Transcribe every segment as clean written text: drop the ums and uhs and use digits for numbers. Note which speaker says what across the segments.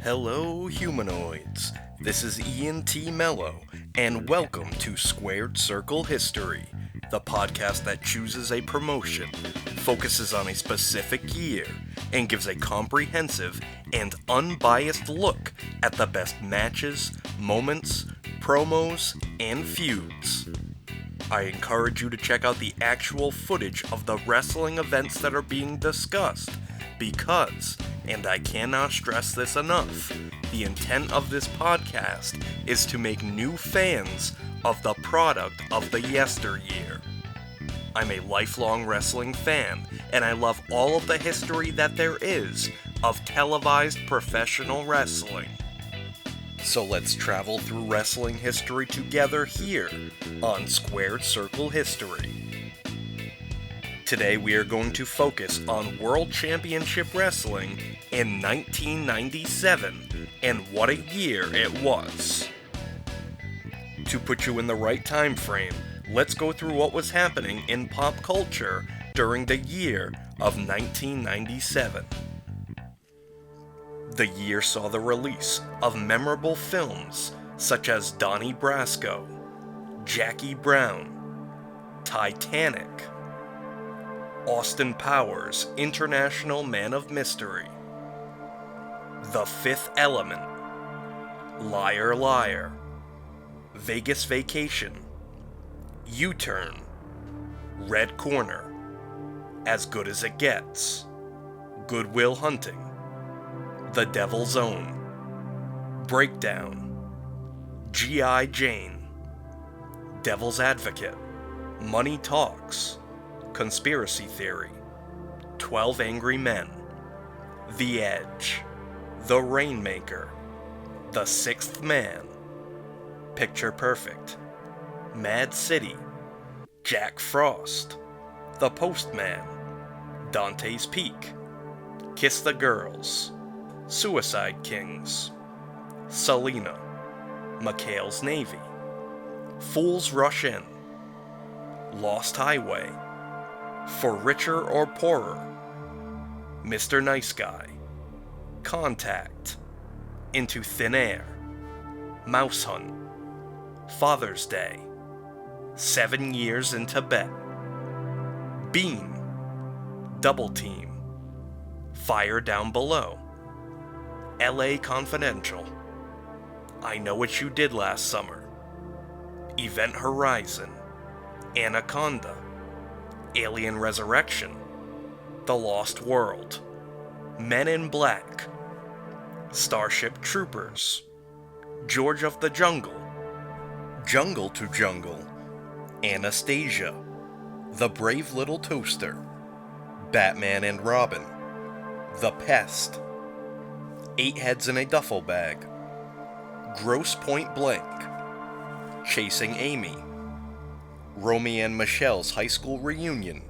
Speaker 1: Hello, humanoids. This is Ian T. Mello, and welcome to Squared Circle History, the podcast that chooses a promotion, focuses on a specific year, and gives a comprehensive and unbiased look at the best matches, moments, promos, and feuds. I encourage you to check out the actual footage of the wrestling events that are being discussed, because, and I cannot stress this enough, the intent of this podcast is to make new fans of the product of the yesteryear. I'm a lifelong wrestling fan, and I love all of the history that there is of televised professional wrestling. So let's travel through wrestling history together here on Squared Circle History. Today we are going to focus on World Championship Wrestling in 1997 and what a year it was. To put you in the right time frame, let's go through what was happening in pop culture during the year of 1997. The year saw the release of memorable films such as Donnie Brasco, Jackie Brown, Titanic, Austin Powers' International Man of Mystery, The Fifth Element, Liar Liar, Vegas Vacation, U-Turn, Red Corner, As Good as It Gets, Good Will Hunting, The Devil's Own, Breakdown, G.I. Jane, Devil's Advocate, Money Talks, Conspiracy Theory, 12 Angry Men, The Edge, The Rainmaker, The Sixth Man, Picture Perfect, Mad City, Jack Frost, The Postman, Dante's Peak, Kiss the Girls, Suicide Kings, Selena, McHale's Navy, Fools Rush In, Lost Highway, For Richer or Poorer, Mr. Nice Guy, Contact, Into Thin Air, Mouse Hunt, Father's Day, 7 Years in Tibet, Bean, Double Team, Fire Down Below, LA Confidential, I Know What You Did Last Summer, Event Horizon, Anaconda, Alien Resurrection, The Lost World, Men in Black, Starship Troopers, George of the Jungle, Jungle to Jungle, Anastasia, The Brave Little Toaster, Batman and Robin, The Pest, 8 Heads in a Duffel Bag, Gross Point Blank, Chasing Amy, Romy and Michelle's High School Reunion,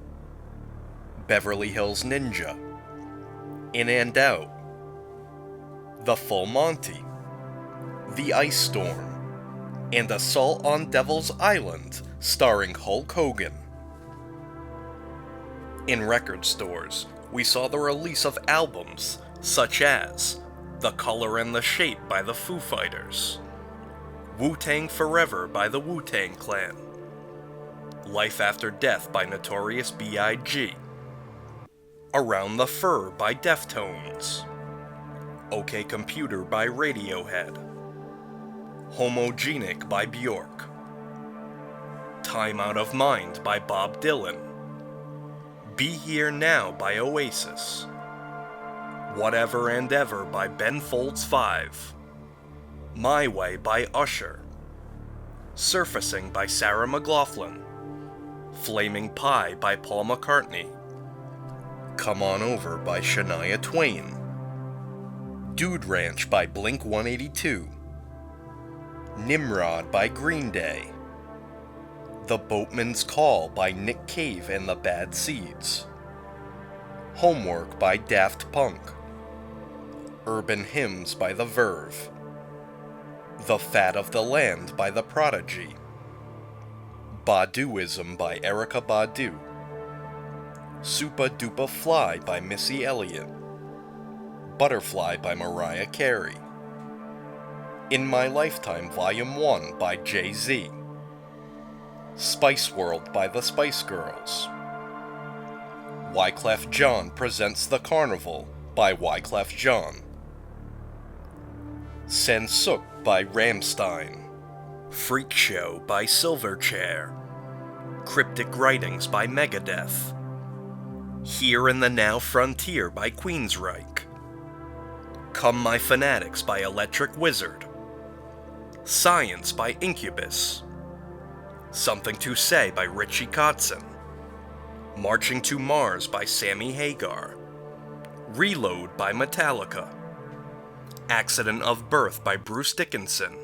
Speaker 1: Beverly Hills Ninja, In and Out, The Full Monty, The Ice Storm, and Assault on Devil's Island, starring Hulk Hogan. In record stores, we saw the release of albums such as The Color and the Shape by the Foo Fighters, Wu-Tang Forever by the Wu-Tang Clan, Life After Death by Notorious B.I.G., Around the Fur by Deftones, OK Computer by Radiohead, Homogenic by Bjork, Time Out of Mind by Bob Dylan, Be Here Now by Oasis, Whatever and Ever by Ben Folds 5, My Way by Usher, Surfacing by Sarah McLachlan, Flaming Pie by Paul McCartney, Come On Over by Shania Twain, Dude Ranch by Blink-182, Nimrod by Green Day, The Boatman's Call by Nick Cave and the Bad Seeds, Homework by Daft Punk, Urban Hymns by The Verve, The Fat of the Land by The Prodigy, Baduism by Erykah Badu, Supa Dupa Fly by Missy Elliott, Butterfly by Mariah Carey. In My Lifetime Volume 1 by Jay-Z. Spice World by the Spice Girls. Wyclef Jean Presents the Carnival by Wyclef Jean. Sansuk by Rammstein. Freak Show by Silverchair. Cryptic Writings by Megadeth. Here in the Now Frontier by Queensryche. Come My Fanatics by Electric Wizard. Science by Incubus. Something to Say by Richie Kotzen. Marching to Mars by Sammy Hagar. Reload by Metallica. Accident of Birth by Bruce Dickinson.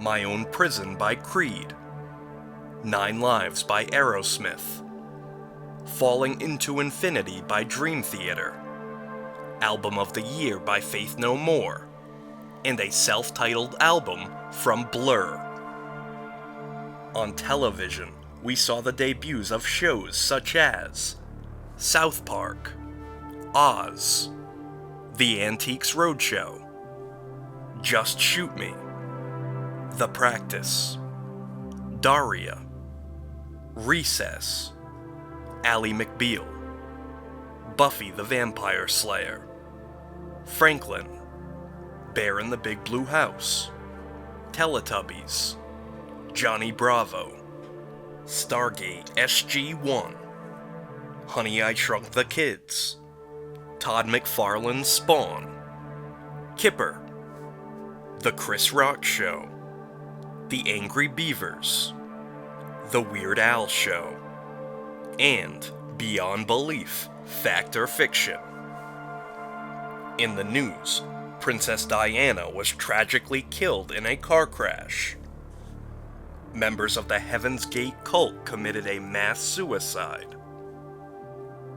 Speaker 1: My Own Prison by Creed. 9 Lives by Aerosmith. Falling into Infinity by Dream Theater. Album of the Year by Faith No More. And a self-titled album from Blur. On television, we saw the debuts of shows such as South Park, Oz, The Antiques Roadshow, Just Shoot Me, The Practice, Daria, Recess, Ally McBeal, Buffy the Vampire Slayer, Franklin, Bear in the Big Blue House, Teletubbies, Johnny Bravo, Stargate SG-1, Honey I Shrunk the Kids, Todd McFarlane's Spawn, Kipper, The Chris Rock Show, The Angry Beavers, The Weird Al Show, and Beyond Belief, Fact or Fiction. In the news, Princess Diana was tragically killed in a car crash. Members of the Heaven's Gate cult committed a mass suicide.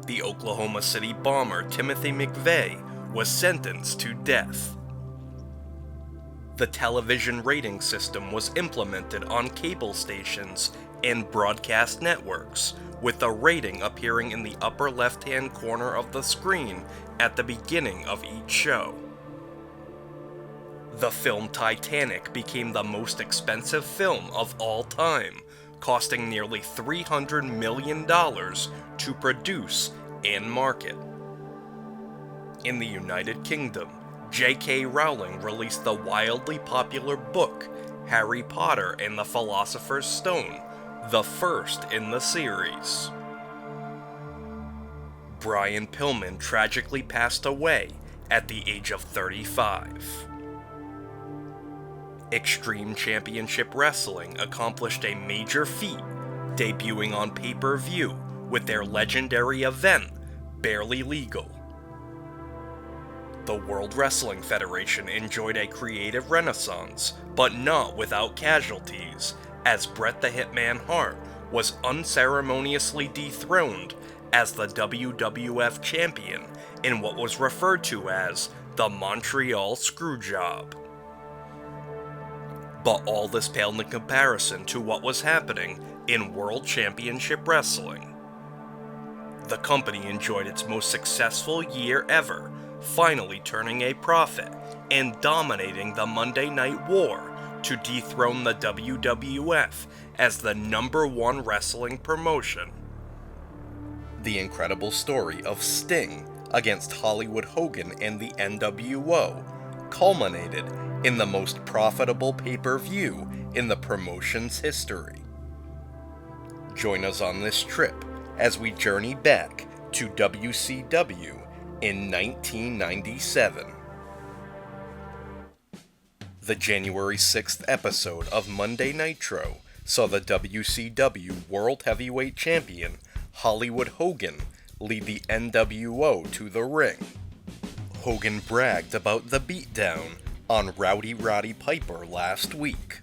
Speaker 1: The Oklahoma City bomber Timothy McVeigh was sentenced to death. The television rating system was implemented on cable stations and broadcast networks, with the rating appearing in the upper left-hand corner of the screen at the beginning of each show. The film Titanic became the most expensive film of all time, costing nearly $300 million to produce and market. In the United Kingdom, J.K. Rowling released the wildly popular book Harry Potter and the Philosopher's Stone, the first in the series. Brian Pillman tragically passed away at the age of 35. Extreme Championship Wrestling accomplished a major feat, debuting on pay-per-view with their legendary event, Barely Legal. The World Wrestling Federation enjoyed a creative renaissance, but not without casualties, as Bret the Hitman Hart was unceremoniously dethroned as the WWF champion in what was referred to as the Montreal Screwjob. But all this paled in comparison to what was happening in World Championship Wrestling. The company enjoyed its most successful year ever, finally turning a profit and dominating the Monday Night War to dethrone the WWF as the #1 wrestling promotion. The incredible story of Sting against Hollywood Hogan and the NWO culminated in the most profitable pay-per-view in the promotion's history. Join us on this trip as we journey back to WCW in 1997. The January 6th episode of Monday Nitro saw the WCW World Heavyweight Champion Hollywood Hogan lead the NWO to the ring. Hogan bragged about the beatdown on Rowdy Roddy Piper last week.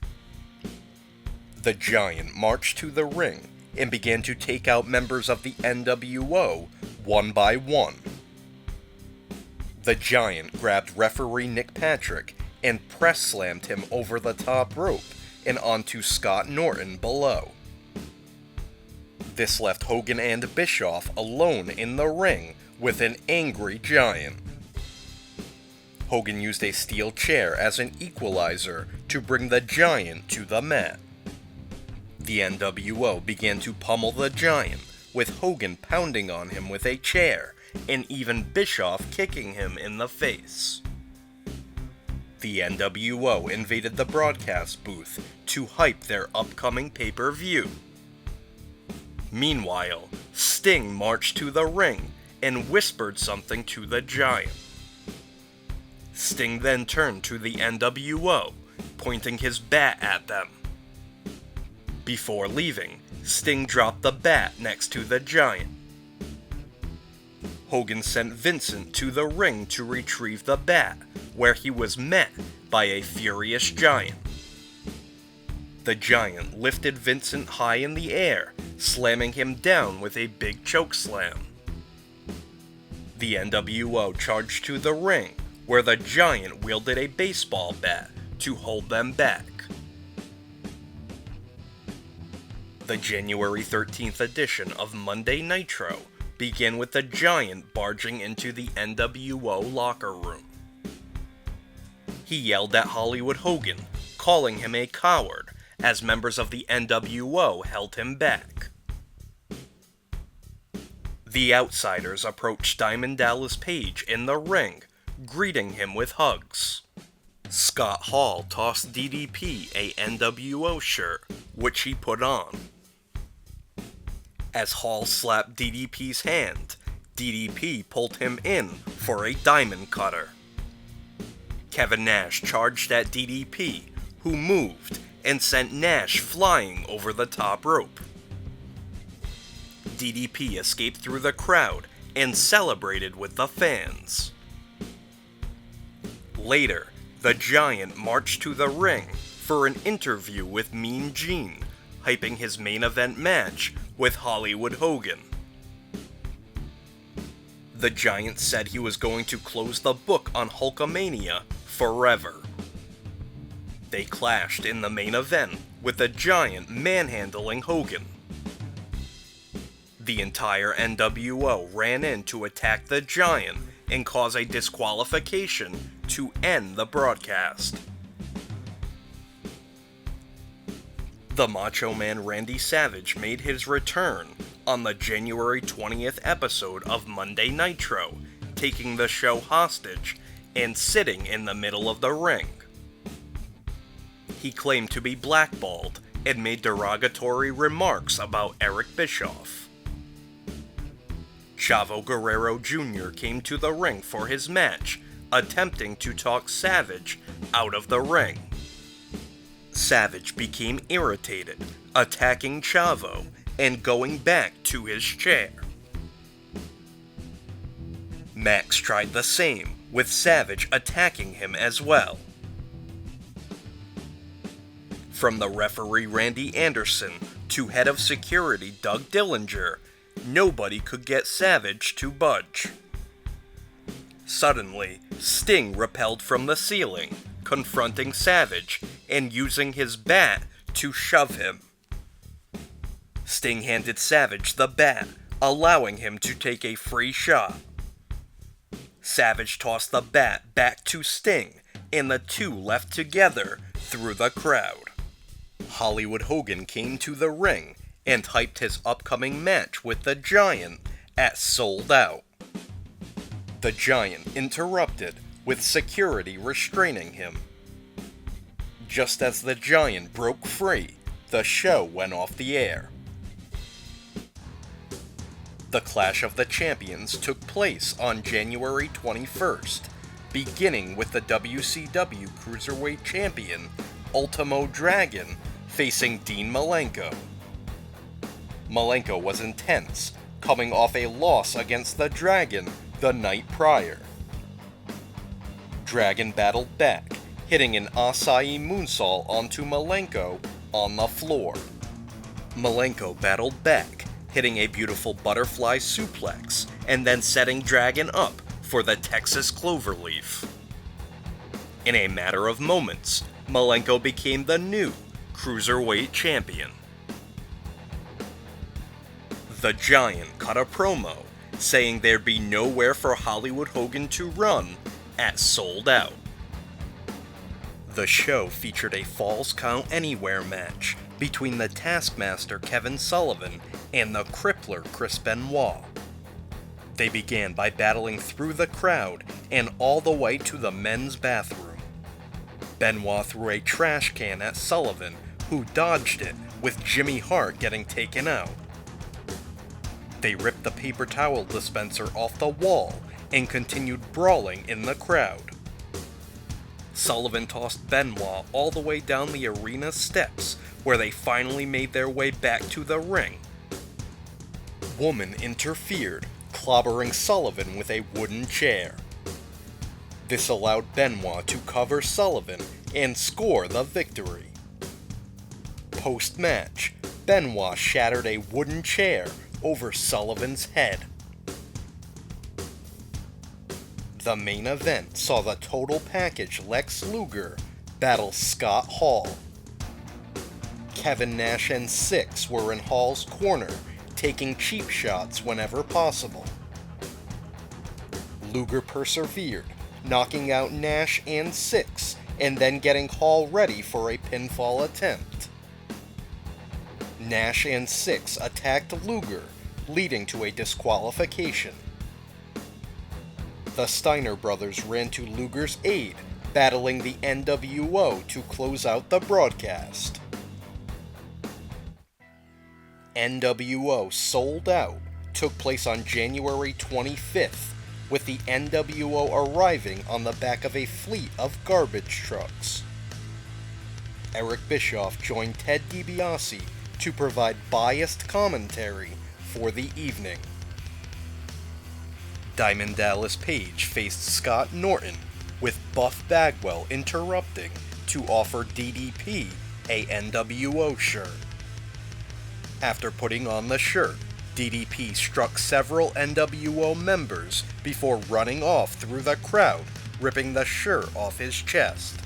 Speaker 1: The Giant marched to the ring and began to take out members of the NWO one by one. The Giant grabbed referee Nick Patrick and press-slammed him over the top rope and onto Scott Norton below. This left Hogan and Bischoff alone in the ring with an angry Giant. Hogan used a steel chair as an equalizer to bring the Giant to the mat. The NWO began to pummel the Giant, with Hogan pounding on him with a chair, and even Bischoff kicking him in the face. The NWO invaded the broadcast booth to hype their upcoming pay-per-view. Meanwhile, Sting marched to the ring and whispered something to the Giant. Sting then turned to the NWO, pointing his bat at them. Before leaving, Sting dropped the bat next to the Giant. Hogan sent Vincent to the ring to retrieve the bat, where he was met by a furious Giant. The Giant lifted Vincent high in the air, slamming him down with a big chokeslam. The NWO charged to the ring, where the Giant wielded a baseball bat to hold them back. The January 13th edition of Monday Nitro began with the Giant barging into the NWO locker room. He yelled at Hollywood Hogan, calling him a coward, as members of the NWO held him back. The Outsiders approached Diamond Dallas Page in the ring, greeting him with hugs. Scott Hall tossed DDP a NWO shirt, which he put on. As Hall slapped DDP's hand, DDP pulled him in for a diamond cutter. Kevin Nash charged at DDP, who moved and sent Nash flying over the top rope. DDP escaped through the crowd and celebrated with the fans. Later, the Giant marched to the ring for an interview with Mean Gene, hyping his main event match with Hollywood Hogan. The Giant said he was going to close the book on Hulkamania forever. They clashed in the main event, with the Giant manhandling Hogan. The entire NWO ran in to attack the Giant and cause a disqualification to end the broadcast. The Macho Man Randy Savage made his return on the January 20th episode of Monday Nitro, taking the show hostage and sitting in the middle of the ring. He claimed to be blackballed and made derogatory remarks about Eric Bischoff. Chavo Guerrero Jr. came to the ring for his match, attempting to talk Savage out of the ring. Savage became irritated, attacking Chavo and going back to his chair. Max tried the same, with Savage attacking him as well. From the referee Randy Anderson to head of security Doug Dillinger, nobody could get Savage to budge. Suddenly, Sting rappelled from the ceiling, confronting Savage and using his bat to shove him. Sting handed Savage the bat, allowing him to take a free shot. Savage tossed the bat back to Sting, and the two left together through the crowd. Hollywood Hogan came to the ring and hyped his upcoming match with the Giant at Sold Out. The Giant interrupted, with security restraining him. Just as the Giant broke free, the show went off the air. The Clash of the Champions took place on January 21st, beginning with the WCW Cruiserweight Champion, Ultimo Dragon, facing Dean Malenko. Malenko was intense, coming off a loss against the Dragon the night prior. Dragon battled back, hitting an Asai moonsault onto Malenko on the floor. Malenko battled back, hitting a beautiful butterfly suplex, and then setting Dragon up for the Texas Cloverleaf. In a matter of moments, Malenko became the new Cruiserweight Champion. The Giant cut a promo, saying there'd be nowhere for Hollywood Hogan to run, at Sold Out. The show featured a Falls Count Anywhere match between the Taskmaster Kevin Sullivan and the Crippler Chris Benoit. They began by battling through the crowd and all the way to the men's bathroom. Benoit threw a trash can at Sullivan, who dodged it, with Jimmy Hart getting taken out. They ripped the paper towel dispenser off the wall and continued brawling in the crowd. Sullivan tossed Benoit all the way down the arena steps, where they finally made their way back to the ring. Woman interfered, clobbering Sullivan with a wooden chair. This allowed Benoit to cover Sullivan and score the victory. Post-match, Benoit shattered a wooden chair over Sullivan's head. The main event saw the Total Package Lex Luger battle Scott Hall. Kevin Nash and Syxx were in Hall's corner, taking cheap shots whenever possible. Luger persevered, knocking out Nash and Syxx, and then getting Hall ready for a pinfall attempt. Nash and Syxx attacked Luger, leading to a disqualification. The Steiner brothers ran to Luger's aid, battling the NWO to close out the broadcast. NWO Sold Out took place on January 25th, with the NWO arriving on the back of a fleet of garbage trucks. Eric Bischoff joined Ted DiBiase to provide biased commentary for the evening. Diamond Dallas Page faced Scott Norton, with Buff Bagwell interrupting to offer DDP a NWO shirt. After putting on the shirt, DDP struck several NWO members before running off through the crowd, ripping the shirt off his chest.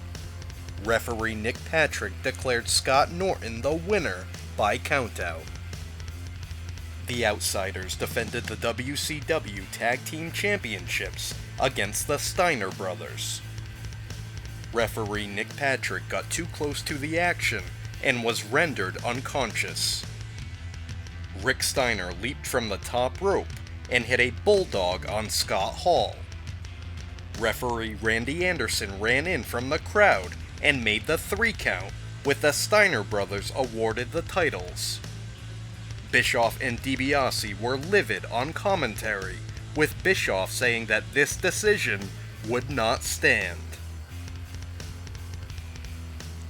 Speaker 1: Referee Nick Patrick declared Scott Norton the winner by countout. The Outsiders defended the WCW Tag Team Championships against the Steiner brothers. Referee Nick Patrick got too close to the action and was rendered unconscious. Rick Steiner leaped from the top rope and hit a bulldog on Scott Hall. Referee Randy Anderson ran in from the crowd and made the 3 count, with the Steiner brothers awarded the titles. Bischoff and DiBiase were livid on commentary, with Bischoff saying that this decision would not stand.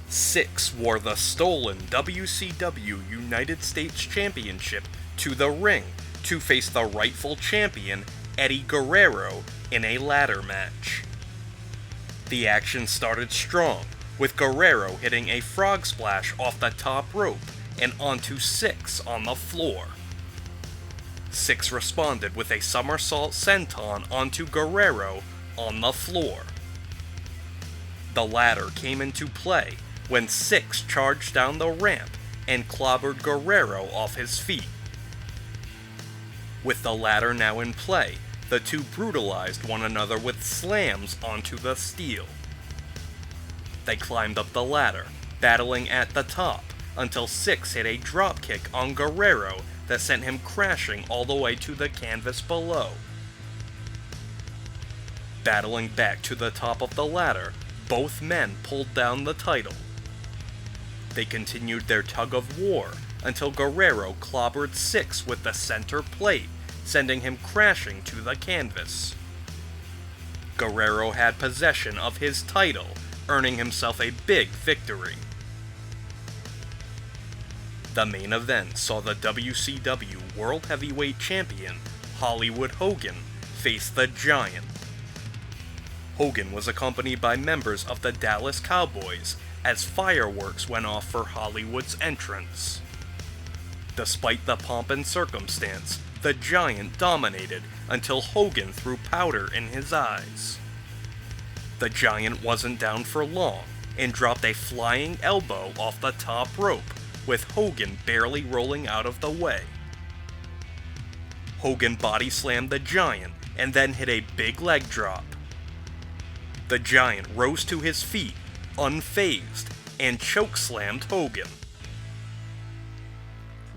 Speaker 1: Syxx wore the stolen WCW United States Championship to the ring to face the rightful champion Eddie Guerrero in a ladder match. The action started strong, with Guerrero hitting a frog splash off the top rope and onto Syxx on the floor. Syxx responded with a somersault senton onto Guerrero on the floor. The ladder came into play when Syxx charged down the ramp and clobbered Guerrero off his feet. With the ladder now in play, the two brutalized one another with slams onto the steel. They climbed up the ladder, battling at the top, until Syxx hit a dropkick on Guerrero that sent him crashing all the way to the canvas below. Battling back to the top of the ladder, both men pulled down the title. They continued their tug of war until Guerrero clobbered Syxx with the center plate, sending him crashing to the canvas. Guerrero had possession of his title, earning himself a big victory. The main event saw the WCW World Heavyweight Champion, Hollywood Hogan, face the Giant. Hogan was accompanied by members of the Dallas Cowboys as fireworks went off for Hollywood's entrance. Despite the pomp and circumstance, the Giant dominated until Hogan threw powder in his eyes. The Giant wasn't down for long and dropped a flying elbow off the top rope, with Hogan barely rolling out of the way. Hogan body slammed the Giant and then hit a big leg drop. the Giant rose to his feet, unfazed, and chokeslammed Hogan.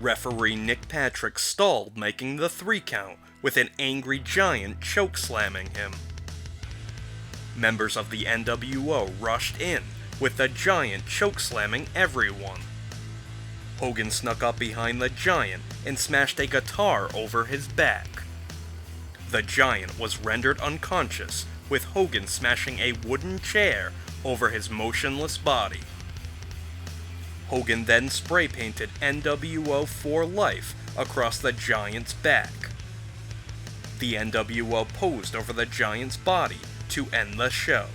Speaker 1: Referee Nick Patrick stalled, making the 3 count, with an angry Giant chokeslamming him. Members of the NWO rushed in, with the Giant chokeslamming everyone. Hogan snuck up behind the Giant and smashed a guitar over his back. The Giant was rendered unconscious, with Hogan smashing a wooden chair over his motionless body. Hogan then spray-painted NWO for life across the Giant's back. The NWO posed over the Giant's body to end the show.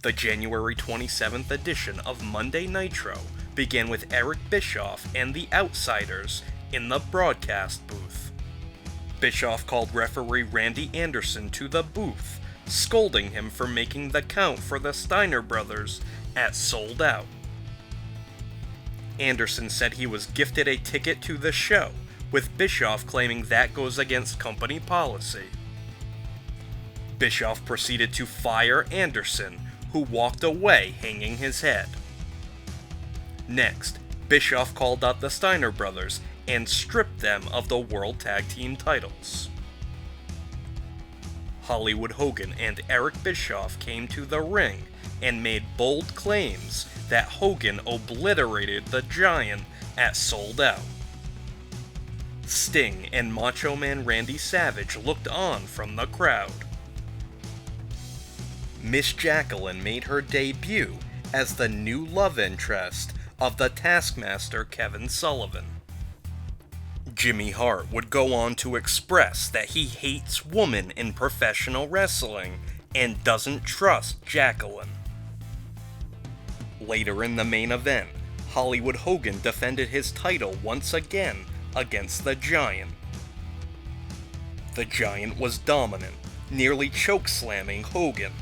Speaker 1: The January 27th edition of Monday Nitro began with Eric Bischoff and the Outsiders in the broadcast booth. Bischoff called referee Randy Anderson to the booth, scolding him for making the count for the Steiner brothers at Sold Out. Anderson said he was gifted a ticket to the show, with Bischoff claiming that goes against company policy. Bischoff proceeded to fire Anderson, who walked away hanging his head. Next, Bischoff called out the Steiner brothers and stripped them of the World Tag Team titles. Hollywood Hogan and Eric Bischoff came to the ring and made bold claims that Hogan obliterated the Giant at Sold Out. Sting and Macho Man Randy Savage looked on from the crowd. Miss Jacqueline made her debut as the new love interest of the Taskmaster Kevin Sullivan. Jimmy Hart would go on to express that he hates women in professional wrestling and doesn't trust Jacqueline. Later in the main event, Hollywood Hogan defended his title once again against the Giant. The Giant was dominant, nearly chokeslamming Hogan.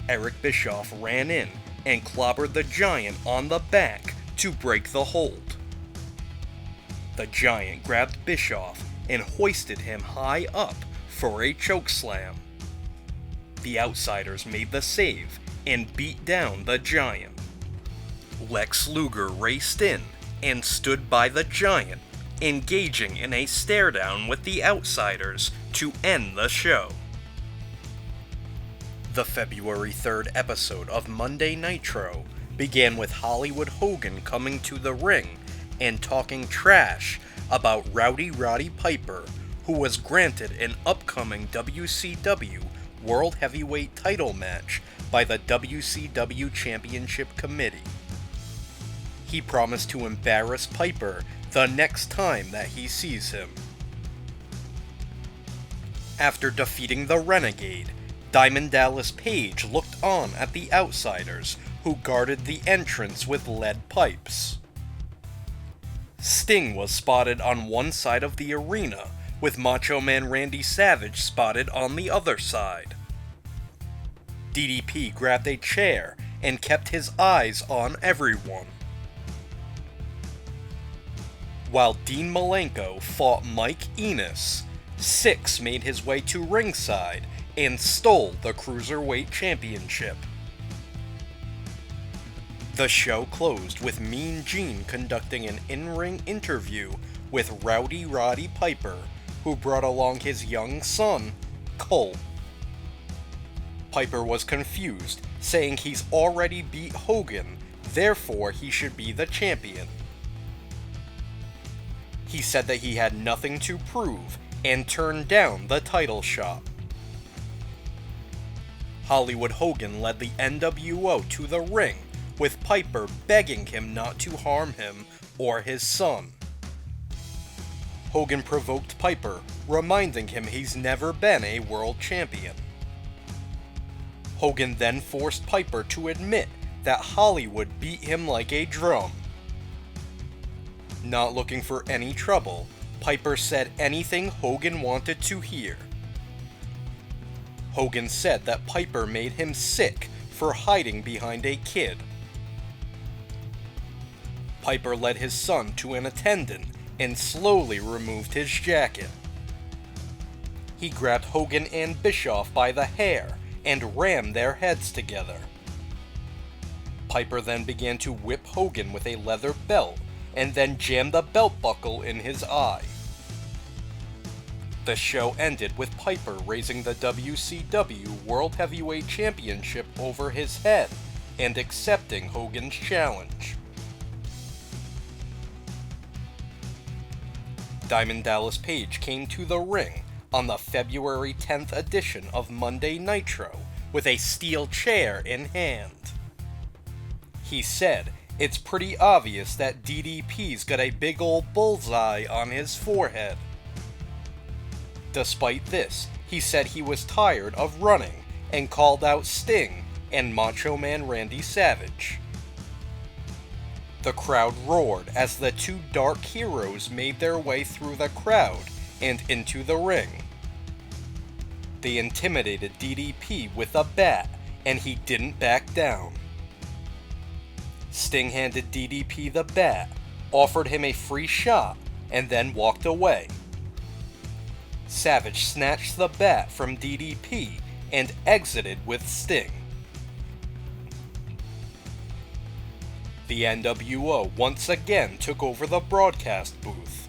Speaker 1: Eric Bischoff ran in and clobbered the Giant on the back to break the hold. The Giant grabbed Bischoff and hoisted him high up for a chokeslam. The Outsiders made the save and beat down the Giant. Lex Luger raced in and stood by the Giant, engaging in a stare-down with the Outsiders to end the show. The February 3rd episode of Monday Nitro began with Hollywood Hogan coming to the ring and talking trash about Rowdy Roddy Piper, who was granted an upcoming WCW World Heavyweight title match by the WCW Championship Committee. He promised to embarrass Piper the next time that he sees him. After defeating the Renegade, Diamond Dallas Page looked on at the Outsiders, who guarded the entrance with lead pipes. Sting was spotted on one side of the arena, with Macho Man Randy Savage spotted on the other side. DDP grabbed a chair and kept his eyes on everyone. While Dean Malenko fought Mike Enos, Syxx made his way to ringside and stole the Cruiserweight Championship. The show closed with Mean Gene conducting an in-ring interview with Rowdy Roddy Piper, who brought along his young son, Colt. Piper was confused, saying he's already beat Hogan, therefore he should be the champion. He said that he had nothing to prove and turned down the title shot. Hollywood Hogan led the NWO to the ring, with Piper begging him not to harm him or his son. Hogan provoked Piper, reminding him he's never been a world champion. Hogan then forced Piper to admit that Hollywood beat him like a drum. Not looking for any trouble, Piper said anything Hogan wanted to hear. Hogan said that Piper made him sick for hiding behind a kid. Piper led his son to an attendant and slowly removed his jacket. he grabbed Hogan and Bischoff by the hair and rammed their heads together. Piper then began to whip Hogan with a leather belt and then jammed the belt buckle in his eye. The show ended with Piper raising the WCW World Heavyweight Championship over his head and accepting Hogan's challenge. Diamond Dallas Page came to the ring on the February 10th edition of Monday Nitro with a steel chair in hand. He said, "It's pretty obvious that DDP's got a big ol' bullseye on his forehead." Despite this, he said he was tired of running and called out Sting and Macho Man Randy Savage. The crowd roared as the two Dark Heroes made their way through the crowd and into the ring. They intimidated DDP with a bat, and he didn't back down. Sting handed DDP the bat, offered him a free shot, and then walked away. Savage snatched the bat from DDP and exited with Sting. The NWO once again took over the broadcast booth.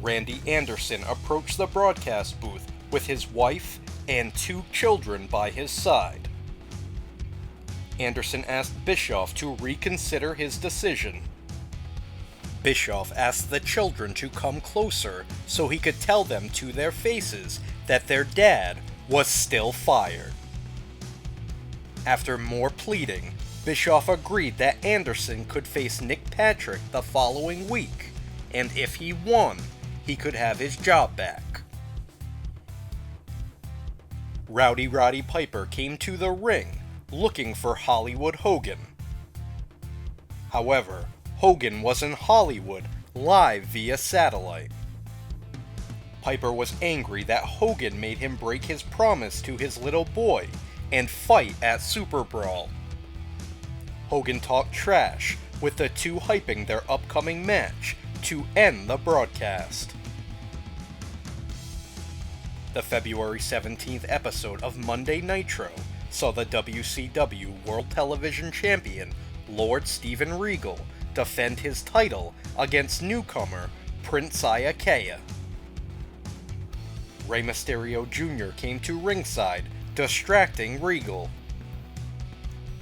Speaker 1: Randy Anderson approached the broadcast booth with his wife and 2 children by his side. Anderson asked Bischoff to reconsider his decision. Bischoff asked the children to come closer so he could tell them to their faces that their dad was still fired. After more pleading, Bischoff agreed that Anderson could face Nick Patrick the following week, and if he won, he could have his job back. Rowdy Roddy Piper came to the ring looking for Hollywood Hogan. However, Hogan was in Hollywood live via satellite. Piper was angry that Hogan made him break his promise to his little boy and fight at Super Brawl. Hogan talked trash, with the two hyping their upcoming match to end the broadcast. The February 17th episode of Monday Nitro saw the WCW World Television Champion Lord Steven Regal defend his title against newcomer Prince Iaukea. Rey Mysterio Jr. came to ringside, distracting Regal.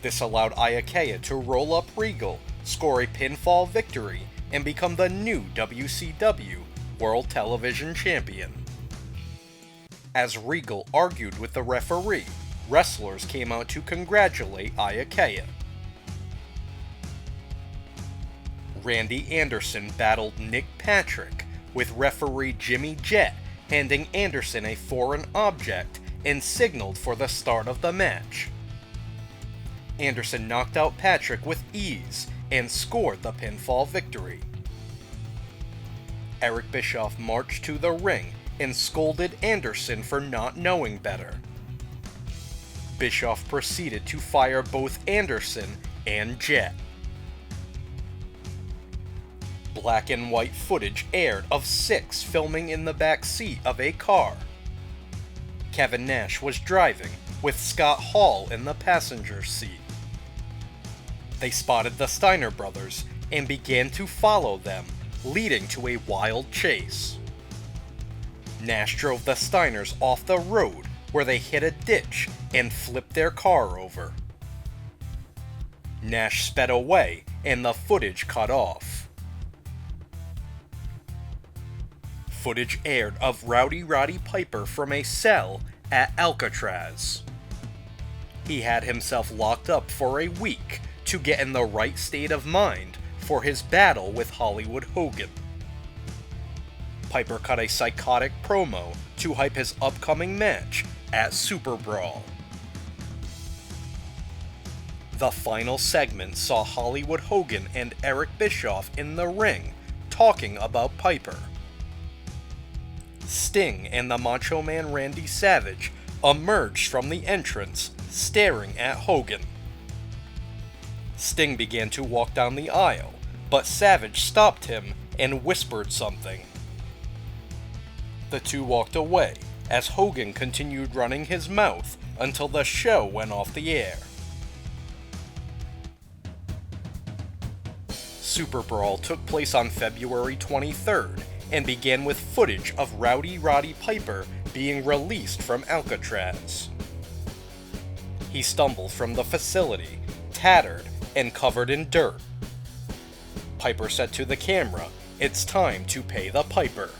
Speaker 1: This allowed Iaukea to roll up Regal, score a pinfall victory, and become the new WCW World Television Champion. As Regal argued with the referee, wrestlers came out to congratulate Iaukea. Randy Anderson battled Nick Patrick, with referee Jimmy Jett handing Anderson a foreign object and signaled for the start of the match. Anderson knocked out Patrick with ease and scored the pinfall victory. Eric Bischoff marched to the ring and scolded Anderson for not knowing better. Bischoff proceeded to fire both Anderson and Jett. Black and white footage aired of Six filming in the back seat of a car. Kevin Nash was driving, with Scott Hall in the passenger seat. They spotted the Steiner brothers and began to follow them, leading to a wild chase. Nash drove the Steiners off the road, where they hit a ditch and flipped their car over. Nash sped away, and the footage cut off. Footage aired of Rowdy Roddy Piper from a cell at Alcatraz. He had himself locked up for a week to get in the right state of mind for his battle with Hollywood Hogan. Piper cut a psychotic promo to hype his upcoming match at Super Brawl. The final segment saw Hollywood Hogan and Eric Bischoff in the ring talking about Piper. Sting and the Macho Man Randy Savage emerged from the entrance, staring at Hogan. Sting began to walk down the aisle, but Savage stopped him and whispered something. The two walked away as Hogan continued running his mouth until the show went off the air. Super Brawl took place on February 23rd and began with footage of Rowdy Roddy Piper being released from Alcatraz. He stumbled from the facility, tattered and covered in dirt. Piper said to the camera, "It's time to pay the piper."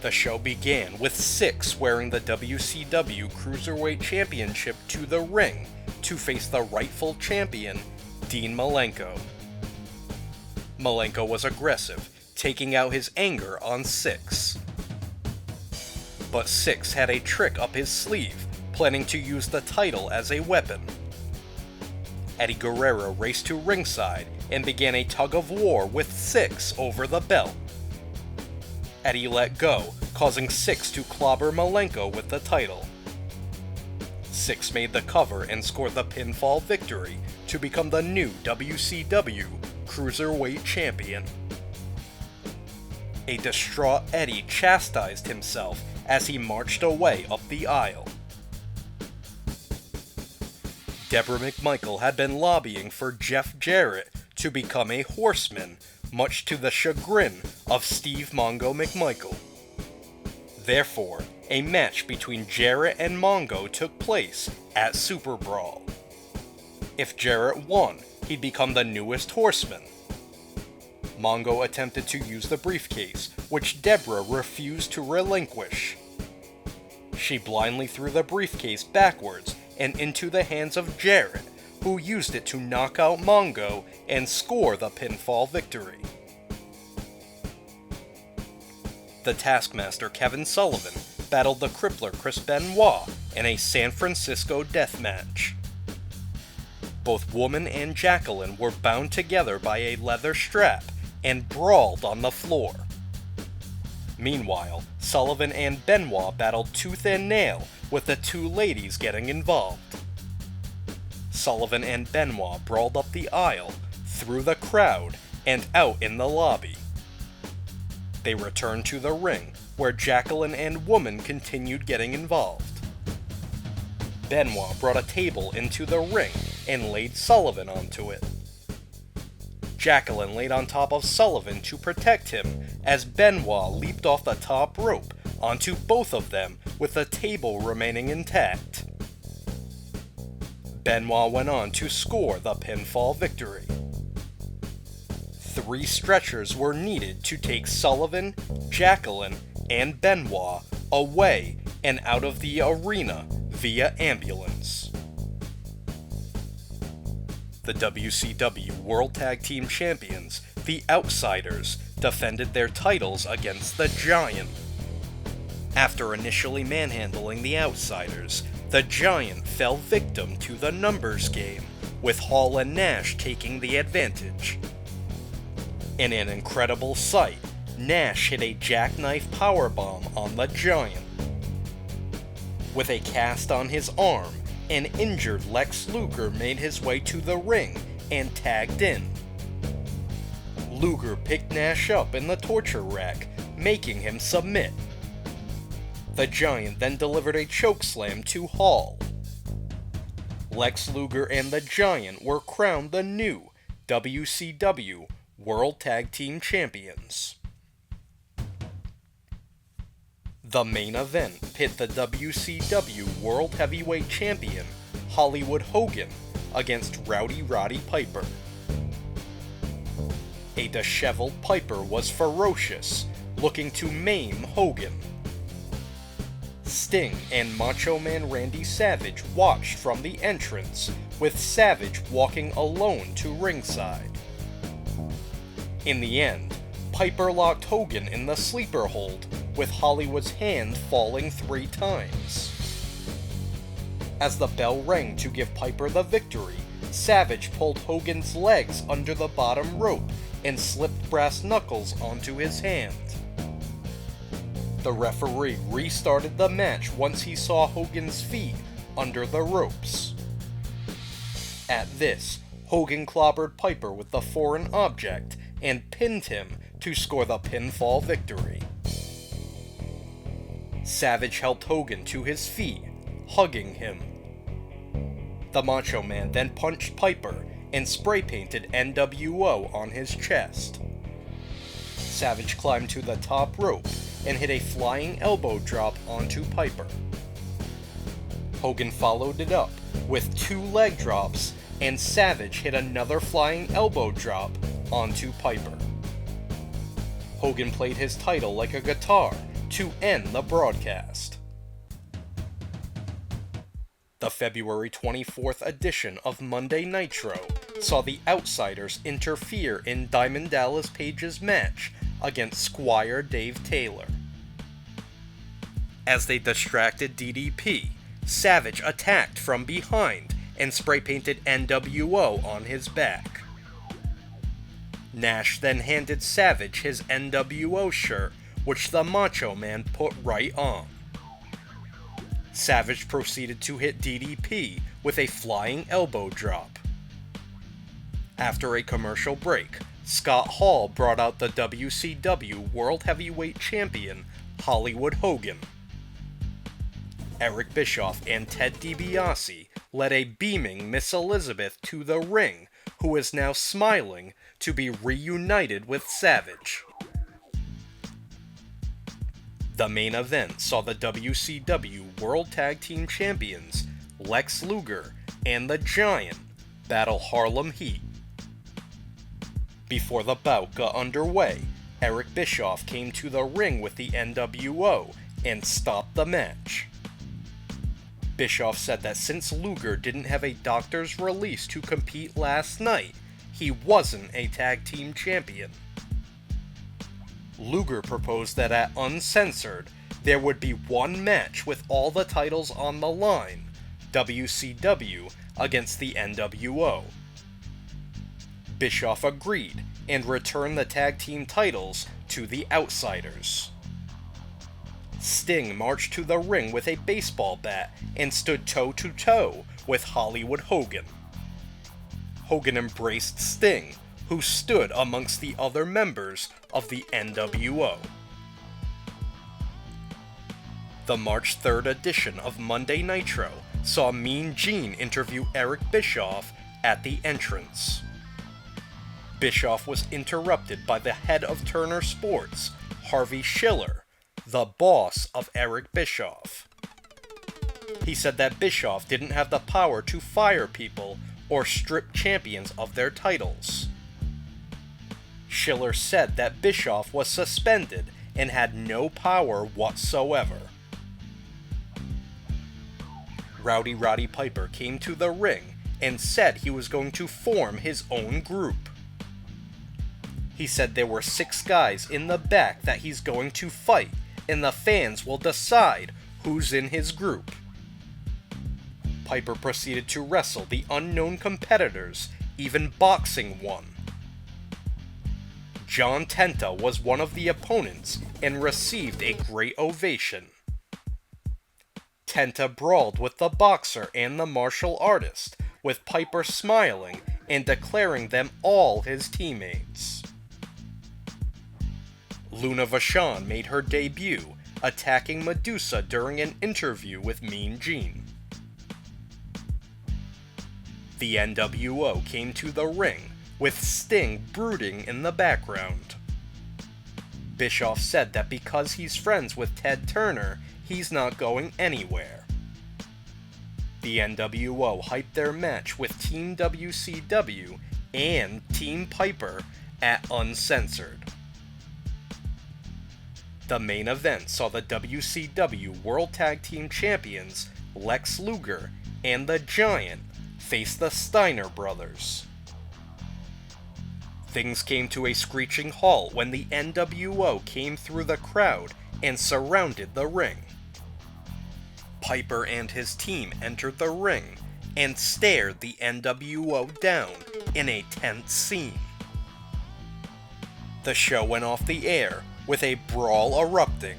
Speaker 1: The show began with Syxx wearing the WCW Cruiserweight Championship to the ring to face the rightful champion, Dean Malenko. Malenko was aggressive, taking out his anger on Syxx. But Syxx had a trick up his sleeve, planning to use the title as a weapon. Eddie Guerrero raced to ringside and began a tug-of-war with Syxx over the belt. Eddie let go, causing Syxx to clobber Malenko with the title. Syxx made the cover and scored the pinfall victory to become the new WCW Cruiserweight Champion. A distraught Eddie chastised himself as he marched away up the aisle. Deborah McMichael had been lobbying for Jeff Jarrett to become a horseman, much to the chagrin of Steve Mongo McMichael. Therefore, a match between Jarrett and Mongo took place at Super Brawl. If Jarrett won, he'd become the newest horseman. Mongo attempted to use the briefcase, which Deborah refused to relinquish. She blindly threw the briefcase backwards and into the hands of Jarrett, who used it to knock out Mongo and score the pinfall victory. The Taskmaster Kevin Sullivan battled the Crippler Chris Benoit in a San Francisco death match. Both Woman and Jacqueline were bound together by a leather strap and brawled on the floor. Meanwhile, Sullivan and Benoit battled tooth and nail, with the two ladies getting involved. Sullivan and Benoit brawled up the aisle, through the crowd, and out in the lobby. They returned to the ring, where Jacqueline and Woman continued getting involved. Benoit brought a table into the ring and laid Sullivan onto it. Jacqueline laid on top of Sullivan to protect him as Benoit leaped off the top rope onto both of them with the table remaining intact. Benoit went on to score the pinfall victory. 3 stretchers were needed to take Sullivan, Jacqueline, and Benoit away and out of the arena via ambulance. The WCW World Tag Team Champions, the Outsiders, defended their titles against the Giant. After initially manhandling the Outsiders, the Giant fell victim to the numbers game, with Hall and Nash taking the advantage. In an incredible sight, Nash hit a jackknife powerbomb on the Giant. With a cast on his arm, an injured Lex Luger made his way to the ring and tagged in. Luger picked Nash up in the torture rack, making him submit. The Giant then delivered a chokeslam to Hall. Lex Luger and the Giant were crowned the new WCW World Tag Team Champions. The main event pit the WCW World Heavyweight Champion, Hollywood Hogan, against Rowdy Roddy Piper. A disheveled Piper was ferocious, looking to maim Hogan. Sting and Macho Man Randy Savage watched from the entrance, with Savage walking alone to ringside. In the end, Piper locked Hogan in the sleeper hold, with Hollywood's hand falling 3 times. As the bell rang to give Piper the victory, Savage pulled Hogan's legs under the bottom rope and slipped brass knuckles onto his hand. The referee restarted the match once he saw Hogan's feet under the ropes. At this, Hogan clobbered Piper with the foreign object and pinned him to score the pinfall victory. Savage helped Hogan to his feet, hugging him. The Macho Man then punched Piper and spray-painted NWO on his chest. Savage climbed to the top rope and hit a flying elbow drop onto Piper. Hogan followed it up with 2 leg drops, and Savage hit another flying elbow drop onto Piper. Hogan played his title like a guitar to end the broadcast. The February 24th edition of Monday Nitro saw the Outsiders interfere in Diamond Dallas Page's match against Squire Dave Taylor. As they distracted DDP, Savage attacked from behind and spray-painted NWO on his back. Nash then handed Savage his NWO shirt, which the Macho Man put right on. Savage proceeded to hit DDP with a flying elbow drop. After a commercial break, Scott Hall brought out the WCW World Heavyweight Champion, Hollywood Hogan. Eric Bischoff and Ted DiBiase led a beaming Miss Elizabeth to the ring, who is now smiling to be reunited with Savage. The main event saw the WCW World Tag Team Champions, Lex Luger and the Giant, battle Harlem Heat. Before the bout got underway, Eric Bischoff came to the ring with the NWO and stopped the match. Bischoff said that since Luger didn't have a doctor's release to compete last night, he wasn't a tag team champion. Luger proposed that at Uncensored, there would be one match with all the titles on the line, WCW against the NWO. Bischoff agreed and returned the tag team titles to the Outsiders. Sting marched to the ring with a baseball bat and stood toe-to-toe with Hollywood Hogan. Hogan embraced Sting, who stood amongst the other members of the NWO. The March 3rd edition of Monday Nitro saw Mean Gene interview Eric Bischoff at the entrance. Bischoff was interrupted by the head of Turner Sports, Harvey Schiller, the boss of Eric Bischoff. He said that Bischoff didn't have the power to fire people or strip champions of their titles. Schiller said that Bischoff was suspended and had no power whatsoever. Rowdy Roddy Piper came to the ring and said he was going to form his own group. He said there were 6 guys in the back that he's going to fight, and the fans will decide who's in his group. Piper proceeded to wrestle the unknown competitors, even boxing one. John Tenta was one of the opponents and received a great ovation. Tenta brawled with the boxer and the martial artist, with Piper smiling and declaring them all his teammates. Luna Vachon made her debut, attacking Medusa during an interview with Mean Gene. The NWO came to the ring, with Sting brooding in the background. Bischoff said that because he's friends with Ted Turner, he's not going anywhere. The NWO hyped their match with Team WCW and Team Piper at Uncensored. The main event saw the WCW World Tag Team Champions, Lex Luger and the Giant, face the Steiner brothers. Things came to a screeching halt when the NWO came through the crowd and surrounded the ring. Piper and his team entered the ring and stared the NWO down in a tense scene. The show went off the air with a brawl erupting.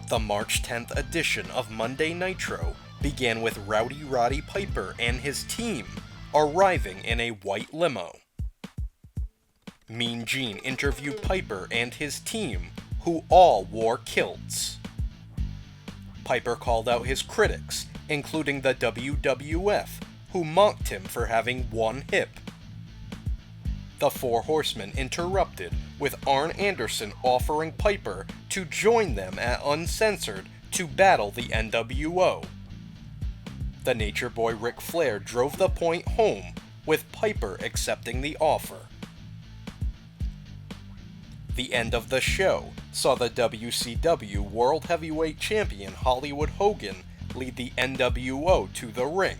Speaker 1: The March 10th edition of Monday Nitro began with Rowdy Roddy Piper and his team arriving in a white limo. Mean Gene interviewed Piper and his team, who all wore kilts. Piper called out his critics, including the WWF, who mocked him for having one hip. The Four Horsemen interrupted, with Arn Anderson offering Piper to join them at Uncensored to battle the NWO. The Nature Boy Ric Flair drove the point home, with Piper accepting the offer. The end of the show saw the WCW World Heavyweight Champion Hollywood Hogan lead the NWO to the ring.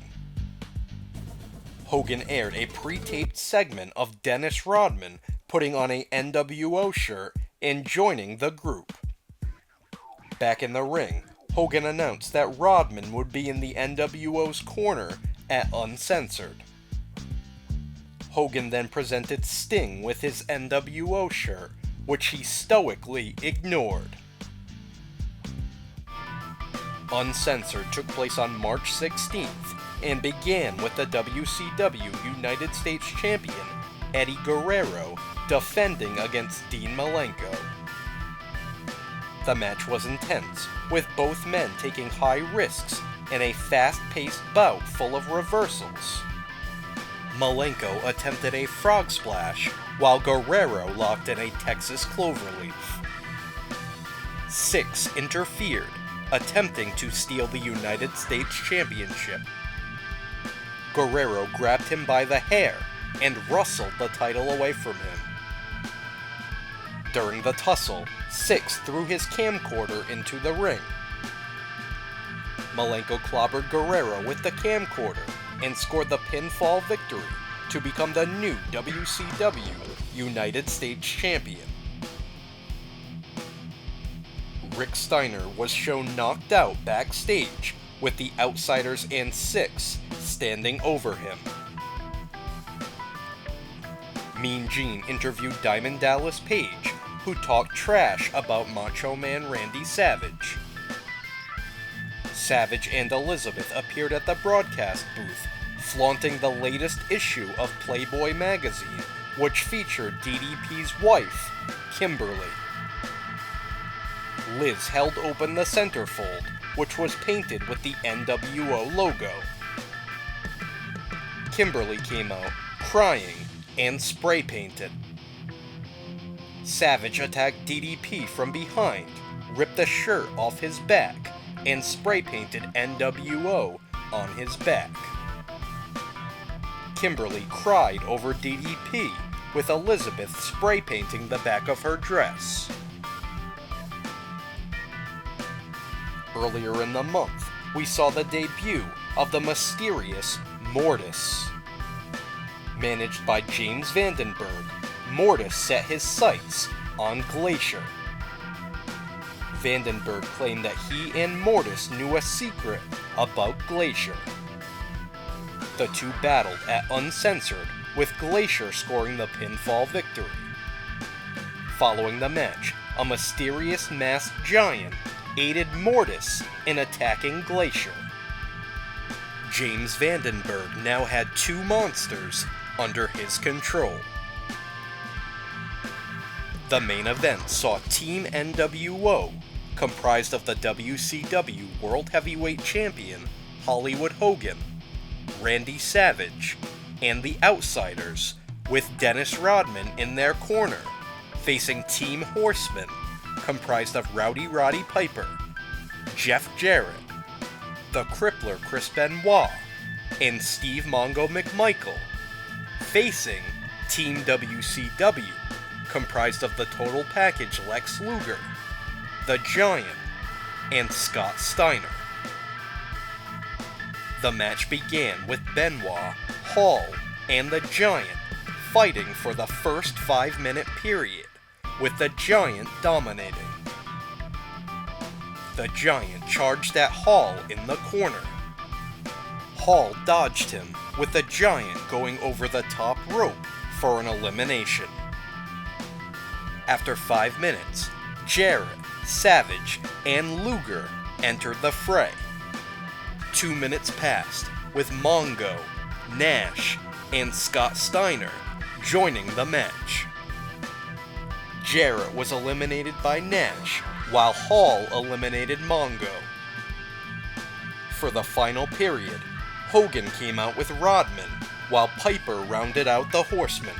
Speaker 1: Hogan aired a pre-taped segment of Dennis Rodman putting on a NWO shirt and joining the group. Back in the ring, Hogan announced that Rodman would be in the NWO's corner at Uncensored. Hogan then presented Sting with his NWO shirt, which he stoically ignored. Uncensored took place on March 16th and began with the WCW United States Champion Eddie Guerrero defending against Dean Malenko. The match was intense, with both men taking high risks in a fast-paced bout full of reversals. Malenko attempted a frog splash, while Guerrero locked in a Texas cloverleaf. Syxx interfered, attempting to steal the United States Championship. Guerrero grabbed him by the hair and wrestled the title away from him. During the tussle, Syxx threw his camcorder into the ring. Malenko clobbered Guerrero with the camcorder and scored the pinfall victory to become the new WCW United States Champion. Rick Steiner was shown knocked out backstage, with the Outsiders and Syxx standing over him. Mean Gene interviewed Diamond Dallas Page, who talked trash about Macho Man Randy Savage. Savage and Elizabeth appeared at the broadcast booth, flaunting the latest issue of Playboy magazine, which featured DDP's wife, Kimberly. Liz held open the centerfold, which was painted with the NWO logo. Kimberly came out, crying, and spray-painted. Savage attacked DDP from behind, ripped the shirt off his back, and spray-painted NWO on his back. Kimberly cried over DDP, with Elizabeth spray-painting the back of her dress. Earlier in the month, we saw the debut of the mysterious Mortis. Managed by James Vandenberg, Mortis set his sights on Glacier. Vandenberg claimed that he and Mortis knew a secret about Glacier. The two battled at Uncensored, with Glacier scoring the pinfall victory. Following the match, a mysterious masked giant aided Mortis in attacking Glacier. James Vandenberg now had two monsters under his control. The main event saw Team NWO, comprised of the WCW World Heavyweight Champion Hollywood Hogan, Randy Savage, and the Outsiders, with Dennis Rodman in their corner, facing Team Horsemen, comprised of Rowdy Roddy Piper, Jeff Jarrett, the Crippler Chris Benoit, and Steve Mongo McMichael, facing Team WCW, comprised of the Total Package Lex Luger, the Giant, and Scott Steiner. The match began with Benoit, Hall, and the Giant fighting for the first 5-minute period, with the Giant dominating. The Giant charged at Hall in the corner. Hall dodged him, with the Giant going over the top rope for an elimination. After 5 minutes, Jarrett, Savage, and Luger entered the fray. 2 minutes passed, with Mongo, Nash, and Scott Steiner joining the match. Jarrett was eliminated by Nash, while Hall eliminated Mongo. For the final period, Hogan came out with Rodman, while Piper rounded out the Horsemen.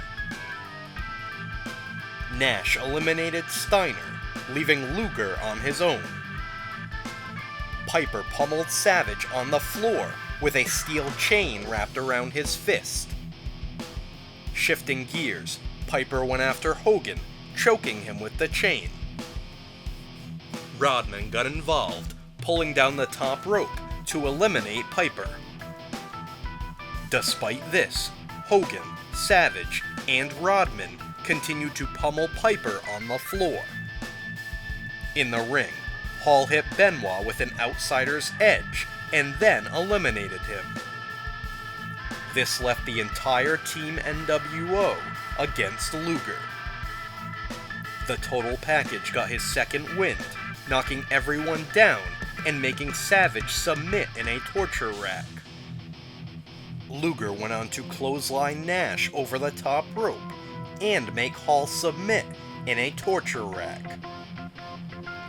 Speaker 1: Nash eliminated Steiner, leaving Luger on his own. Piper pummeled Savage on the floor with a steel chain wrapped around his fist. Shifting gears, Piper went after Hogan, choking him with the chain. Rodman got involved, pulling down the top rope to eliminate Piper. Despite this, Hogan, Savage, and Rodman continued to pummel Piper on the floor. In the ring, Hall hit Benoit with an outsider's edge and then eliminated him. This left the entire Team NWO against Luger. The total package got his second wind, knocking everyone down and making Savage submit in a torture rack. Luger went on to clothesline Nash over the top rope and make Hall submit in a torture rack.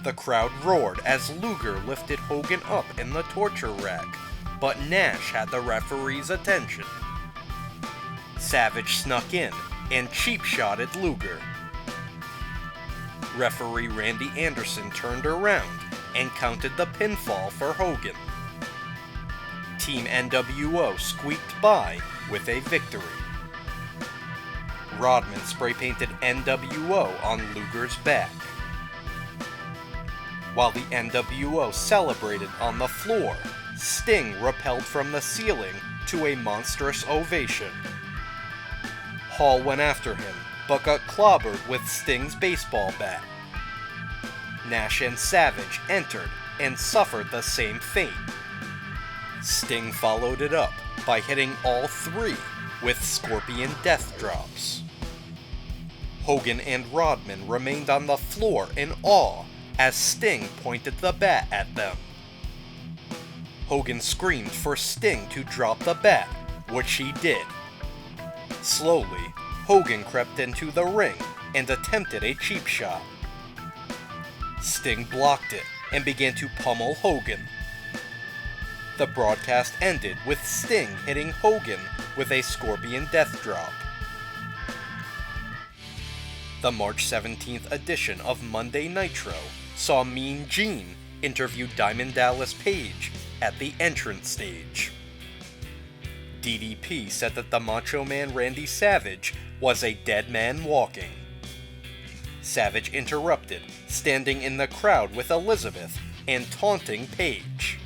Speaker 1: The crowd roared as Luger lifted Hogan up in the torture rack, but Nash had the referee's attention. Savage snuck in and cheap-shotted Luger. Referee Randy Anderson turned around and counted the pinfall for Hogan. Team NWO squeaked by with a victory. Rodman spray-painted NWO on Luger's back. While the NWO celebrated on the floor, Sting rappelled from the ceiling to a monstrous ovation. Hall went after him, but got clobbered with Sting's baseball bat. Nash and Savage entered and suffered the same fate. Sting followed it up by hitting all three with Scorpion Death Drops. Hogan and Rodman remained on the floor in awe as Sting pointed the bat at them. Hogan screamed for Sting to drop the bat, which he did. Slowly, Hogan crept into the ring and attempted a cheap shot. Sting blocked it and began to pummel Hogan. The broadcast ended with Sting hitting Hogan with a Scorpion Death Drop. The March 17th edition of Monday Nitro saw Mean Gene interview Diamond Dallas Page at the entrance stage. DDP said that the Macho Man Randy Savage was a dead man walking. Savage interrupted, standing in the crowd with Elizabeth and taunting Page.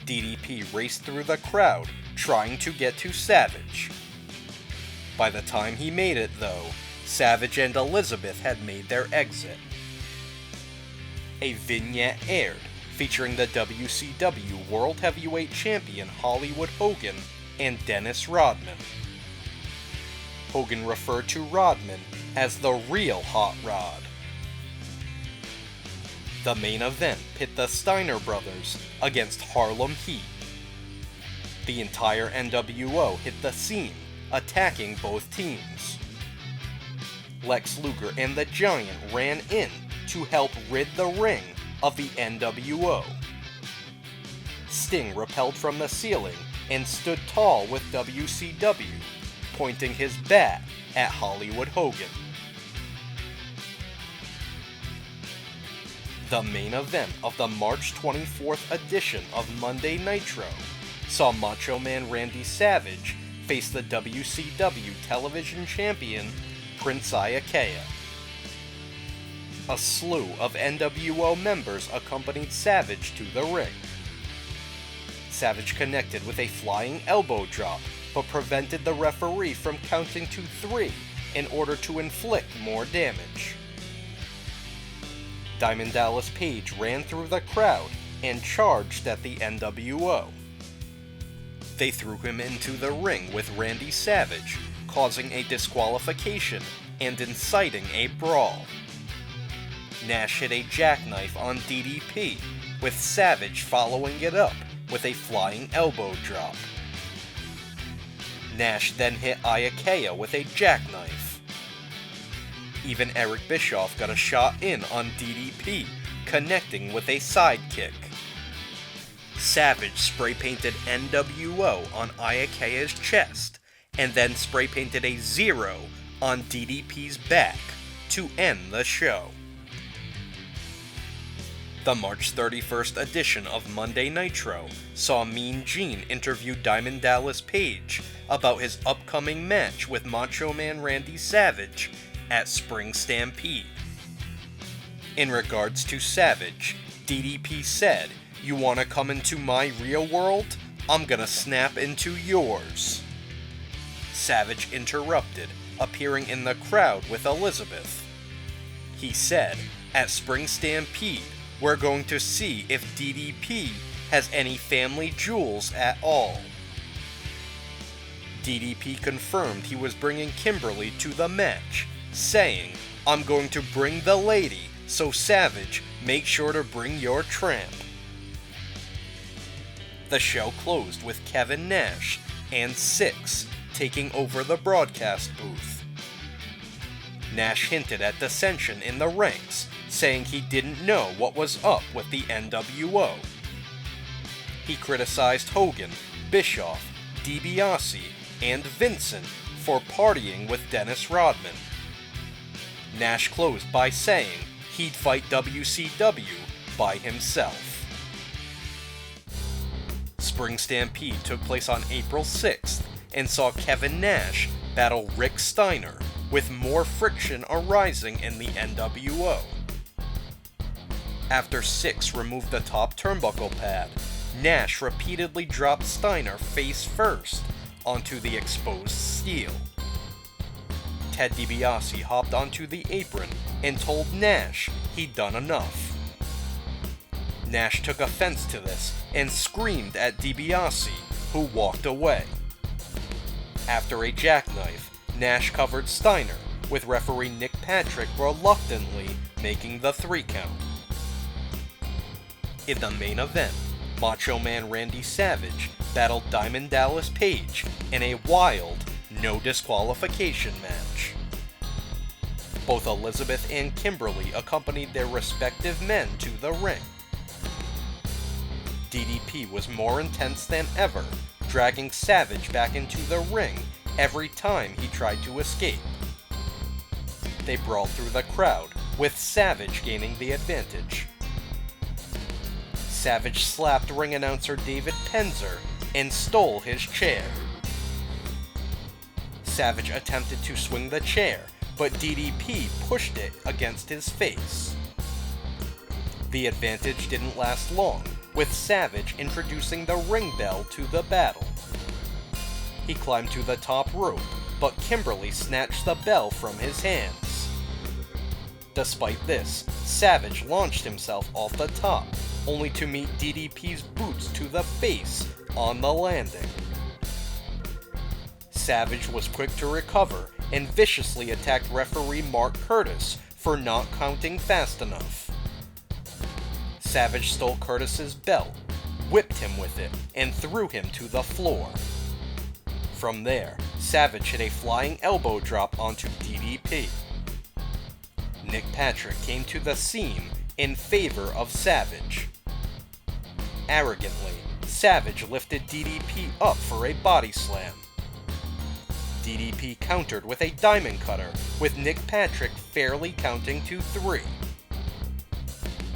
Speaker 1: DDP raced through the crowd, trying to get to Savage. By the time he made it, though, Savage and Elizabeth had made their exit. A vignette aired, featuring the WCW World Heavyweight Champion Hollywood Hogan and Dennis Rodman. Hogan referred to Rodman as the real Hot Rod. The main event pit the Steiner brothers against Harlem Heat. The entire NWO hit the scene, attacking both teams. Lex Luger and the Giant ran in to help rid the ring of the NWO. Sting rappelled from the ceiling and stood tall with WCW, pointing his bat at Hollywood Hogan. The main event of the March 24th edition of Monday Nitro saw Macho Man Randy Savage face the WCW television champion Prince Iaukea. A slew of NWO members accompanied Savage to the ring. Savage connected with a flying elbow drop, but prevented the referee from counting to 3 in order to inflict more damage. Diamond Dallas Page ran through the crowd and charged at the NWO. They threw him into the ring with Randy Savage, causing a disqualification and inciting a brawl. Nash hit a jackknife on DDP, with Savage following it up with a flying elbow drop. Nash then hit Iaukea with a jackknife. Even Eric Bischoff got a shot in on DDP, connecting with a sidekick. Savage spray-painted NWO on Iakea's chest, and then spray-painted a 0 on DDP's back to end the show. The March 31st edition of Monday Nitro saw Mean Gene interview Diamond Dallas Page about his upcoming match with Macho Man Randy Savage at Spring Stampede. In regards to Savage, DDP said, "You wanna come into my real world? I'm gonna snap into yours." Savage interrupted, appearing in the crowd with Elizabeth. He said, "At Spring Stampede, we're going to see if DDP has any family jewels at all." DDP confirmed he was bringing Kimberly to the match, saying, "I'm going to bring the lady, so Savage, make sure to bring your tramp." The show closed with Kevin Nash and Syxx taking over the broadcast booth. Nash hinted at dissension in the ranks, saying he didn't know what was up with the NWO. He criticized Hogan, Bischoff, DiBiase, and Vincent for partying with Dennis Rodman. Nash closed by saying he'd fight WCW by himself. Spring Stampede took place on April 6th and saw Kevin Nash battle Rick Steiner, with more friction arising in the NWO. After Syxx removed the top turnbuckle pad, Nash repeatedly dropped Steiner face first onto the exposed steel. Ted DiBiase hopped onto the apron and told Nash he'd done enough. Nash took offense to this and screamed at DiBiase, who walked away. After a jackknife, Nash covered Steiner, with referee Nick Patrick reluctantly making the 3 count. In the main event, Macho Man Randy Savage battled Diamond Dallas Page in a wild, no disqualification match. Both Elizabeth and Kimberly accompanied their respective men to the ring. DDP was more intense than ever, dragging Savage back into the ring every time he tried to escape. They brawled through the crowd, with Savage gaining the advantage. Savage slapped ring announcer David Penzer and stole his chair. Savage attempted to swing the chair, but DDP pushed it against his face. The advantage didn't last long, with Savage introducing the ring bell to the battle. He climbed to the top rope, but Kimberly snatched the bell from his hands. Despite this, Savage launched himself off the top, only to meet DDP's boots to the face on the landing. Savage was quick to recover and viciously attacked referee Mark Curtis for not counting fast enough. Savage stole Curtis's belt, whipped him with it, and threw him to the floor. From there, Savage hit a flying elbow drop onto DDP. Nick Patrick came to the scene in favor of Savage. Arrogantly, Savage lifted DDP up for a body slam. DDP countered with a diamond cutter, with Nick Patrick fairly counting to 3.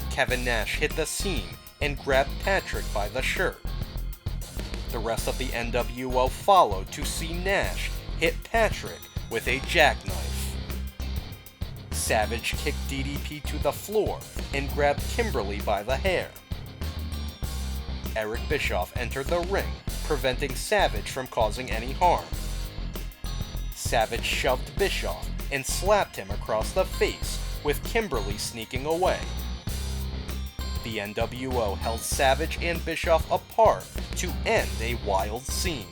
Speaker 1: Kevin Nash hit the scene and grabbed Patrick by the shirt. The rest of the NWO followed to see Nash hit Patrick with a jackknife. Savage kicked DDP to the floor and grabbed Kimberly by the hair. Eric Bischoff entered the ring, preventing Savage from causing any harm. Savage shoved Bischoff and slapped him across the face, with Kimberly sneaking away. The NWO held Savage and Bischoff apart to end a wild scene.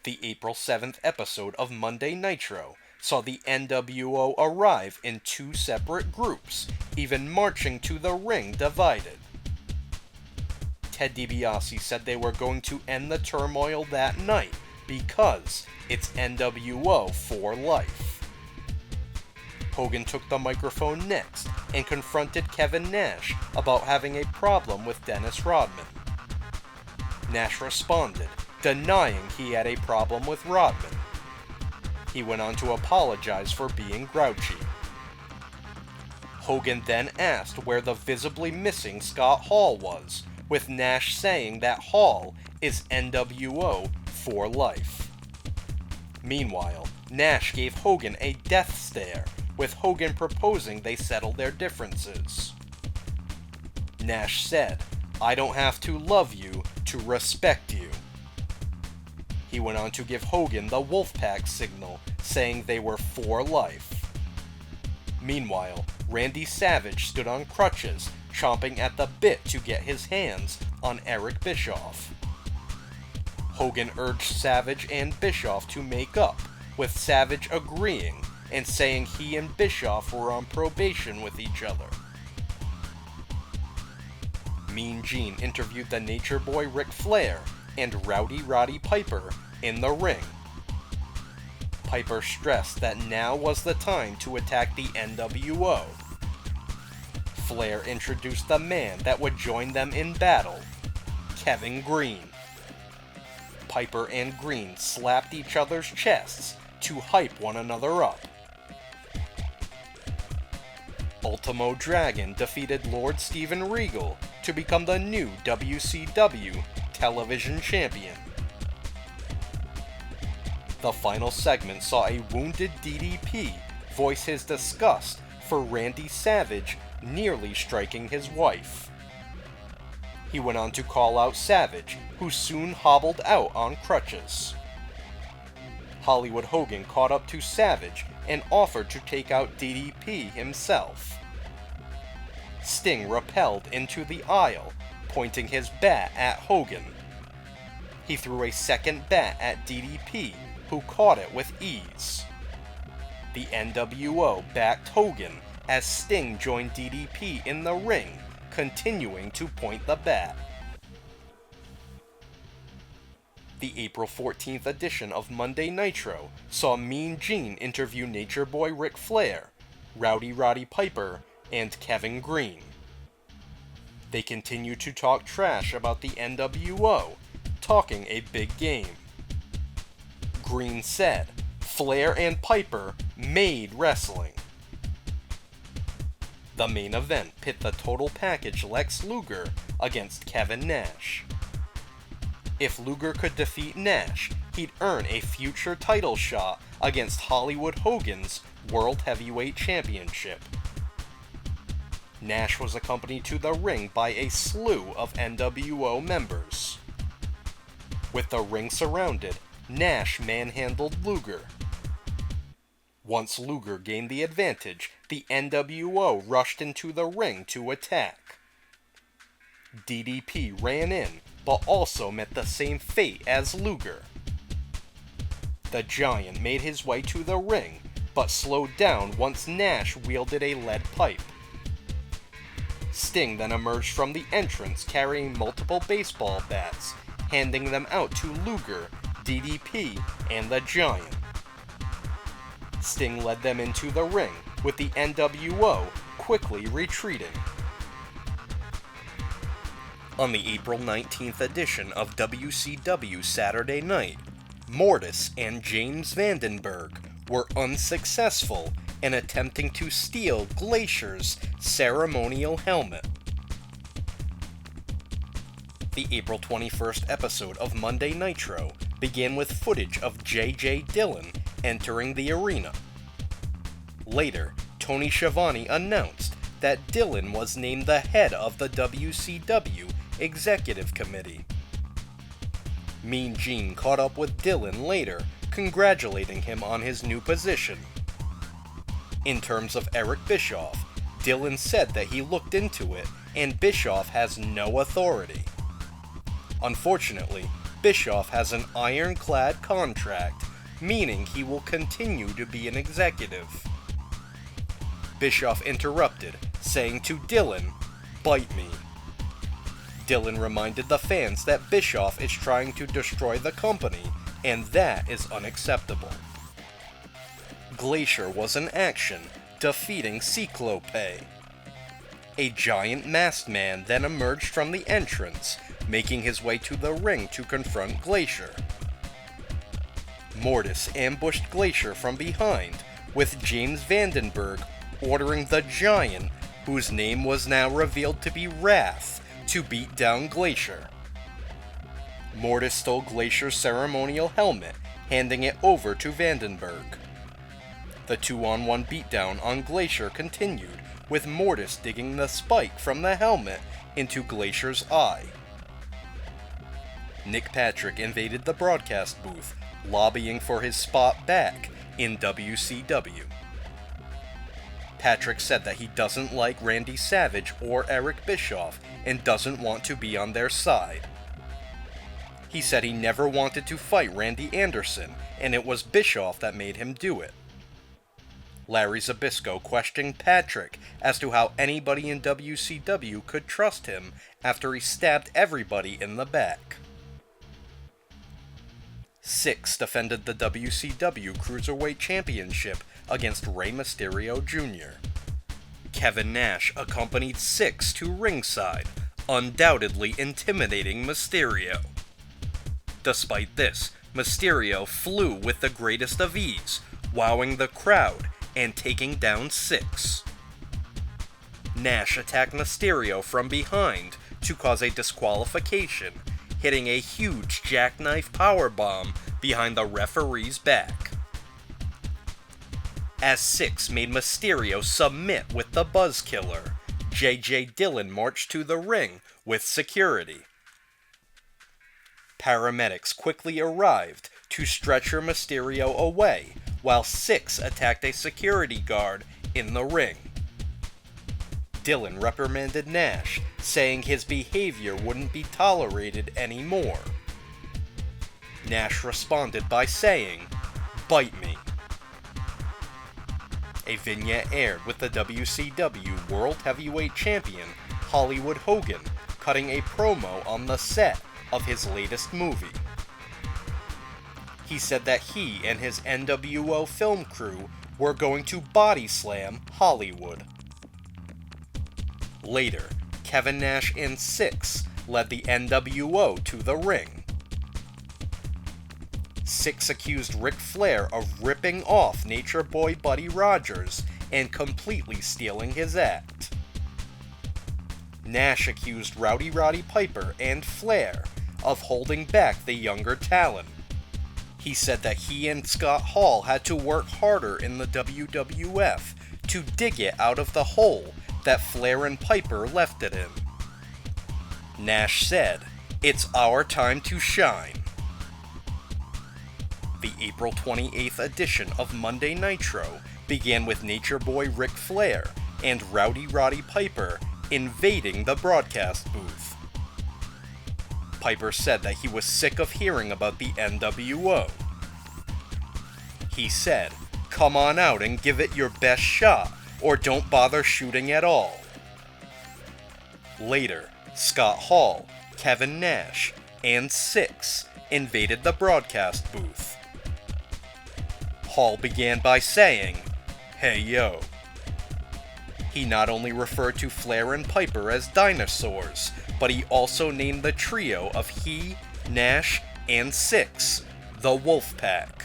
Speaker 1: The April 7th episode of Monday Nitro saw the NWO arrive in 2 separate groups, even marching to the ring divided. Ted DiBiase said they were going to end the turmoil that night because It's NWO for life. Hogan took the microphone next and confronted Kevin Nash about having a problem with Dennis Rodman. Nash responded, denying he had a problem with Rodman. He went on to apologize for being grouchy. Hogan then asked where the visibly missing Scott Hall was, with Nash saying that Hall is NWO for life. Meanwhile, Nash gave Hogan a death stare, with Hogan proposing they settle their differences. Nash said, "I don't have to love you to respect you." He went on to give Hogan the Wolfpack signal, saying they were for life. Meanwhile, Randy Savage stood on crutches, chomping at the bit to get his hands on Eric Bischoff. Hogan urged Savage and Bischoff to make up, with Savage agreeing and saying he and Bischoff were on probation with each other. Mean Gene interviewed the Nature Boy Ric Flair and Rowdy Roddy Piper in the ring. Piper stressed that now was the time to attack the NWO. Flair introduced the man that would join them in battle, Kevin Green. Piper and Green slapped each other's chests to hype one another up. Ultimo Dragon defeated Lord Steven Regal to become the new WCW television champion. The final segment saw a wounded DDP voice his disgust for Randy Savage nearly striking his wife. He went on to call out Savage, who soon hobbled out on crutches. Hollywood Hogan caught up to Savage and offered to take out DDP himself. Sting rappelled into the aisle, pointing his bat at Hogan. He threw a second bat at DDP, who caught it with ease. The NWO backed Hogan as Sting joined DDP in the ring, continuing to point the bat. The April 14th edition of Monday Nitro saw Mean Gene interview Nature Boy Ric Flair, Rowdy Roddy Piper, and Kevin Green. They continued to talk trash about the NWO, talking a big game. Green said, "Flair and Piper made wrestling." The main event pit the total package Lex Luger against Kevin Nash. If Luger could defeat Nash, he'd earn a future title shot against Hollywood Hogan's World Heavyweight Championship. Nash was accompanied to the ring by a slew of NWO members. With the ring surrounded, Nash manhandled Luger. Once Luger gained the advantage, the NWO rushed into the ring to attack. DDP ran in, but also met the same fate as Luger. The Giant made his way to the ring, but slowed down once Nash wielded a lead pipe. Sting then emerged from the entrance carrying multiple baseball bats, handing them out to Luger, DDP, and the Giant. Sting led them into the ring, with the NWO quickly retreating. On the April 19th edition of WCW Saturday Night, Mortis and James Vandenberg were unsuccessful in attempting to steal Glacier's ceremonial helmet. The April 21st episode of Monday Nitro began with footage of J.J. Dillon entering the arena. Later, Tony Schiavone announced that Dillon was named the head of the WCW Executive Committee. Mean Gene caught up with Dillon later, congratulating him on his new position. In terms of Eric Bischoff, Dillon said that he looked into it and Bischoff has no authority. Unfortunately, Bischoff has an ironclad contract, meaning he will continue to be an executive. Bischoff interrupted, saying to Dillon, "Bite me." Dillon reminded the fans that Bischoff is trying to destroy the company and that is unacceptable. Glacier was in action, defeating Cyclope. A giant masked man then emerged from the entrance, making his way to the ring to confront Glacier. Mortis ambushed Glacier from behind, with James Vandenberg ordering the Giant, whose name was now revealed to be Wrath, to beat down Glacier. Mortis stole Glacier's ceremonial helmet, handing it over to Vandenberg. The 2-on-1 beatdown on Glacier continued, with Mortis digging the spike from the helmet into Glacier's eye. Nick Patrick invaded the broadcast booth, lobbying for his spot back in WCW. Patrick said that he doesn't like Randy Savage or Eric Bischoff and doesn't want to be on their side. He said he never wanted to fight Randy Anderson, and it was Bischoff that made him do it. Larry Zbyszko questioned Patrick as to how anybody in WCW could trust him after he stabbed everybody in the back. Syxx defended the WCW Cruiserweight Championship against Rey Mysterio Jr. Kevin Nash accompanied Syxx to ringside, undoubtedly intimidating Mysterio. Despite this, Mysterio flew with the greatest of ease, wowing the crowd and taking down Syxx. Nash attacked Mysterio from behind to cause a disqualification, hitting a huge jackknife powerbomb behind the referee's back. As Syxx made Mysterio submit with the Buzzkiller, J.J. Dillon marched to the ring with security. Paramedics quickly arrived to stretcher Mysterio away, while Syxx attacked a security guard in the ring. Dillon reprimanded Nash, saying his behavior wouldn't be tolerated anymore. Nash responded by saying, "Bite me." A vignette aired with the WCW World Heavyweight Champion Hollywood Hogan cutting a promo on the set of his latest movie. He said that he and his NWO film crew were going to body slam Hollywood. Later, Kevin Nash and Syxx led the NWO to the ring. Syxx accused Ric Flair of ripping off Nature Boy Buddy Rogers and completely stealing his act. Nash accused Rowdy Roddy Piper and Flair of holding back the younger talent. He said that he and Scott Hall had to work harder in the WWF to dig it out of the hole that Flair and Piper left it in. Nash said, "It's our time to shine." The April 28th edition of Monday Nitro began with Nature Boy Ric Flair and Rowdy Roddy Piper invading the broadcast booth. Piper said that he was sick of hearing about the NWO. He said, "Come on out and give it your best shot, or don't bother shooting at all." Later, Scott Hall, Kevin Nash, and Syxx invaded the broadcast booth. Hall began by saying, "Hey yo." He not only referred to Flair and Piper as dinosaurs, but he also named the trio of he, Nash, and Syxx, the Wolfpack.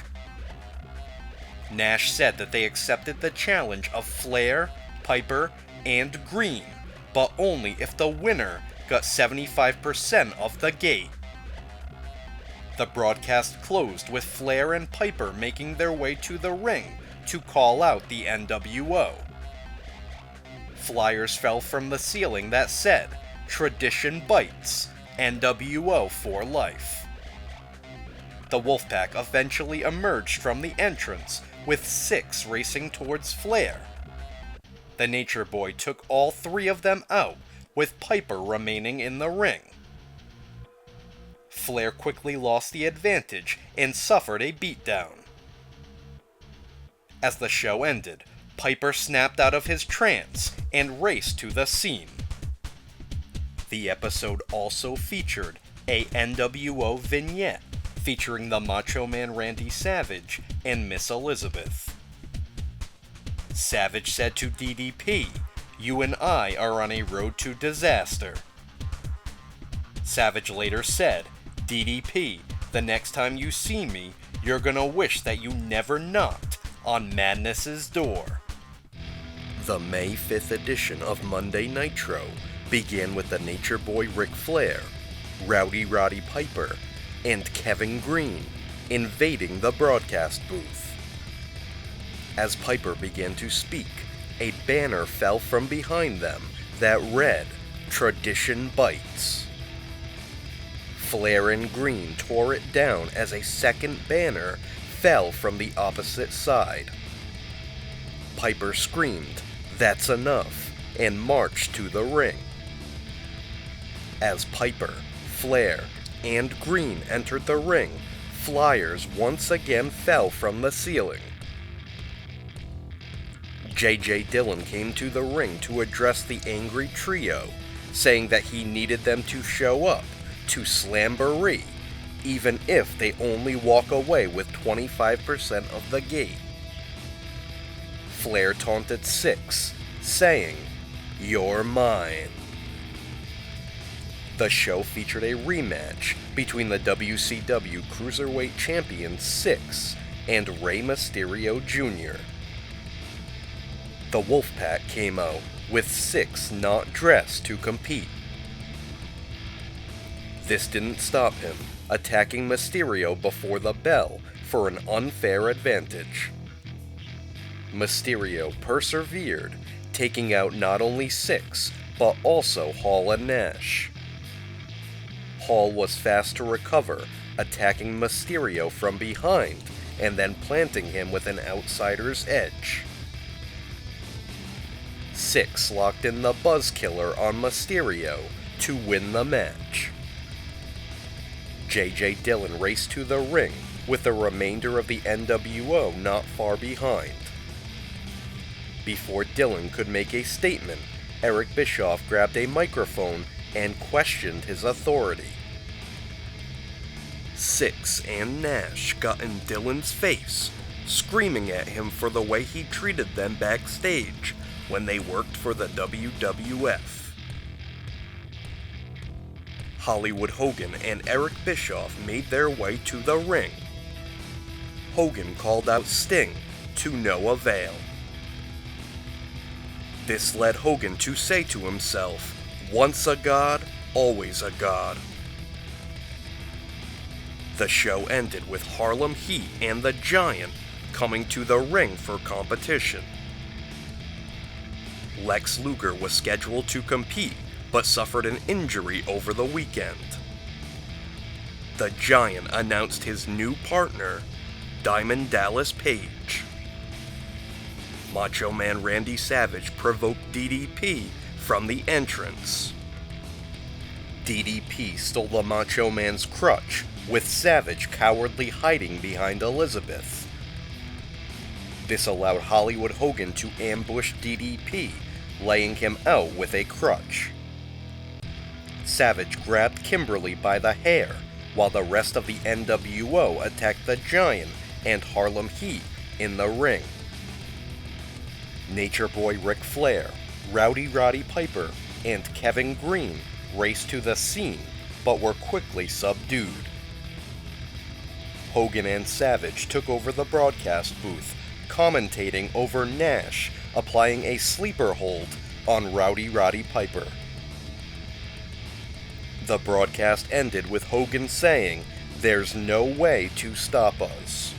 Speaker 1: Nash said that they accepted the challenge of Flair, Piper, and Green, but only if the winner got 75% of the gate. The broadcast closed with Flair and Piper making their way to the ring to call out the NWO. Flyers fell from the ceiling that said, "Tradition bites, NWO for life." The Wolfpack eventually emerged from the entrance, with Syxx racing towards Flair. The Nature Boy took all three of them out, with Piper remaining in the ring. Flair quickly lost the advantage and suffered a beatdown. As the show ended, Piper snapped out of his trance and raced to the scene. The episode also featured a NWO vignette featuring the Macho Man Randy Savage and Miss Elizabeth. Savage said to DDP, "You and I are on a road to disaster." Savage later said, "DDP, the next time you see me, you're gonna wish that you never knocked on Madness's door." The May 5th edition of Monday Nitro began with the Nature Boy Ric Flair, Rowdy Roddy Piper, and Kevin Green invading the broadcast booth. As Piper began to speak, a banner fell from behind them that read, "Tradition Bites." Flair and Green tore it down as a second banner fell from the opposite side. Piper screamed, "That's enough," and marched to the ring. As Piper, Flair, and Green entered the ring, flyers once again fell from the ceiling. J.J. Dillon came to the ring to address the angry trio, saying that he needed them to show up to Slamboree, even if they only walk away with 25% of the gate. Flair taunted Six, saying, "You're mine." The show featured a rematch between the WCW Cruiserweight Champion Six and Rey Mysterio Jr. The Wolfpack came out with Six not dressed to compete. This didn't stop him attacking Mysterio before the bell for an unfair advantage. Mysterio persevered, taking out not only Six, but also Hall and Nash. Hall was fast to recover, attacking Mysterio from behind, and then planting him with an outsider's edge. Six locked in the Buzzkiller on Mysterio to win the match. J.J. Dillon raced to the ring with the remainder of the NWO not far behind. Before Dillon could make a statement, Eric Bischoff grabbed a microphone and questioned his authority. Six and Nash got in Dillon's face, screaming at him for the way he treated them backstage when they worked for the WWF. Hollywood Hogan and Eric Bischoff made their way to the ring. Hogan called out Sting, to no avail. This led Hogan to say to himself, "Once a god, always a god." The show ended with Harlem Heat and the Giant coming to the ring for competition. Lex Luger was scheduled to compete, but suffered an injury over the weekend. The Giant announced his new partner, Diamond Dallas Page. Macho Man Randy Savage provoked DDP from the entrance. DDP stole the Macho Man's crutch, with Savage cowardly hiding behind Elizabeth. This allowed Hollywood Hogan to ambush DDP, laying him out with a crutch. Savage grabbed Kimberly by the hair, while the rest of the NWO attacked the Giant and Harlem Heat in the ring. Nature Boy Ric Flair, Rowdy Roddy Piper, and Kevin Green raced to the scene, but were quickly subdued. Hogan and Savage took over the broadcast booth, commentating over Nash applying a sleeper hold on Rowdy Roddy Piper. The broadcast ended with Hogan saying, "There's no way to stop us."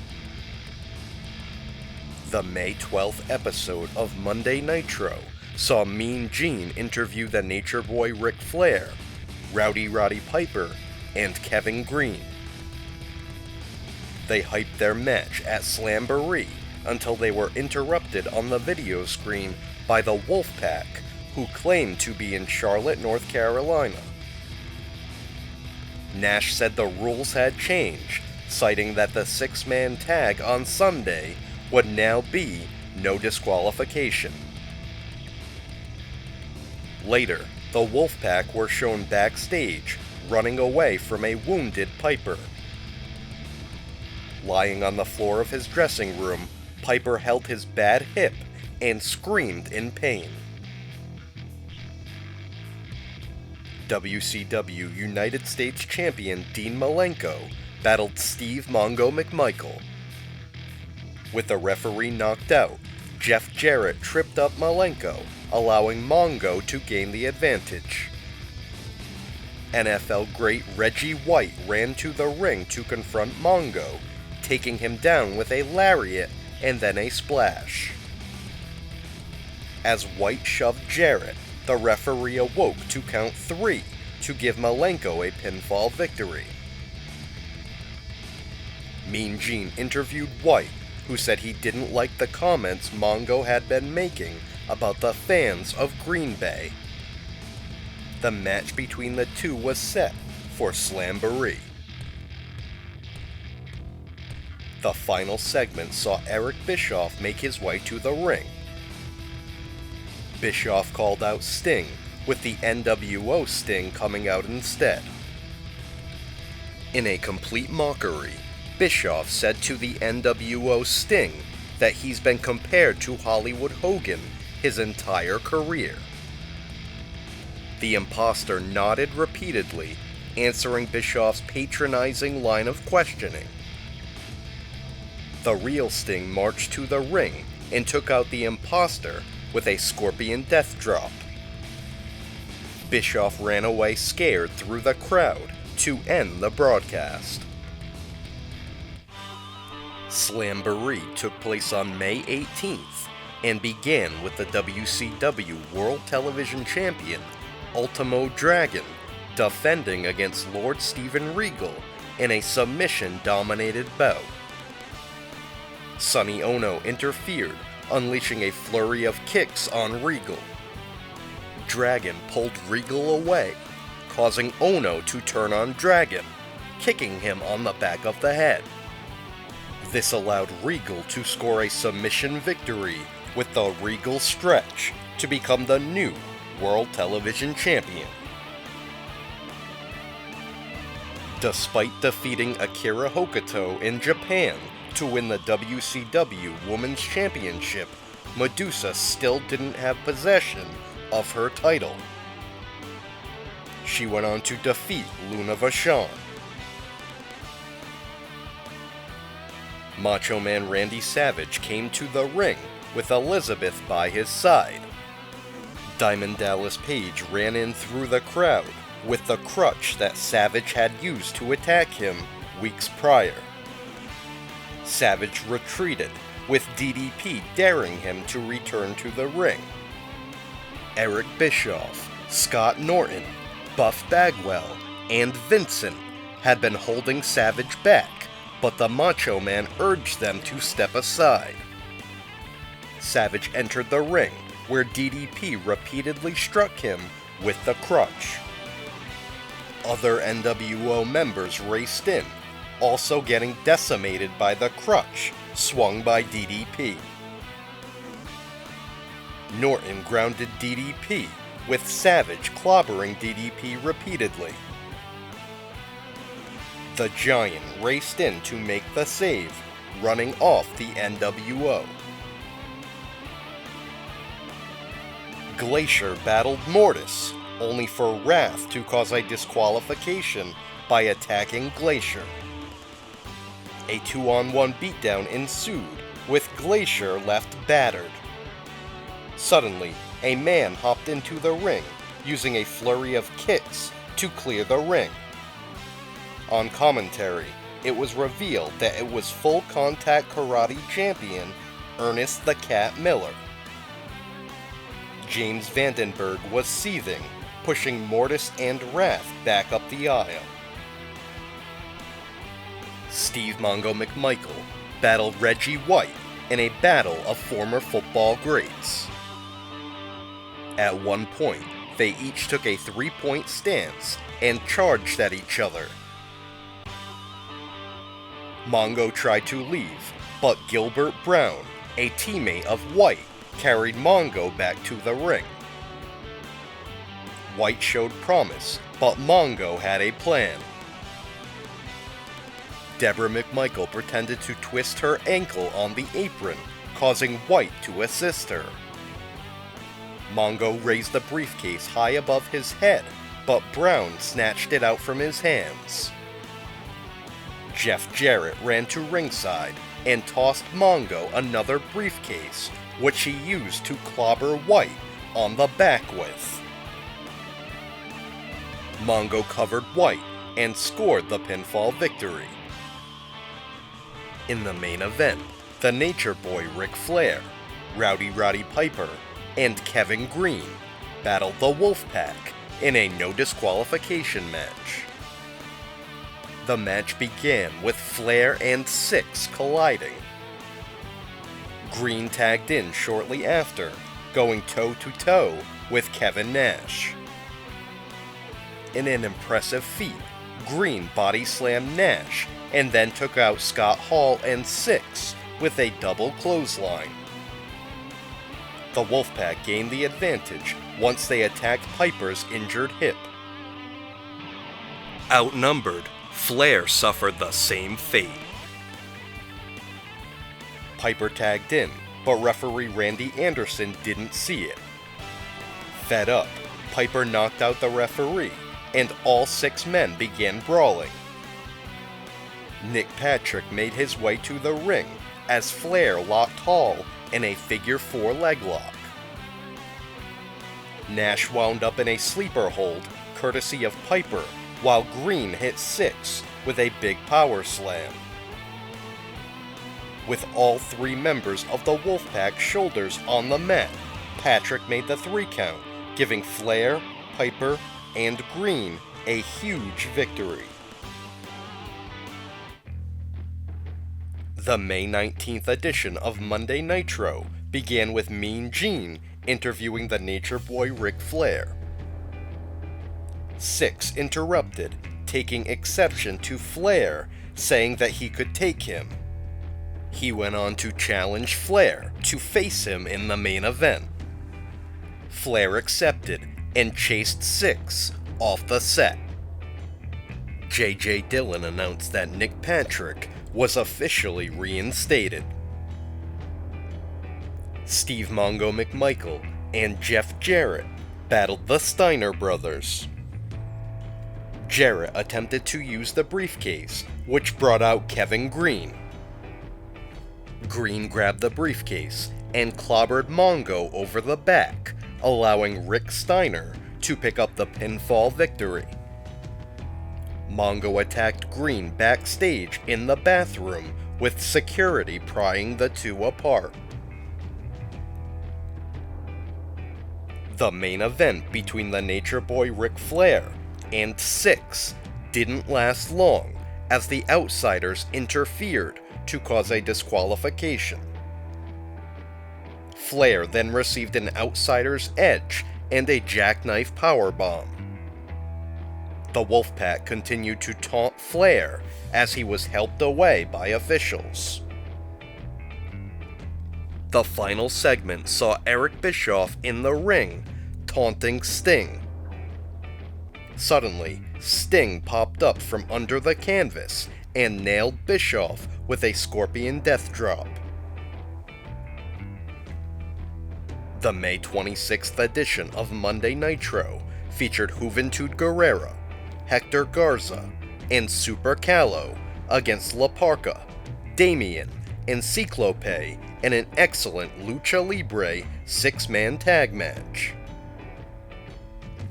Speaker 1: The May 12th episode of Monday Nitro saw Mean Gene interview the Nature Boy Ric Flair, Rowdy Roddy Piper, and Kevin Green. They hyped their match at Slamboree until they were interrupted on the video screen by the Wolfpack, who claimed to be in Charlotte, North Carolina. Nash said the rules had changed, citing that the six-man tag on Sunday would now be no disqualification. Later, the Wolfpack were shown backstage, running away from a wounded Piper. Lying on the floor of his dressing room, Piper held his bad hip and screamed in pain. WCW United States Champion Dean Malenko battled Steve Mongo McMichael. With the referee knocked out, Jeff Jarrett tripped up Malenko, allowing Mongo to gain the advantage. NFL great Reggie White ran to the ring to confront Mongo, taking him down with a lariat and then a splash. As White shoved Jarrett, the referee awoke to count 3 to give Malenko a pinfall victory. Mean Gene interviewed White, who said he didn't like the comments Mongo had been making about the fans of Green Bay. The match between the two was set for Slamboree. The final segment saw Eric Bischoff make his way to the ring. Bischoff called out Sting, with the NWO Sting coming out instead. In a complete mockery, Bischoff said to the NWO Sting that he's been compared to Hollywood Hogan his entire career. The imposter nodded repeatedly, answering Bischoff's patronizing line of questioning. The real Sting marched to the ring and took out the imposter with a scorpion death drop. Bischoff ran away scared through the crowd to end the broadcast. Slamboree took place on May 18th and began with the WCW World Television Champion Ultimo Dragon defending against Lord Steven Regal in a submission-dominated bout. Sonny Ono interfered, unleashing a flurry of kicks on Regal. Dragon pulled Regal away, causing Ono to turn on Dragon, kicking him on the back of the head. This allowed Regal to score a submission victory with the Regal Stretch to become the new World Television Champion. Despite defeating Akira Hokuto in Japan to win the WCW Women's Championship, Medusa still didn't have possession of her title. She went on to defeat Luna Vachon. Macho Man Randy Savage came to the ring with Elizabeth by his side. Diamond Dallas Page ran in through the crowd with the crutch that Savage had used to attack him weeks prior. Savage retreated, with DDP daring him to return to the ring. Eric Bischoff, Scott Norton, Buff Bagwell, and Vincent had been holding Savage back, but the Macho Man urged them to step aside. Savage entered the ring, where DDP repeatedly struck him with the crutch. Other NWO members raced in, also getting decimated by the crutch swung by DDP. Norton grounded DDP, with Savage clobbering DDP repeatedly. The Giant raced in to make the save, running off the NWO. Glacier battled Mortis, only for Wrath to cause a disqualification by attacking Glacier. A 2-on-1 beatdown ensued, with Glacier left battered. Suddenly, a man hopped into the ring, using a flurry of kicks to clear the ring. On commentary, it was revealed that it was Full Contact Karate champion Ernest the Cat Miller. James Vandenberg was seething, pushing Mortis and Wrath back up the aisle. Steve Mongo McMichael battled Reggie White in a battle of former football greats. At one point, they each took a 3-point stance and charged at each other. Mongo tried to leave, but Gilbert Brown, a teammate of White, carried Mongo back to the ring. White showed promise, but Mongo had a plan. Deborah McMichael pretended to twist her ankle on the apron, causing White to assist her. Mongo raised the briefcase high above his head, but Brown snatched it out from his hands. Jeff Jarrett ran to ringside and tossed Mongo another briefcase, which he used to clobber White on the back with. Mongo covered White and scored the pinfall victory. In the main event, the Nature Boy Ric Flair, Rowdy Roddy Piper, and Kevin Green battled the Wolfpack in a no disqualification match. The match began with Flair and Syxx colliding. Green tagged in shortly after, going toe-to-toe with Kevin Nash. In an impressive feat, Green body slammed Nash and then took out Scott Hall and Syxx with a double clothesline. The Wolfpack gained the advantage once they attacked Piper's injured hip. Outnumbered, Flair suffered the same fate. Piper tagged in, but referee Randy Anderson didn't see it. Fed up, Piper knocked out the referee, and all 6 men began brawling. Nick Patrick made his way to the ring as Flair locked Hall in a figure 4 leg lock. Nash wound up in a sleeper hold, courtesy of Piper, while Green hit Syxx with a big power slam. With all 3 members of the Wolfpack shoulders on the mat, Patrick made the 3 count, giving Flair, Piper, and Green a huge victory. The May 19th edition of Monday Nitro began with Mean Gene interviewing the Nature Boy Ric Flair. Syxx interrupted, taking exception to Flair, saying that he could take him. He went on to challenge Flair to face him in the main event. Flair accepted and chased Syxx off the set. J.J. Dillon announced that Nick Patrick was officially reinstated. Steve Mongo McMichael and Jeff Jarrett battled the Steiner brothers. Jarrett attempted to use the briefcase, which brought out Kevin Green. Green grabbed the briefcase and clobbered Mongo over the back, allowing Rick Steiner to pick up the pinfall victory. Mongo attacked Green backstage in the bathroom, with security prying the two apart. The main event between the Nature Boy Ric Flair and Syxx didn't last long, as the Outsiders interfered to cause a disqualification. Flair then received an Outsider's Edge and a jackknife powerbomb. The Wolfpack continued to taunt Flair as he was helped away by officials. The final segment saw Eric Bischoff in the ring, taunting Sting. Suddenly, Sting popped up from under the canvas and nailed Bischoff with a Scorpion Death Drop. The May 26th edition of Monday Nitro featured Juventud Guerrera, Hector Garza, and Super Callo against La Parca, Damien, and Ciclope in an excellent Lucha Libre 6-man tag match.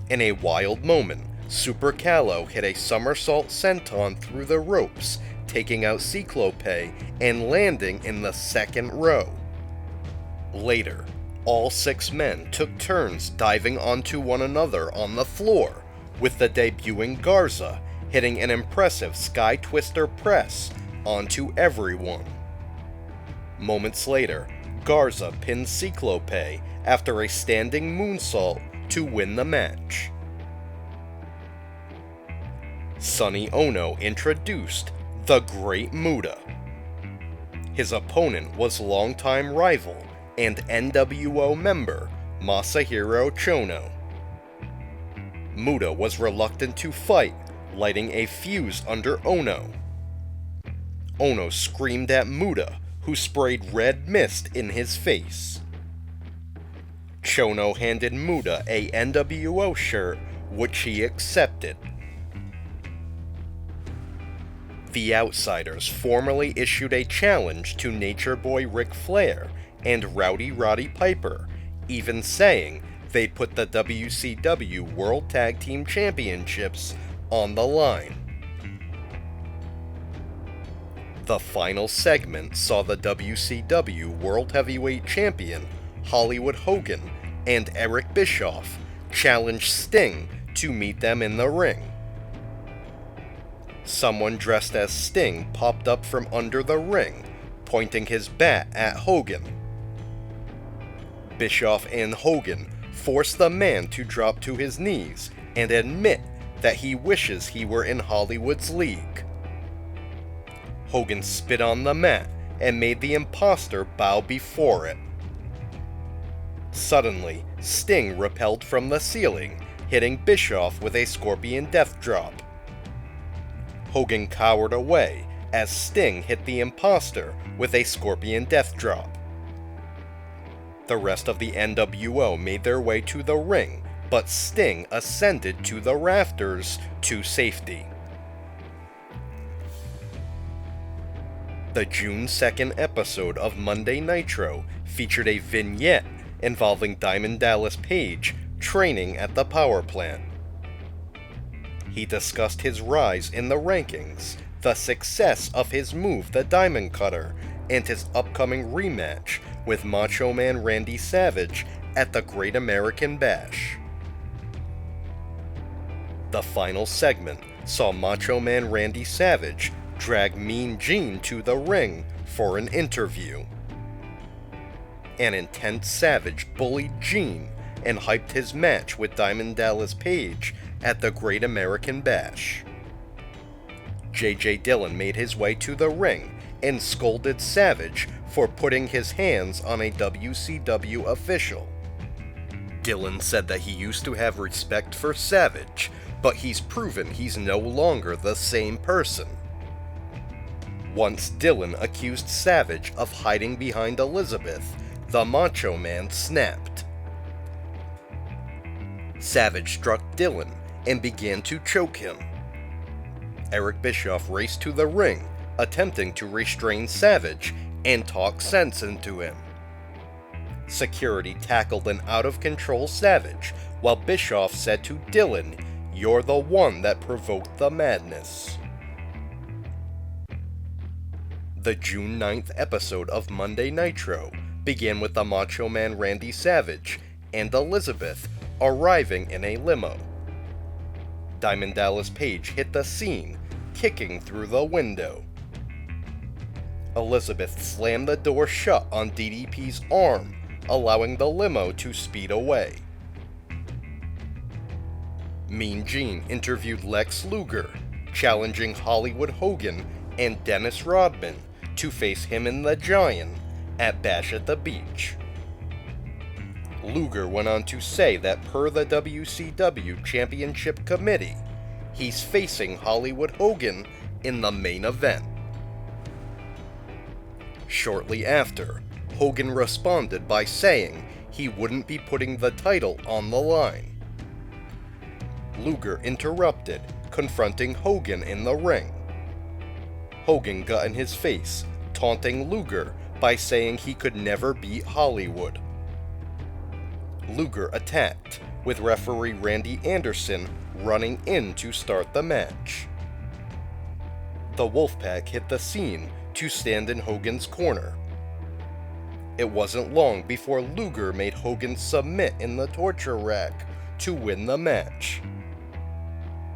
Speaker 1: In a wild moment, Super Callo hit a somersault senton through the ropes, taking out Ciclope and landing in the second row. Later, all 6 men took turns diving onto one another on the floor, with the debuting Garza hitting an impressive Sky Twister press onto everyone. Moments later, Garza pinned Ciclope after a standing moonsault to win the match. Sonny Ono introduced the Great Muta. His opponent was longtime rival and NWO member Masahiro Chono. Muta was reluctant to fight, lighting a fuse under Ono. Ono screamed at Muta, who sprayed red mist in his face. Chono handed Muta a NWO shirt, which he accepted. The Outsiders formally issued a challenge to Nature Boy Ric Flair and Rowdy Roddy Piper, even saying they'd put the WCW World Tag Team Championships on the line. The final segment saw the WCW World Heavyweight Champion Hollywood Hogan and Eric Bischoff challenge Sting to meet them in the ring. Someone dressed as Sting popped up from under the ring, pointing his bat at Hogan. Bischoff and Hogan force the man to drop to his knees and admit that he wishes he were in Hollywood's league. Hogan spit on the mat and made the imposter bow before it. Suddenly, Sting rappelled from the ceiling, hitting Bischoff with a scorpion death drop. Hogan cowered away as Sting hit the imposter with a scorpion death drop. The rest of the NWO made their way to the ring, but Sting ascended to the rafters to safety. The June 2nd episode of Monday Nitro featured a vignette involving Diamond Dallas Page training at the power plant. He discussed his rise in the rankings, the success of his move, the Diamond Cutter, and his upcoming rematch with Macho Man Randy Savage at the Great American Bash. The final segment saw Macho Man Randy Savage drag Mean Gene to the ring for an interview. An intense Savage bullied Gene and hyped his match with Diamond Dallas Page at the Great American Bash. J.J. Dillon made his way to the ring and scolded Savage for putting his hands on a WCW official. Dillon said that he used to have respect for Savage, but he's proven he's no longer the same person. Once Dillon accused Savage of hiding behind Elizabeth, the Macho Man snapped. Savage struck Dillon and began to choke him. Eric Bischoff raced to the ring, attempting to restrain Savage and talk sense into him. Security tackled an out-of-control Savage, while Bischoff said to Dillon, "You're the one that provoked the madness." The June 9th episode of Monday Nitro began with the Macho Man Randy Savage and Elizabeth arriving in a limo. Diamond Dallas Page hit the scene, kicking through the window. Elizabeth slammed the door shut on DDP's arm, allowing the limo to speed away. Mean Gene interviewed Lex Luger, challenging Hollywood Hogan and Dennis Rodman to face him and the Giant at Bash at the Beach. Luger went on to say that per the WCW Championship Committee, he's facing Hollywood Hogan in the main event. Shortly after, Hogan responded by saying he wouldn't be putting the title on the line. Luger interrupted, confronting Hogan in the ring. Hogan got in his face, taunting Luger by saying he could never beat Hollywood. Luger attacked, with referee Randy Anderson running in to start the match. The Wolfpack hit the scene to stand in Hogan's corner. It wasn't long before Luger made Hogan submit in the torture rack to win the match.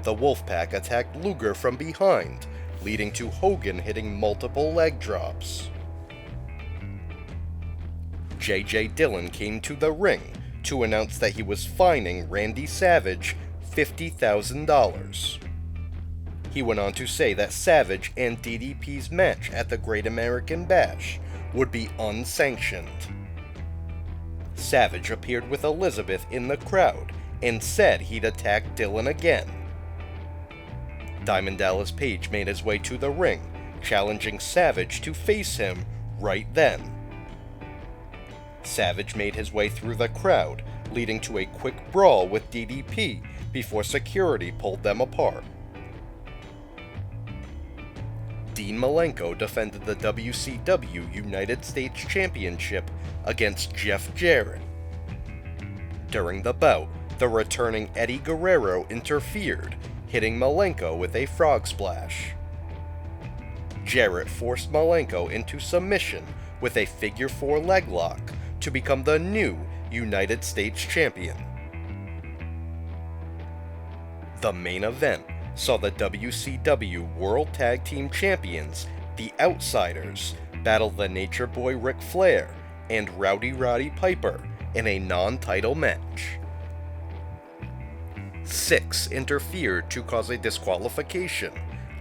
Speaker 1: The Wolfpack attacked Luger from behind, leading to Hogan hitting multiple leg drops. J.J. Dillon came to the ring to announce that he was fining Randy Savage $50,000. He went on to say that Savage and DDP's match at the Great American Bash would be unsanctioned. Savage appeared with Elizabeth in the crowd and said he'd attack Dillon again. Diamond Dallas Page made his way to the ring, challenging Savage to face him right then. Savage made his way through the crowd, leading to a quick brawl with DDP before security pulled them apart. Dean Malenko defended the WCW United States Championship against Jeff Jarrett. During the bout, the returning Eddie Guerrero interfered, hitting Malenko with a frog splash. Jarrett forced Malenko into submission with a figure 4 leg lock to become the new United States Champion. The main event saw the WCW World Tag Team Champions, the Outsiders, battle the Nature Boy Ric Flair and Rowdy Roddy Piper in a non-title match. Six interfered to cause a disqualification,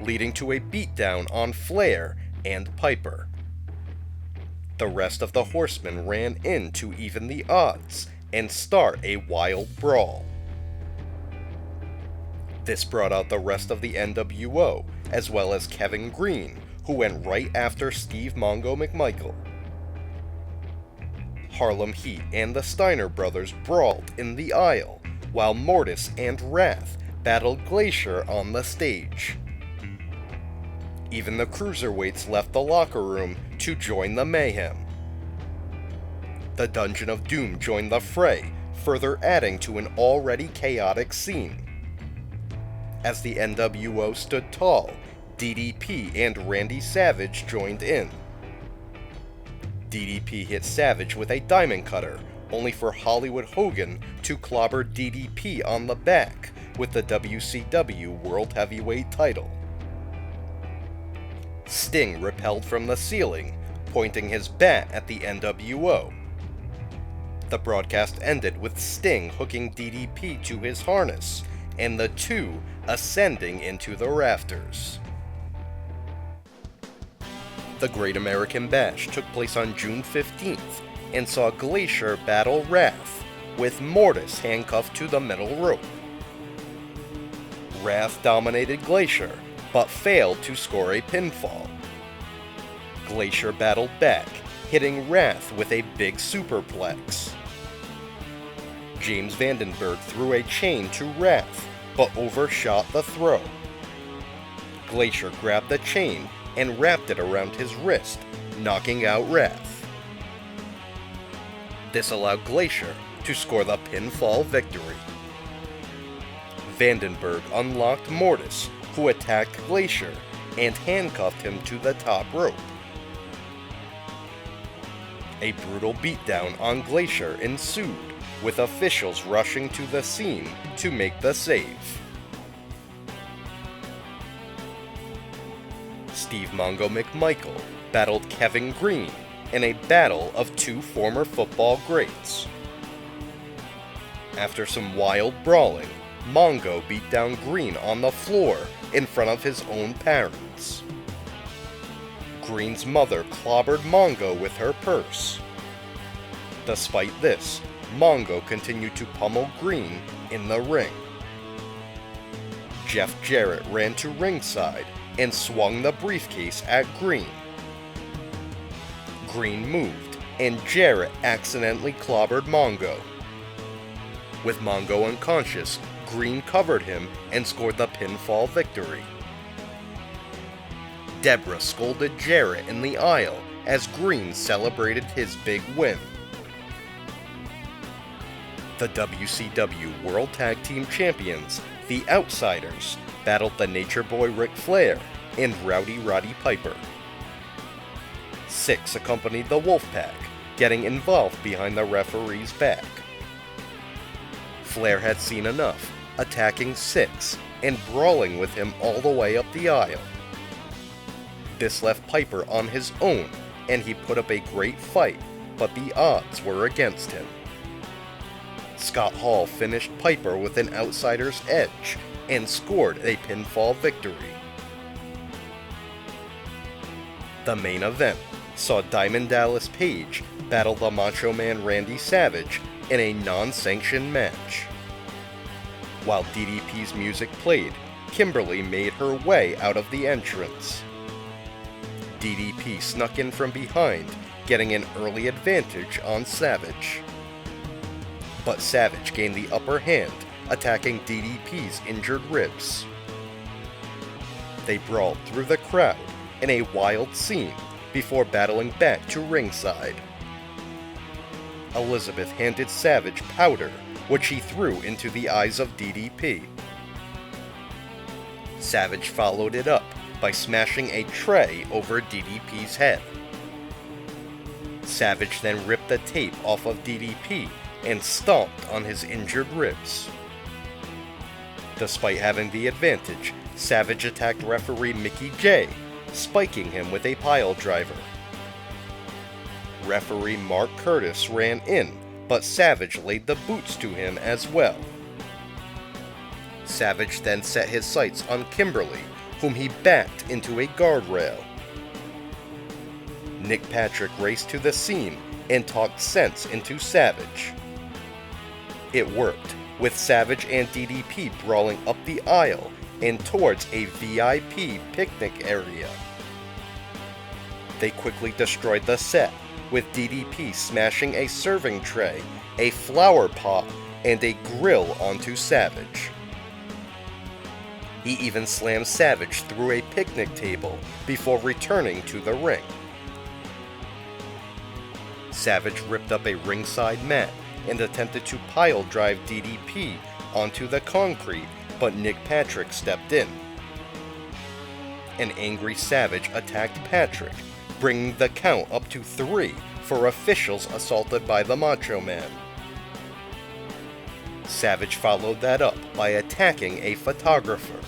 Speaker 1: leading to a beatdown on Flair and Piper. The rest of the Horsemen ran in to even the odds and start a wild brawl. This brought out the rest of the NWO, as well as Kevin Green, who went right after Steve Mongo McMichael. Harlem Heat and the Steiner brothers brawled in the aisle, while Mortis and Wrath battled Glacier on the stage. Even the cruiserweights left the locker room to join the mayhem. The Dungeon of Doom joined the fray, further adding to an already chaotic scene. As the NWO stood tall, DDP and Randy Savage joined in. DDP hit Savage with a diamond cutter, only for Hollywood Hogan to clobber DDP on the back with the WCW World Heavyweight title. Sting repelled from the ceiling, pointing his bat at the NWO. The broadcast ended with Sting hooking DDP to his harness, and the two ascending into the rafters. The Great American Bash took place on June 15th and saw Glacier battle Wrath, with Mortis handcuffed to the middle rope. Wrath dominated Glacier, but failed to score a pinfall. Glacier battled back, hitting Wrath with a big superplex. James Vandenberg threw a chain to Wrath, but overshot the throw. Glacier grabbed the chain and wrapped it around his wrist, knocking out Wrath. This allowed Glacier to score the pinfall victory. Vandenberg unlocked Mortis, who attacked Glacier and handcuffed him to the top rope. A brutal beatdown on Glacier ensued, with officials rushing to the scene to make the save. Steve Mongo McMichael battled Kevin Green in a battle of two former football greats. After some wild brawling, Mongo beat down Green on the floor in front of his own parents. Green's mother clobbered Mongo with her purse. Despite this, Mongo continued to pummel Green in the ring. Jeff Jarrett ran to ringside and swung the briefcase at Green. Green moved, and Jarrett accidentally clobbered Mongo. With Mongo unconscious, Green covered him and scored the pinfall victory. Deborah scolded Jarrett in the aisle as Green celebrated his big win. The WCW World Tag Team Champions, the Outsiders, battled the Nature Boy Ric Flair and Rowdy Roddy Piper. Six accompanied the Wolfpack, getting involved behind the referee's back. Flair had seen enough, attacking Six and brawling with him all the way up the aisle. This left Piper on his own, and he put up a great fight, but the odds were against him. Scott Hall finished Piper with an outsider's edge and scored a pinfall victory. The main event saw Diamond Dallas Page battle the Macho Man Randy Savage in a non-sanctioned match. While DDP's music played, Kimberly made her way out of the entrance. DDP snuck in from behind, getting an early advantage on Savage. But Savage gained the upper hand, attacking DDP's injured ribs. They brawled through the crowd in a wild scene before battling back to ringside. Elizabeth handed Savage powder, which he threw into the eyes of DDP. Savage followed it up by smashing a tray over DDP's head. Savage then ripped the tape off of DDP and stomped on his injured ribs. Despite having the advantage, Savage attacked referee Mickey J, spiking him with a pile driver. Referee Mark Curtis ran in, but Savage laid the boots to him as well. Savage then set his sights on Kimberly, whom he backed into a guardrail. Nick Patrick raced to the scene and talked sense into Savage. It worked, with Savage and DDP brawling up the aisle and towards a VIP picnic area. They quickly destroyed the set, with DDP smashing a serving tray, a flower pot, and a grill onto Savage. He even slammed Savage through a picnic table before returning to the ring. Savage ripped up a ringside mat and attempted to pile drive DDP onto the concrete, but Nick Patrick stepped in. An angry Savage attacked Patrick, bringing the count up to 3 for officials assaulted by the Macho Man. Savage followed that up by attacking a photographer.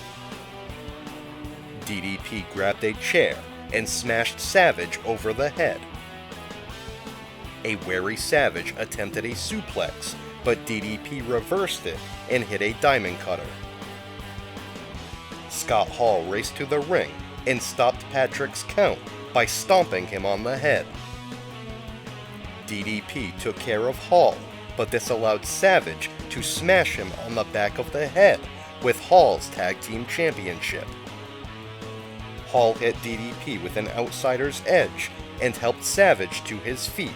Speaker 1: DDP grabbed a chair and smashed Savage over the head. A wary Savage attempted a suplex, but DDP reversed it and hit a diamond cutter. Scott Hall raced to the ring and stopped Patrick's count by stomping him on the head. DDP took care of Hall, but this allowed Savage to smash him on the back of the head with Hall's Tag Team Championship. Hall hit DDP with an outsider's edge and helped Savage to his feet.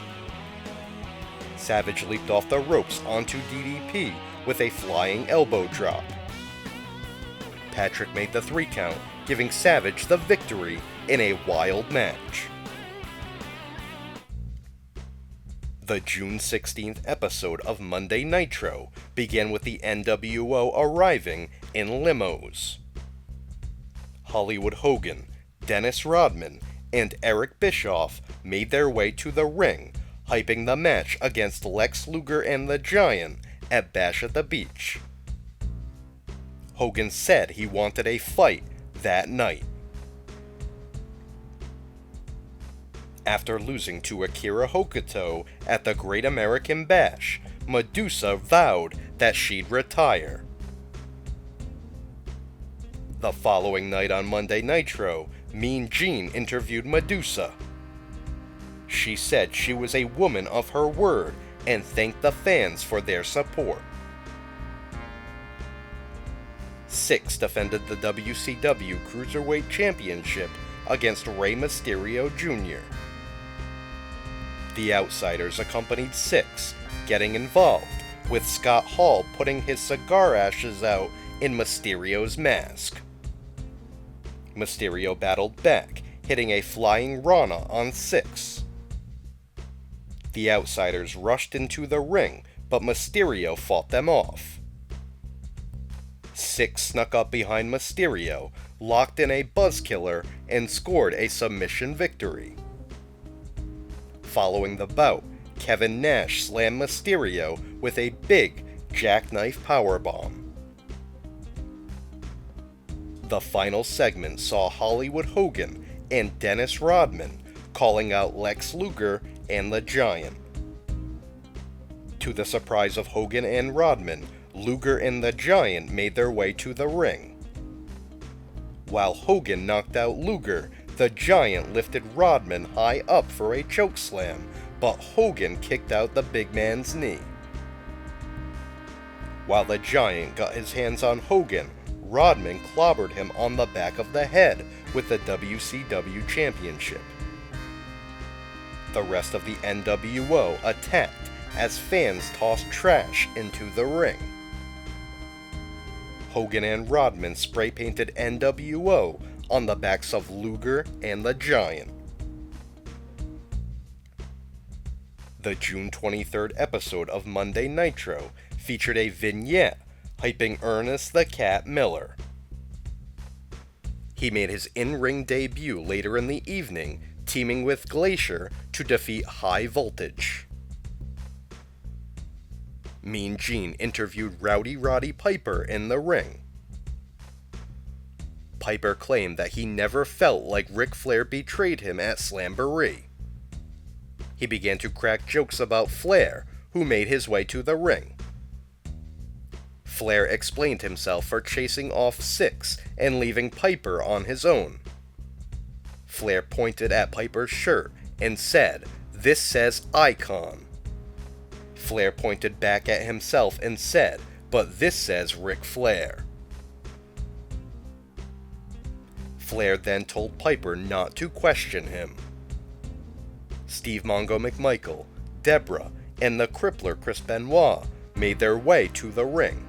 Speaker 1: Savage leaped off the ropes onto DDP with a flying elbow drop. Patrick made the 3 count, giving Savage the victory in a wild match. The June 16th episode of Monday Nitro began with the NWO arriving in limos. Hollywood Hogan, Dennis Rodman, and Eric Bischoff made their way to the ring, hyping the match against Lex Luger and the Giant at Bash at the Beach. Hogan said he wanted a fight that night. After losing to Akira Hokuto at the Great American Bash, Medusa vowed that she'd retire. The following night on Monday Nitro, Mean Gene interviewed Medusa. She said she was a woman of her word and thanked the fans for their support. Syxx defended the WCW Cruiserweight Championship against Rey Mysterio Jr. The Outsiders accompanied Syxx, getting involved, with Scott Hall putting his cigar ashes out in Mysterio's mask. Mysterio battled back, hitting a flying Rana on Syxx. The Outsiders rushed into the ring, but Mysterio fought them off. Syxx snuck up behind Mysterio, locked in a buzzkiller, and scored a submission victory. Following the bout, Kevin Nash slammed Mysterio with a big jackknife powerbomb. The final segment saw Hollywood Hogan and Dennis Rodman calling out Lex Luger and the Giant. To the surprise of Hogan and Rodman, Luger and the Giant made their way to the ring. While Hogan knocked out Luger, the Giant lifted Rodman high up for a chokeslam, but Hogan kicked out the big man's knee. While the Giant got his hands on Hogan, Rodman clobbered him on the back of the head with the WCW Championship. The rest of the NWO attacked as fans tossed trash into the ring. Hogan and Rodman spray-painted NWO on the backs of Luger and the Giant. The June 23rd episode of Monday Nitro featured a vignette hyping Ernest the Cat Miller. He made his in-ring debut later in the evening, teaming with Glacier to defeat High Voltage. Mean Gene interviewed Rowdy Roddy Piper in the ring. Piper claimed that he never felt like Ric Flair betrayed him at Slamboree. He began to crack jokes about Flair, who made his way to the ring. Flair explained himself for chasing off Syxx and leaving Piper on his own. Flair pointed at Piper's shirt and said, "This says Icon." Flair pointed back at himself and said, "But this says Ric Flair." Flair then told Piper not to question him. Steve Mongo McMichael, Deborah, and the crippler Chris Benoit made their way to the ring.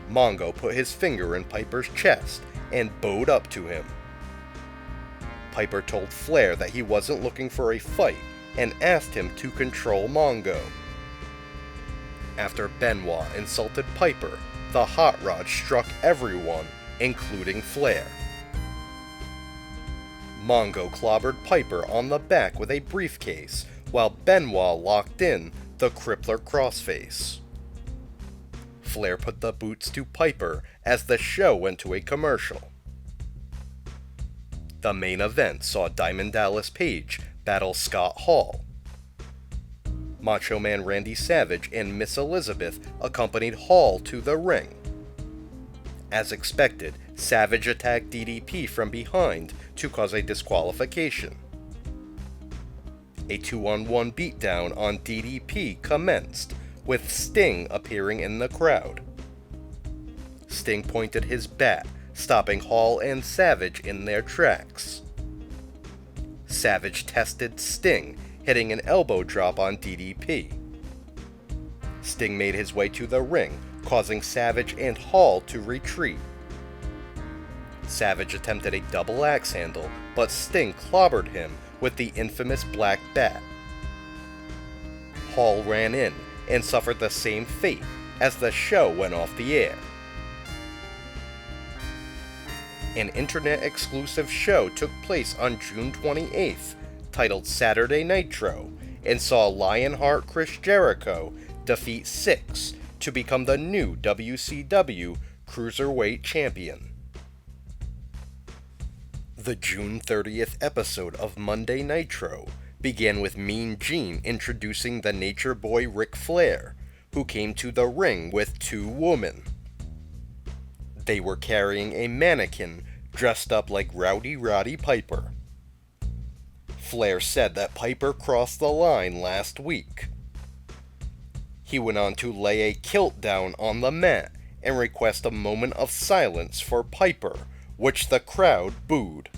Speaker 1: Mongo put his finger in Piper's chest and bowed up to him. Piper told Flair that he wasn't looking for a fight and asked him to control Mongo. After Benoit insulted Piper, the Hot Rod struck everyone, including Flair. Mongo clobbered Piper on the back with a briefcase, while Benoit locked in the crippler crossface. Flair put the boots to Piper as the show went to a commercial. The main event saw Diamond Dallas Page battle Scott Hall. Macho Man Randy Savage and Miss Elizabeth accompanied Hall to the ring. As expected, Savage attacked DDP from behind to cause a disqualification. A 2-on-1 beatdown on DDP commenced, with Sting appearing in the crowd. Sting pointed his bat, stopping Hall and Savage in their tracks. Savage tested Sting, hitting an elbow drop on DDP. Sting made his way to the ring, causing Savage and Hall to retreat. Savage attempted a double axe handle, but Sting clobbered him with the infamous black bat. Hall ran in and suffered the same fate as the show went off the air. An internet-exclusive show took place on June 28th, titled Saturday Nitro, and saw Lionheart Chris Jericho defeat Syxx to become the new WCW Cruiserweight Champion. The June 30th episode of Monday Nitro began with Mean Gene introducing the Nature Boy Ric Flair, who came to the ring with two women. They were carrying a mannequin dressed up like Rowdy Roddy Piper. Flair said that Piper crossed the line last week. He went on to lay a kilt down on the mat and request a moment of silence for Piper, which the crowd booed.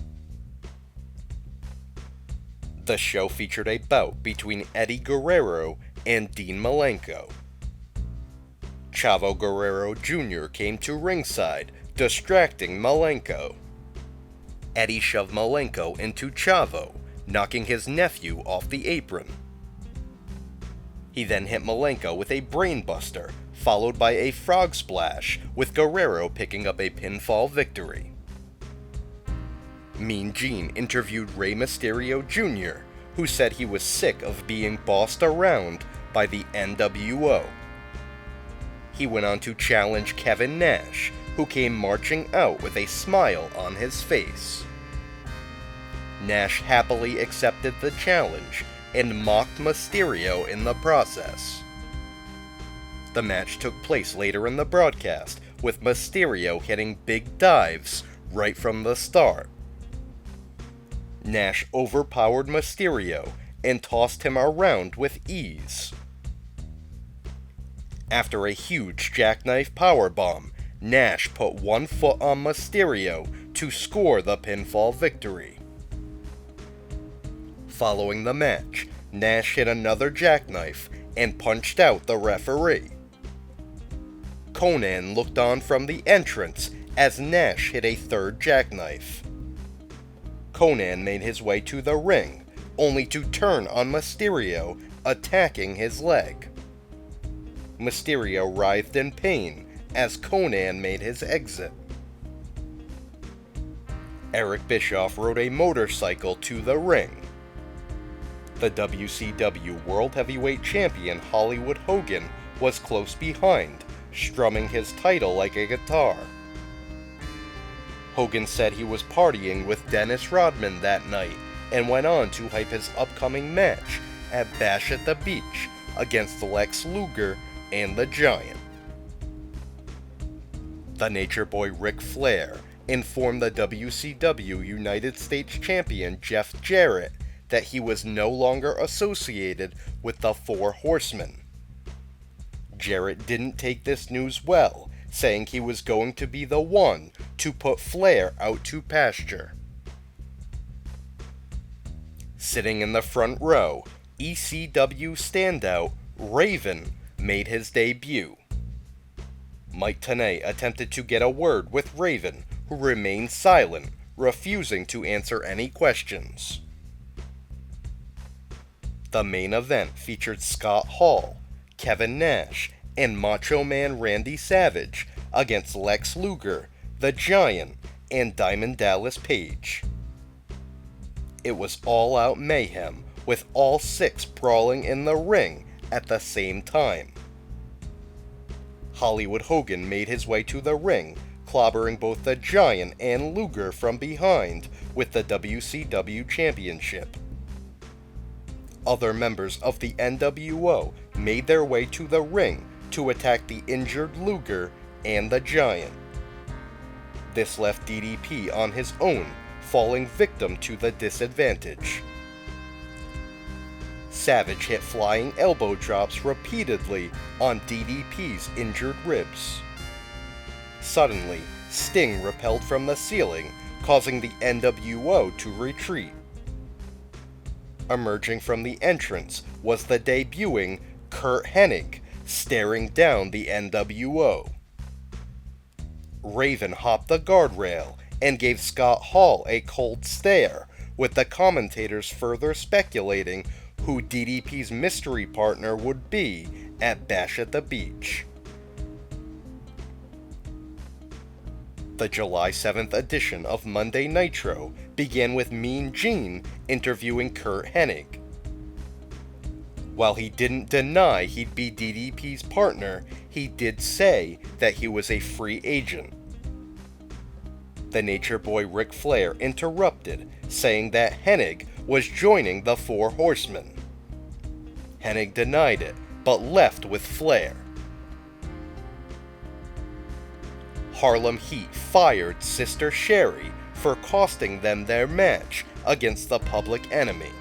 Speaker 1: The show featured a bout between Eddie Guerrero and Dean Malenko. Chavo Guerrero Jr. came to ringside, distracting Malenko. Eddie shoved Malenko into Chavo, knocking his nephew off the apron. He then hit Malenko with a brainbuster, followed by a frog splash, with Guerrero picking up a pinfall victory. Mean Gene interviewed Rey Mysterio Jr., who said he was sick of being bossed around by the NWO. He went on to challenge Kevin Nash, who came marching out with a smile on his face. Nash happily accepted the challenge and mocked Mysterio in the process. The match took place later in the broadcast, with Mysterio hitting big dives right from the start. Nash overpowered Mysterio and tossed him around with ease. After a huge jackknife powerbomb, Nash put one foot on Mysterio to score the pinfall victory. Following the match, Nash hit another jackknife and punched out the referee. Konnan looked on from the entrance as Nash hit a third jackknife. Konnan made his way to the ring, only to turn on Mysterio, attacking his leg. Mysterio writhed in pain as Konnan made his exit. Eric Bischoff rode a motorcycle to the ring. The WCW World Heavyweight Champion Hollywood Hogan was close behind, strumming his title like a guitar. Hogan said he was partying with Dennis Rodman that night and went on to hype his upcoming match at Bash at the Beach against Lex Luger and the Giant. The Nature Boy Ric Flair informed the WCW United States Champion Jeff Jarrett that he was no longer associated with the Four Horsemen. Jarrett didn't take this news well, saying he was going to be the one to put Flair out to pasture. Sitting in the front row, ECW standout Raven made his debut. Mike Tenay attempted to get a word with Raven, who remained silent, refusing to answer any questions. The main event featured Scott Hall, Kevin Nash, and Macho Man Randy Savage against Lex Luger, the Giant, and Diamond Dallas Page. It was all-out mayhem, with all six brawling in the ring at the same time. Hollywood Hogan made his way to the ring, clobbering both the Giant and Luger from behind with the WCW Championship. Other members of the NWO made their way to the ring to attack the injured Luger and the Giant. This left DDP on his own, falling victim to the disadvantage. Savage hit flying elbow drops repeatedly on DDP's injured ribs. Suddenly, Sting rappelled from the ceiling, causing the NWO to retreat. Emerging from the entrance was the debuting Curt Hennig, staring down the NWO. Raven hopped the guardrail and gave Scott Hall a cold stare, with the commentators further speculating who DDP's mystery partner would be at Bash at the Beach. The July 7th edition of Monday Nitro began with Mean Gene interviewing Curt Hennig. While he didn't deny he'd be DDP's partner, he did say that he was a free agent. The Nature Boy Ric Flair interrupted, saying that Hennig was joining the Four Horsemen. Hennig denied it, but left with Flair. Harlem Heat fired Sister Sherri for costing them their match against the Public Enemy.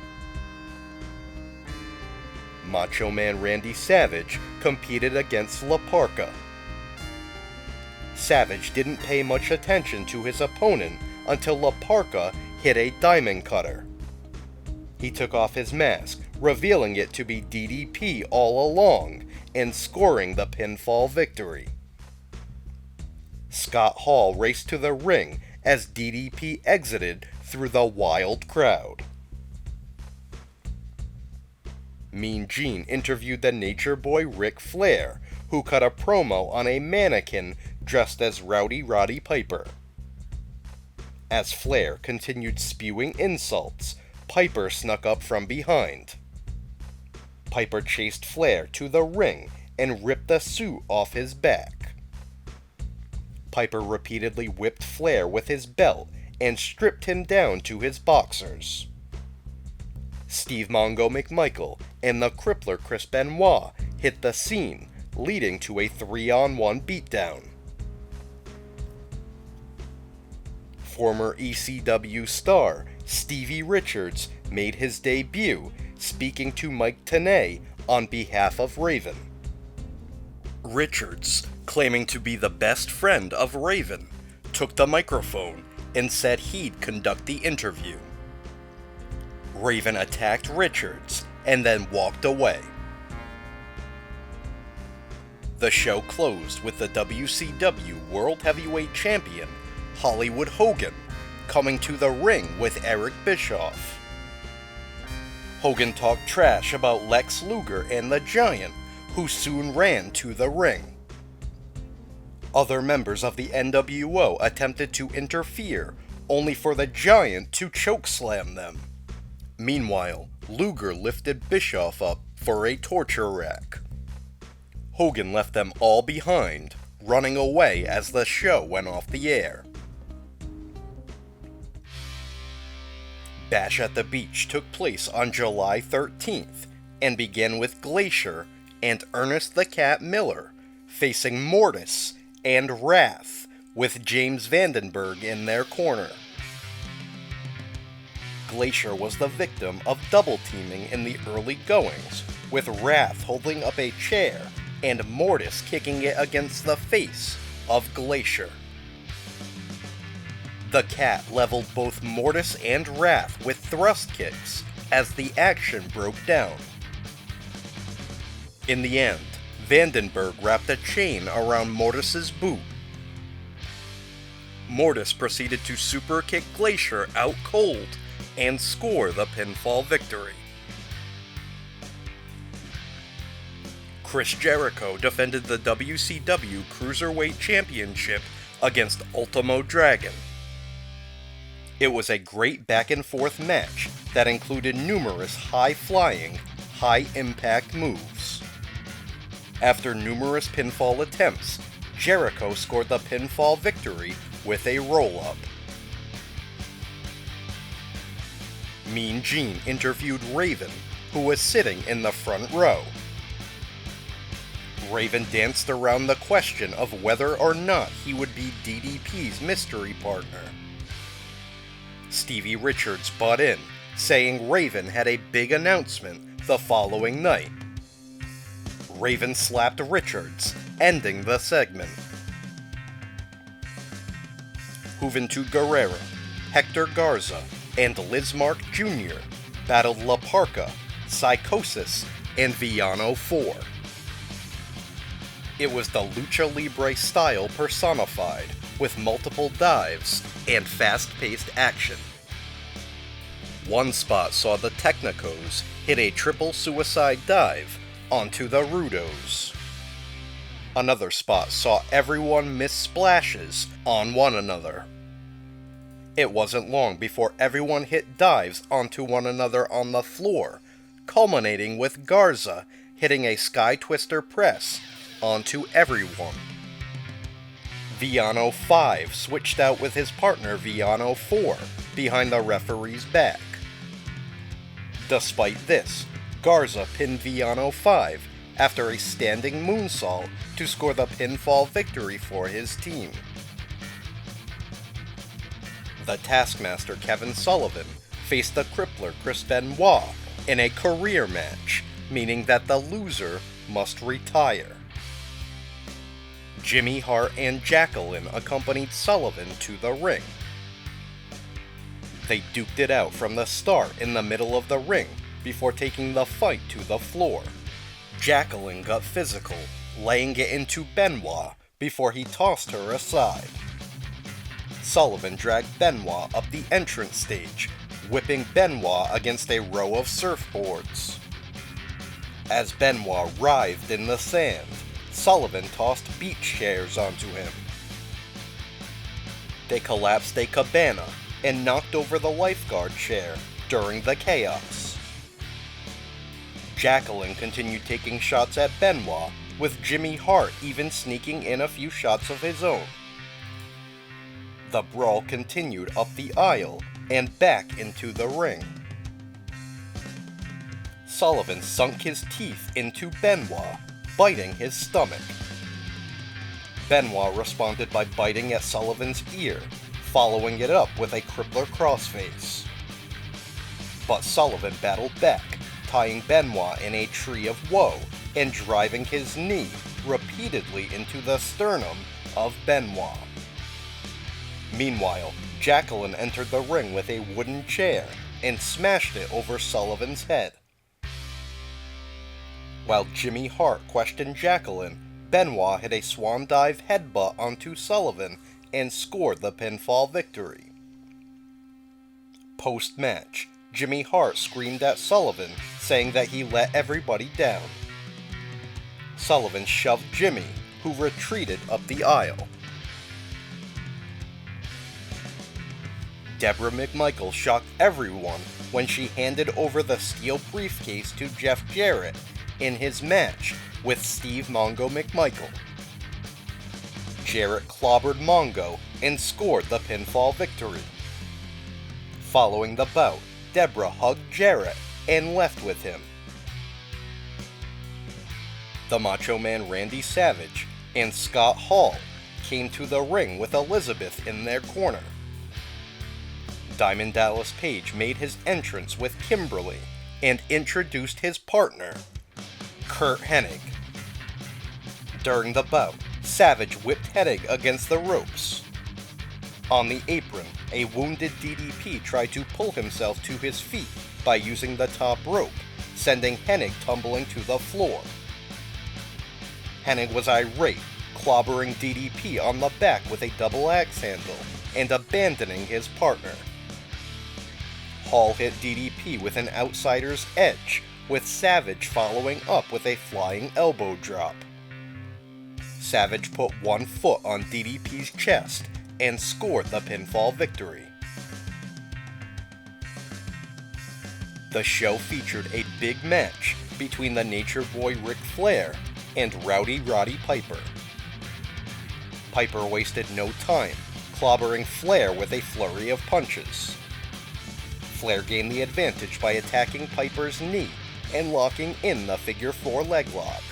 Speaker 1: Macho Man Randy Savage competed against La Parka. Savage didn't pay much attention to his opponent until La Parka hit a diamond cutter. He took off his mask, revealing it to be DDP all along, and scoring the pinfall victory. Scott Hall raced to the ring as DDP exited through the wild crowd. Mean Gene interviewed the Nature Boy Ric Flair, who cut a promo on a mannequin dressed as Rowdy Roddy Piper. As Flair continued spewing insults, Piper snuck up from behind. Piper chased Flair to the ring and ripped the suit off his back. Piper repeatedly whipped Flair with his belt and stripped him down to his boxers. Steve Mongo McMichael and the crippler Chris Benoit hit the scene, leading to a 3-on-1 beatdown. Former ECW star Stevie Richards made his debut, speaking to Mike Tenay on behalf of Raven. Richards claiming to be the best friend of Raven, took the microphone and said he'd conduct the interview. Raven attacked Richards and then walked away. The show closed with the WCW World Heavyweight Champion, Hollywood Hogan, coming to the ring with Eric Bischoff. Hogan talked trash about Lex Luger and the Giant, who soon ran to the ring. Other members of the NWO attempted to interfere, only for the Giant to chokeslam them. Meanwhile, Luger lifted Bischoff up for a torture rack. Hogan left them all behind, running away as the show went off the air. Bash at the Beach took place on July 13th, and began with Glacier and Ernest the Cat Miller facing Mortis and Wrath, with James Vandenberg in their corner. Glacier was the victim of double teaming in the early goings, with Wrath holding up a chair and Mortis kicking it against the face of Glacier. The Cat leveled both Mortis and Wrath with thrust kicks as the action broke down. In the end, Vandenberg wrapped a chain around Mortis's boot. Mortis proceeded to super kick Glacier out cold and score the pinfall victory. Chris Jericho defended the WCW Cruiserweight Championship against Ultimo Dragon. It was a great back-and-forth match that included numerous high-flying, high-impact moves. After numerous pinfall attempts, Jericho scored the pinfall victory with a roll-up. Mean Gene interviewed Raven, who was sitting in the front row. Raven danced around the question of whether or not he would be DDP's mystery partner. Stevie Richards butt in, saying Raven had a big announcement the following night. Raven slapped Richards, ending the segment. Juventud Guerrera, Hector Garza, and Lizmark Jr. battled La Parka, Psychosis, and Villano 4. It was the Lucha Libre style personified, with multiple dives and fast-paced action. One spot saw the Technicos hit a triple suicide dive onto the Rudos. Another spot saw everyone miss splashes on one another. It wasn't long before everyone hit dives onto one another on the floor, culminating with Garza hitting a Sky Twister press onto everyone. Villano 5 switched out with his partner Villano 4 behind the referee's back. Despite this, Garza pinned Villano 5 after a standing moonsault to score the pinfall victory for his team. The Taskmaster Kevin Sullivan faced the Crippler Chris Benoit in a career match, meaning that the loser must retire. Jimmy Hart and Jacqueline accompanied Sullivan to the ring. They duked it out from the start in the middle of the ring before taking the fight to the floor. Jacqueline got physical, laying it into Benoit before he tossed her aside. Sullivan dragged Benoit up the entrance stage, whipping Benoit against a row of surfboards. As Benoit writhed in the sand, Sullivan tossed beach chairs onto him. They collapsed a cabana and knocked over the lifeguard chair during the chaos. Jacqueline continued taking shots at Benoit, with Jimmy Hart even sneaking in a few shots of his own. The brawl continued up the aisle and back into the ring. Sullivan sunk his teeth into Benoit, biting his stomach. Benoit responded by biting at Sullivan's ear, following it up with a crippler crossface. But Sullivan battled back, tying Benoit in a tree of woe and driving his knee repeatedly into the sternum of Benoit. Meanwhile, Jacqueline entered the ring with a wooden chair and smashed it over Sullivan's head. While Jimmy Hart questioned Jacqueline, Benoit hit a swan dive headbutt onto Sullivan and scored the pinfall victory. Post-match, Jimmy Hart screamed at Sullivan, saying that he let everybody down. Sullivan shoved Jimmy, who retreated up the aisle. Deborah McMichael shocked everyone when she handed over the steel briefcase to Jeff Jarrett in his match with Steve Mongo McMichael. Jarrett clobbered Mongo and scored the pinfall victory. Following the bout, Deborah hugged Jarrett and left with him. The Macho Man Randy Savage and Scott Hall came to the ring with Elizabeth in their corner. Diamond Dallas Page made his entrance with Kimberly and introduced his partner, Curt Hennig. During the bout, Savage whipped Hennig against the ropes. On the apron, a wounded DDP tried to pull himself to his feet by using the top rope, sending Hennig tumbling to the floor. Hennig was irate, clobbering DDP on the back with a double axe handle and abandoning his partner. Hall hit DDP with an outsider's edge, with Savage following up with a flying elbow drop. Savage put one foot on DDP's chest and scored the pinfall victory. The show featured a big match between the Nature Boy Ric Flair and Rowdy Roddy Piper. Piper wasted no time, clobbering Flair with a flurry of punches. Flair gained the advantage by attacking Piper's knee and locking in the figure 4 leg lock.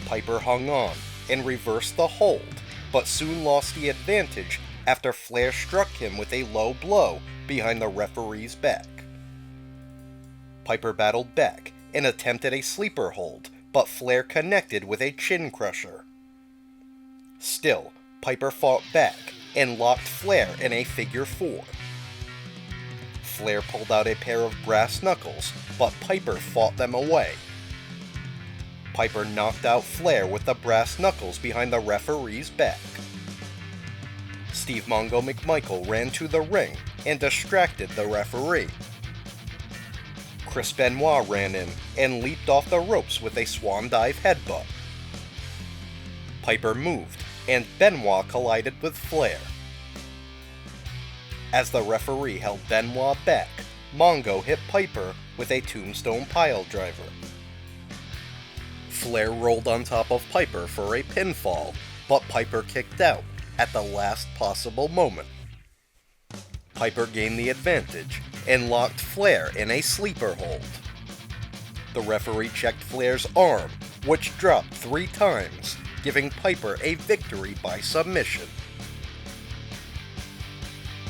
Speaker 1: Piper hung on and reversed the hold, but soon lost the advantage after Flair struck him with a low blow behind the referee's back. Piper battled back and attempted a sleeper hold, but Flair connected with a chin crusher. Still, Piper fought back and locked Flair in a figure 4. Flair pulled out a pair of brass knuckles, but Piper fought them away. Piper knocked out Flair with the brass knuckles behind the referee's back. Steve Mongo McMichael ran to the ring and distracted the referee. Chris Benoit ran in and leaped off the ropes with a swan dive headbutt. Piper moved, and Benoit collided with Flair. As the referee held Benoit back, Mongo hit Piper with a tombstone piledriver. Flair rolled on top of Piper for a pinfall, but Piper kicked out at the last possible moment. Piper gained the advantage and locked Flair in a sleeper hold. The referee checked Flair's arm, which dropped 3 times, giving Piper a victory by submission.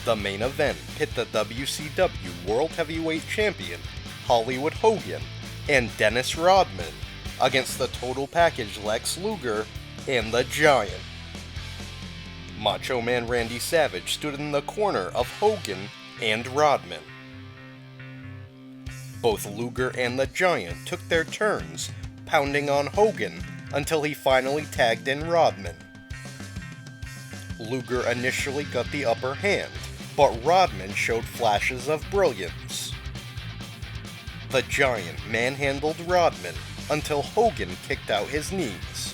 Speaker 1: The main event pit the WCW World Heavyweight Champion Hollywood Hogan and Dennis Rodman against the Total Package Lex Luger and the Giant. Macho Man Randy Savage stood in the corner of Hogan and Rodman. Both Luger and the Giant took their turns, pounding on Hogan until he finally tagged in Rodman. Luger initially got the upper hand, but Rodman showed flashes of brilliance. The Giant manhandled Rodman until Hogan kicked out his knees.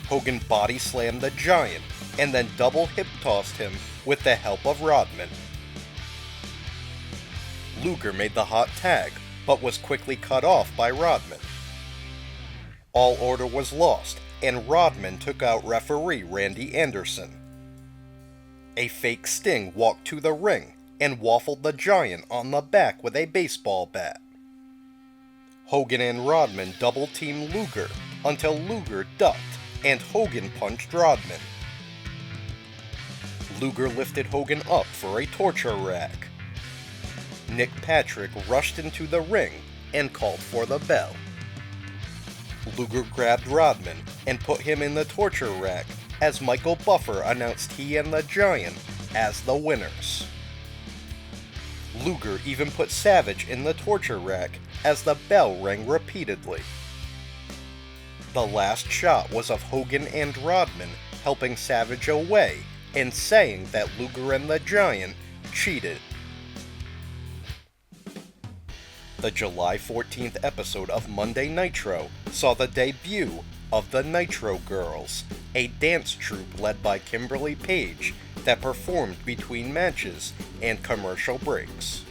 Speaker 1: Hogan body slammed the Giant and then double hip tossed him with the help of Rodman. Luger made the hot tag, but was quickly cut off by Rodman. All order was lost, and Rodman took out referee Randy Anderson. A fake Sting walked to the ring and waffled the Giant on the back with a baseball bat. Hogan and Rodman double-teamed Luger until Luger ducked and Hogan punched Rodman. Luger lifted Hogan up for a torture rack. Nick Patrick rushed into the ring and called for the bell. Luger grabbed Rodman and put him in the torture rack as Michael Buffer announced he and the Giant as the winners. Luger even put Savage in the torture rack as the bell rang repeatedly. The last shot was of Hogan and Rodman helping Savage away and saying that Luger and the Giant cheated. The July 14th episode of Monday Nitro saw the debut of the Nitro Girls, a dance troupe led by Kimberly Page that performed between matches and commercial breaks.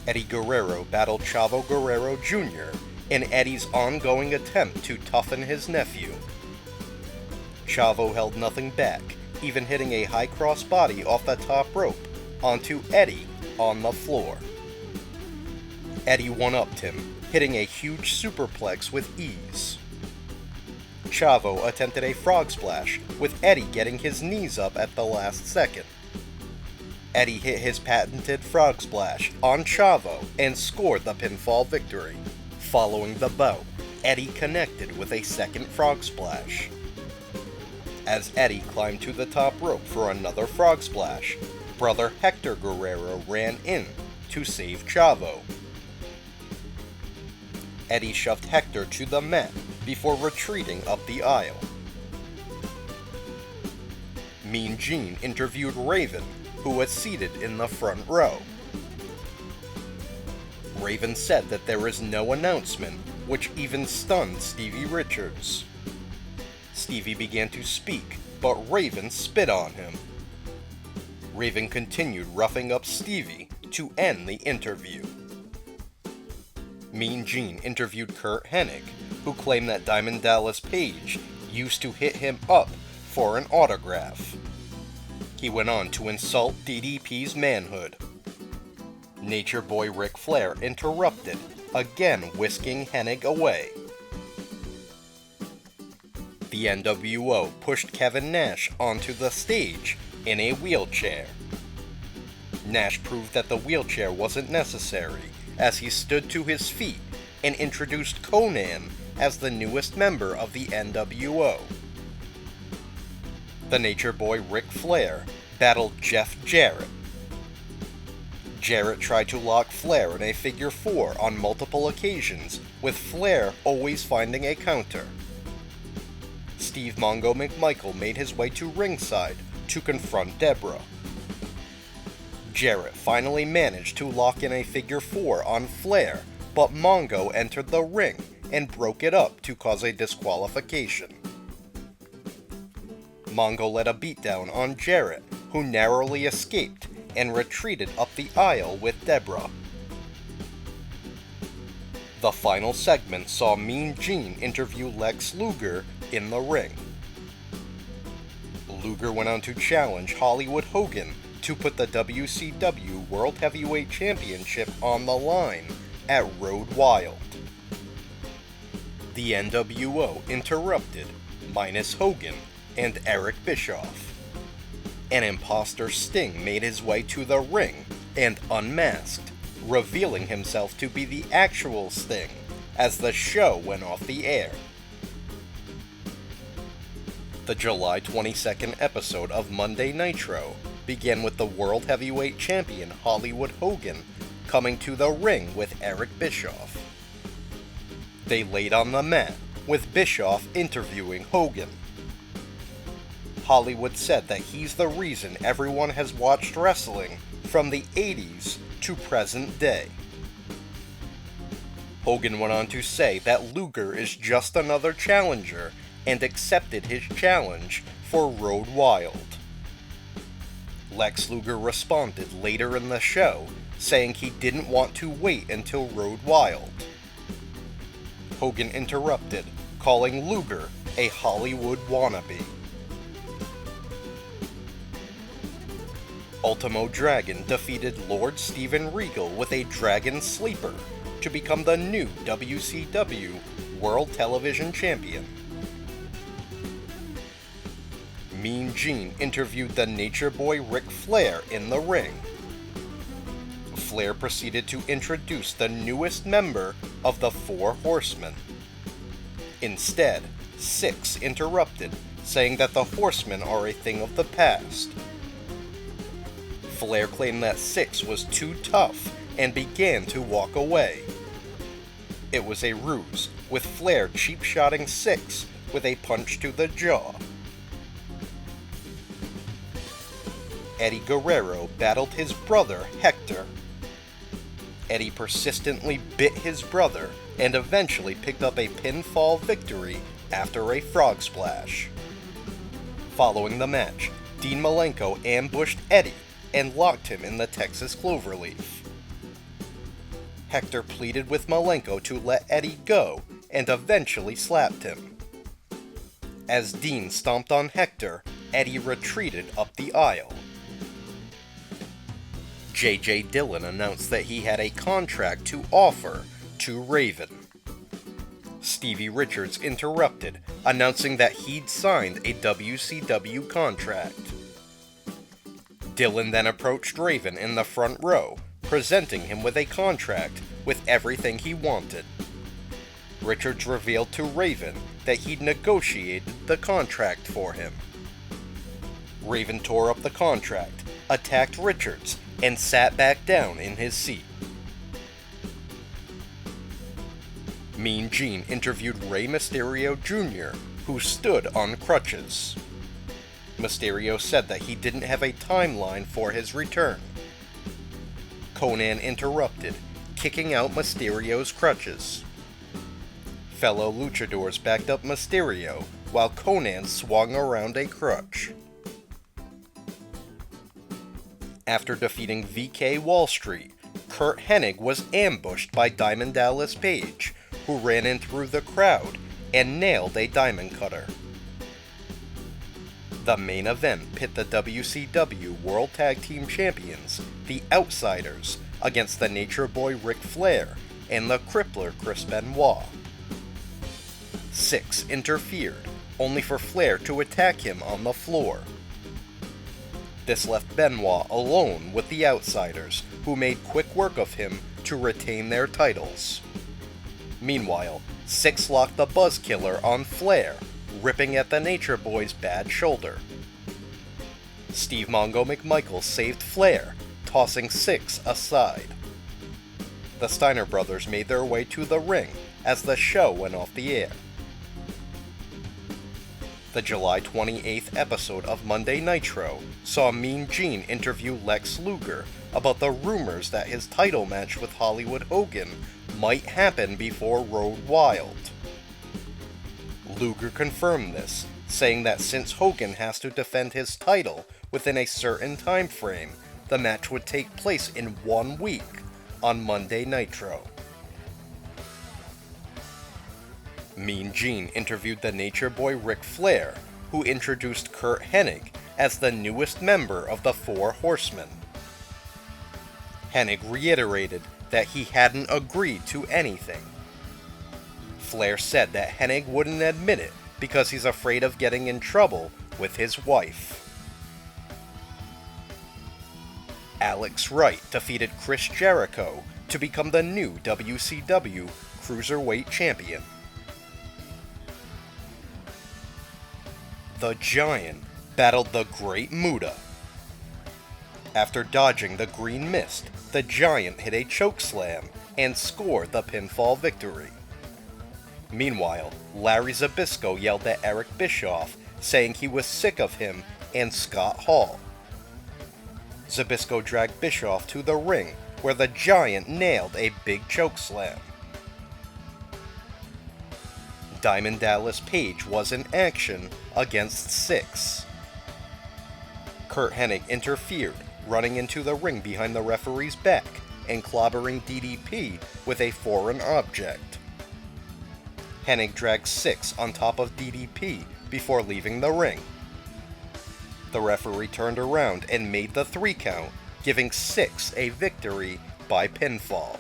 Speaker 1: Eddie Guerrero battled Chavo Guerrero Jr. in Eddie's ongoing attempt to toughen his nephew. Chavo held nothing back, even hitting a high crossbody off the top rope onto Eddie on the floor. Eddie one-upped him, hitting a huge superplex with ease. Chavo attempted a frog splash, with Eddie getting his knees up at the last second. Eddie hit his patented frog splash on Chavo and scored the pinfall victory. Following the bout, Eddie connected with a second frog splash. As Eddie climbed to the top rope for another frog splash, brother Hector Guerrero ran in to save Chavo. Eddie shoved Hector to the mat before retreating up the aisle. Mean Gene interviewed Raven, who was seated in the front row. Raven said that there is no announcement, which even stunned Stevie Richards. Stevie began to speak, but Raven spit on him. Raven continued roughing up Stevie to end the interview. Mean Gene interviewed Kurt Hennig, who claimed that Diamond Dallas Page used to hit him up for an autograph. He went on to insult DDP's manhood. Nature Boy Ric Flair interrupted, again whisking Hennig away. The NWO pushed Kevin Nash onto the stage in a wheelchair. Nash proved that the wheelchair wasn't necessary, as he stood to his feet and introduced Conan as the newest member of the NWO. The Nature Boy Ric Flair battled Jeff Jarrett. Jarrett tried to lock Flair in a figure four on multiple occasions, with Flair always finding a counter. Steve Mongo McMichael made his way to ringside to confront Deborah. Jarrett finally managed to lock in a figure four on Flair, but Mongo entered the ring and broke it up to cause a disqualification. Mongo led a beatdown on Jarrett, who narrowly escaped and retreated up the aisle with Deborah. The final segment saw Mean Gene interview Lex Luger in the ring. Luger went on to challenge Hollywood Hogan to put the WCW World Heavyweight Championship on the line at Road Wild. The NWO interrupted, minus Hogan and Eric Bischoff. An imposter Sting made his way to the ring and unmasked, revealing himself to be the actual Sting as the show went off the air. The July 22nd episode of Monday Nitro began with the World Heavyweight Champion Hollywood Hogan coming to the ring with Eric Bischoff. They laid on the mat, with Bischoff interviewing Hogan. Hollywood said that he's the reason everyone has watched wrestling from the 80s to present day. Hogan went on to say that Luger is just another challenger and accepted his challenge for Road Wild. Lex Luger responded later in the show, saying he didn't want to wait until Road Wild. Hogan interrupted, calling Luger a Hollywood wannabe. Ultimo Dragon defeated Lord Steven Regal with a Dragon Sleeper to become the new WCW World Television Champion. Mean Gene interviewed the Nature Boy Ric Flair in the ring. Flair proceeded to introduce the newest member of the Four Horsemen. Instead, Syxx interrupted, saying that the Horsemen are a thing of the past. Flair claimed that Syxx was too tough and began to walk away. It was a ruse, with Flair cheap-shotting Syxx with a punch to the jaw. Eddie Guerrero battled his brother, Hector. Eddie persistently bit his brother and eventually picked up a pinfall victory after a frog splash. Following the match, Dean Malenko ambushed Eddie and locked him in the Texas Cloverleaf. Hector pleaded with Malenko to let Eddie go and eventually slapped him. As Dean stomped on Hector, Eddie retreated up the aisle. J.J. Dillon announced that he had a contract to offer to Raven. Stevie Richards interrupted, announcing that he'd signed a WCW contract. Dillon then approached Raven in the front row, presenting him with a contract with everything he wanted. Richards revealed to Raven that he'd negotiated the contract for him. Raven tore up the contract, attacked Richards, and sat back down in his seat. Mean Gene interviewed Rey Mysterio Jr., who stood on crutches. Mysterio said that he didn't have a timeline for his return. Conan interrupted, kicking out Mysterio's crutches. Fellow luchadors backed up Mysterio, while Conan swung around a crutch. After defeating VK Wall Street, Curt Hennig was ambushed by Diamond Dallas Page, who ran in through the crowd and nailed a diamond cutter. The main event pit the WCW World Tag Team Champions, the Outsiders, against the Nature Boy Ric Flair and the Crippler Chris Benoit. Syxx interfered, only for Flair to attack him on the floor. This left Benoit alone with the Outsiders, who made quick work of him to retain their titles. Meanwhile, Syxx locked the Buzzkiller on Flair, ripping at the Nature Boy's bad shoulder. Steve Mongo McMichael saved Flair, tossing Syxx aside. The Steiner brothers made their way to the ring as the show went off the air. The July 28th episode of Monday Nitro saw Mean Gene interview Lex Luger about the rumors that his title match with Hollywood Hogan might happen before Road Wild. Luger confirmed this, saying that since Hogan has to defend his title within a certain time frame, the match would take place in 1 week on Monday Nitro. Mean Gene interviewed the Nature Boy Ric Flair, who introduced Curt Hennig as the newest member of the Four Horsemen. Hennig reiterated that he hadn't agreed to anything. Flair said that Hennig wouldn't admit it because he's afraid of getting in trouble with his wife. Alex Wright defeated Chris Jericho to become the new WCW Cruiserweight Champion. The Giant battled the Great Muta. After dodging the green mist, the Giant hit a chokeslam and scored the pinfall victory. Meanwhile, Larry Zbyszko yelled at Eric Bischoff, saying he was sick of him and Scott Hall. Zbyszko dragged Bischoff to the ring, where the Giant nailed a big chokeslam. Diamond Dallas Page was in action against Syxx. Curt Hennig interfered, running into the ring behind the referee's back and clobbering DDP with a foreign object. Hennig dragged Syxx on top of DDP before leaving the ring. The referee turned around and made the 3 count, giving Syxx a victory by pinfall.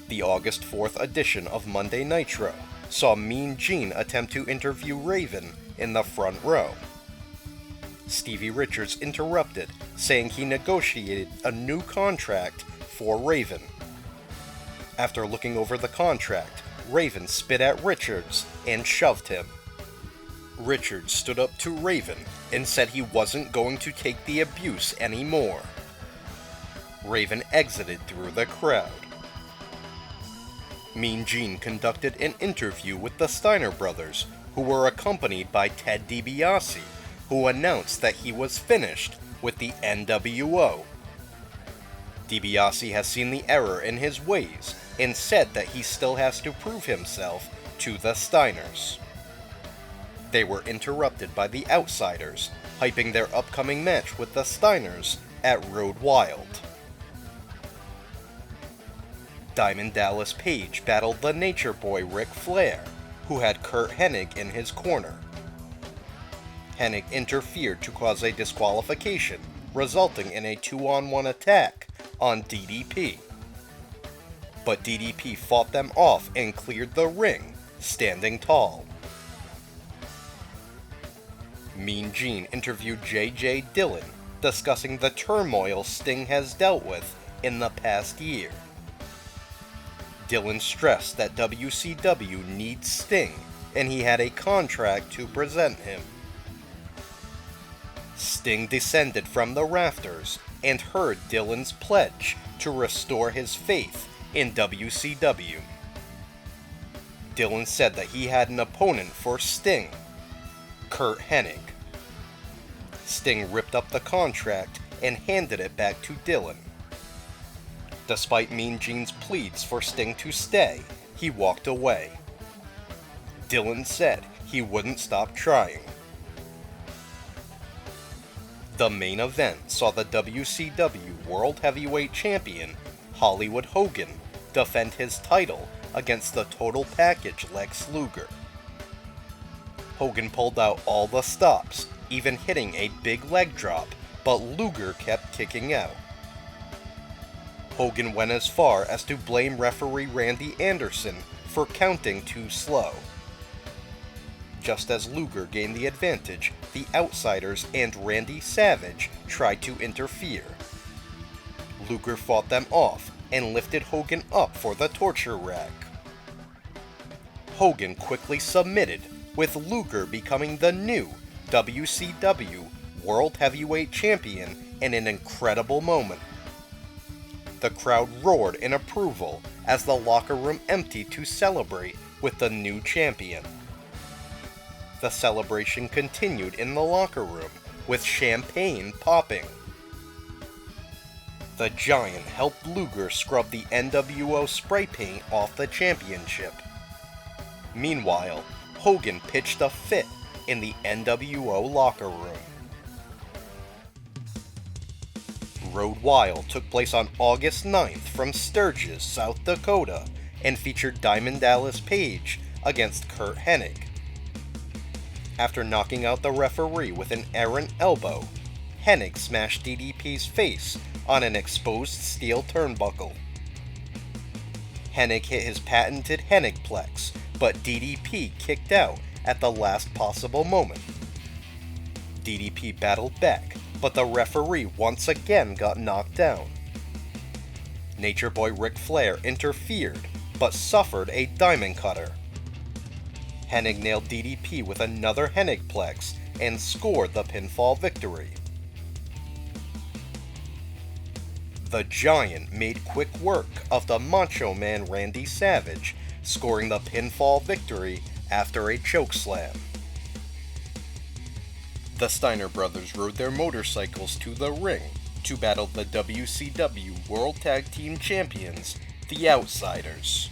Speaker 1: The August 4th edition of Monday Nitro saw Mean Gene attempt to interview Raven in the front row. Stevie Richards interrupted, saying he negotiated a new contract for Raven. After looking over the contract, Raven spit at Richards and shoved him. Richards stood up to Raven and said he wasn't going to take the abuse anymore. Raven exited through the crowd. Mean Gene conducted an interview with the Steiner brothers, who were accompanied by Ted DiBiase, who announced that he was finished with the NWO. DiBiase has seen the error in his ways and said that he still has to prove himself to the Steiners. They were interrupted by the Outsiders, hyping their upcoming match with the Steiners at Road Wild. Diamond Dallas Page battled the Nature Boy Ric Flair, who had Curt Hennig in his corner. Hennig interfered to cause a disqualification, resulting in a 2-on-1 attack on DDP. But DDP fought them off and cleared the ring, standing tall. Mean Gene interviewed J.J. Dillon, discussing the turmoil Sting has dealt with in the past year. Dillon stressed that WCW needs Sting, and he had a contract to present him. Sting descended from the rafters and heard Dillon's pledge to restore his faith in WCW. Dillon said that he had an opponent for Sting, Curt Hennig. Sting ripped up the contract and handed it back to Dillon. Despite Mean Gene's pleas for Sting to stay, he walked away. Dillon said he wouldn't stop trying. The main event saw the WCW World Heavyweight Champion, Hollywood Hogan, defend his title against the Total Package Lex Luger. Hogan pulled out all the stops, even hitting a big leg drop, but Luger kept kicking out. Hogan went as far as to blame referee Randy Anderson for counting too slow. Just as Luger gained the advantage, the Outsiders and Randy Savage tried to interfere. Luger fought them off and lifted Hogan up for the torture rack. Hogan quickly submitted, with Luger becoming the new WCW World Heavyweight Champion in an incredible moment. The crowd roared in approval as the locker room emptied to celebrate with the new champion. The celebration continued in the locker room, with champagne popping. The Giant helped Luger scrub the NWO spray paint off the championship. Meanwhile, Hogan pitched a fit in the NWO locker room. Road Wild took place on August 9th from Sturgis, South Dakota, and featured Diamond Dallas Page against Curt Hennig. After knocking out the referee with an errant elbow, Hennig smashed DDP's face on an exposed steel turnbuckle. Hennig hit his patented Hennigplex, but DDP kicked out at the last possible moment. DDP battled back, but the referee once again got knocked down. Nature Boy Ric Flair interfered, but suffered a diamond cutter. Hennig nailed DDP with another Hennigplex and scored the pinfall victory. The Giant made quick work of the Macho Man Randy Savage, scoring the pinfall victory after a chokeslam. The Steiner brothers rode their motorcycles to the ring to battle the WCW World Tag Team Champions, the Outsiders.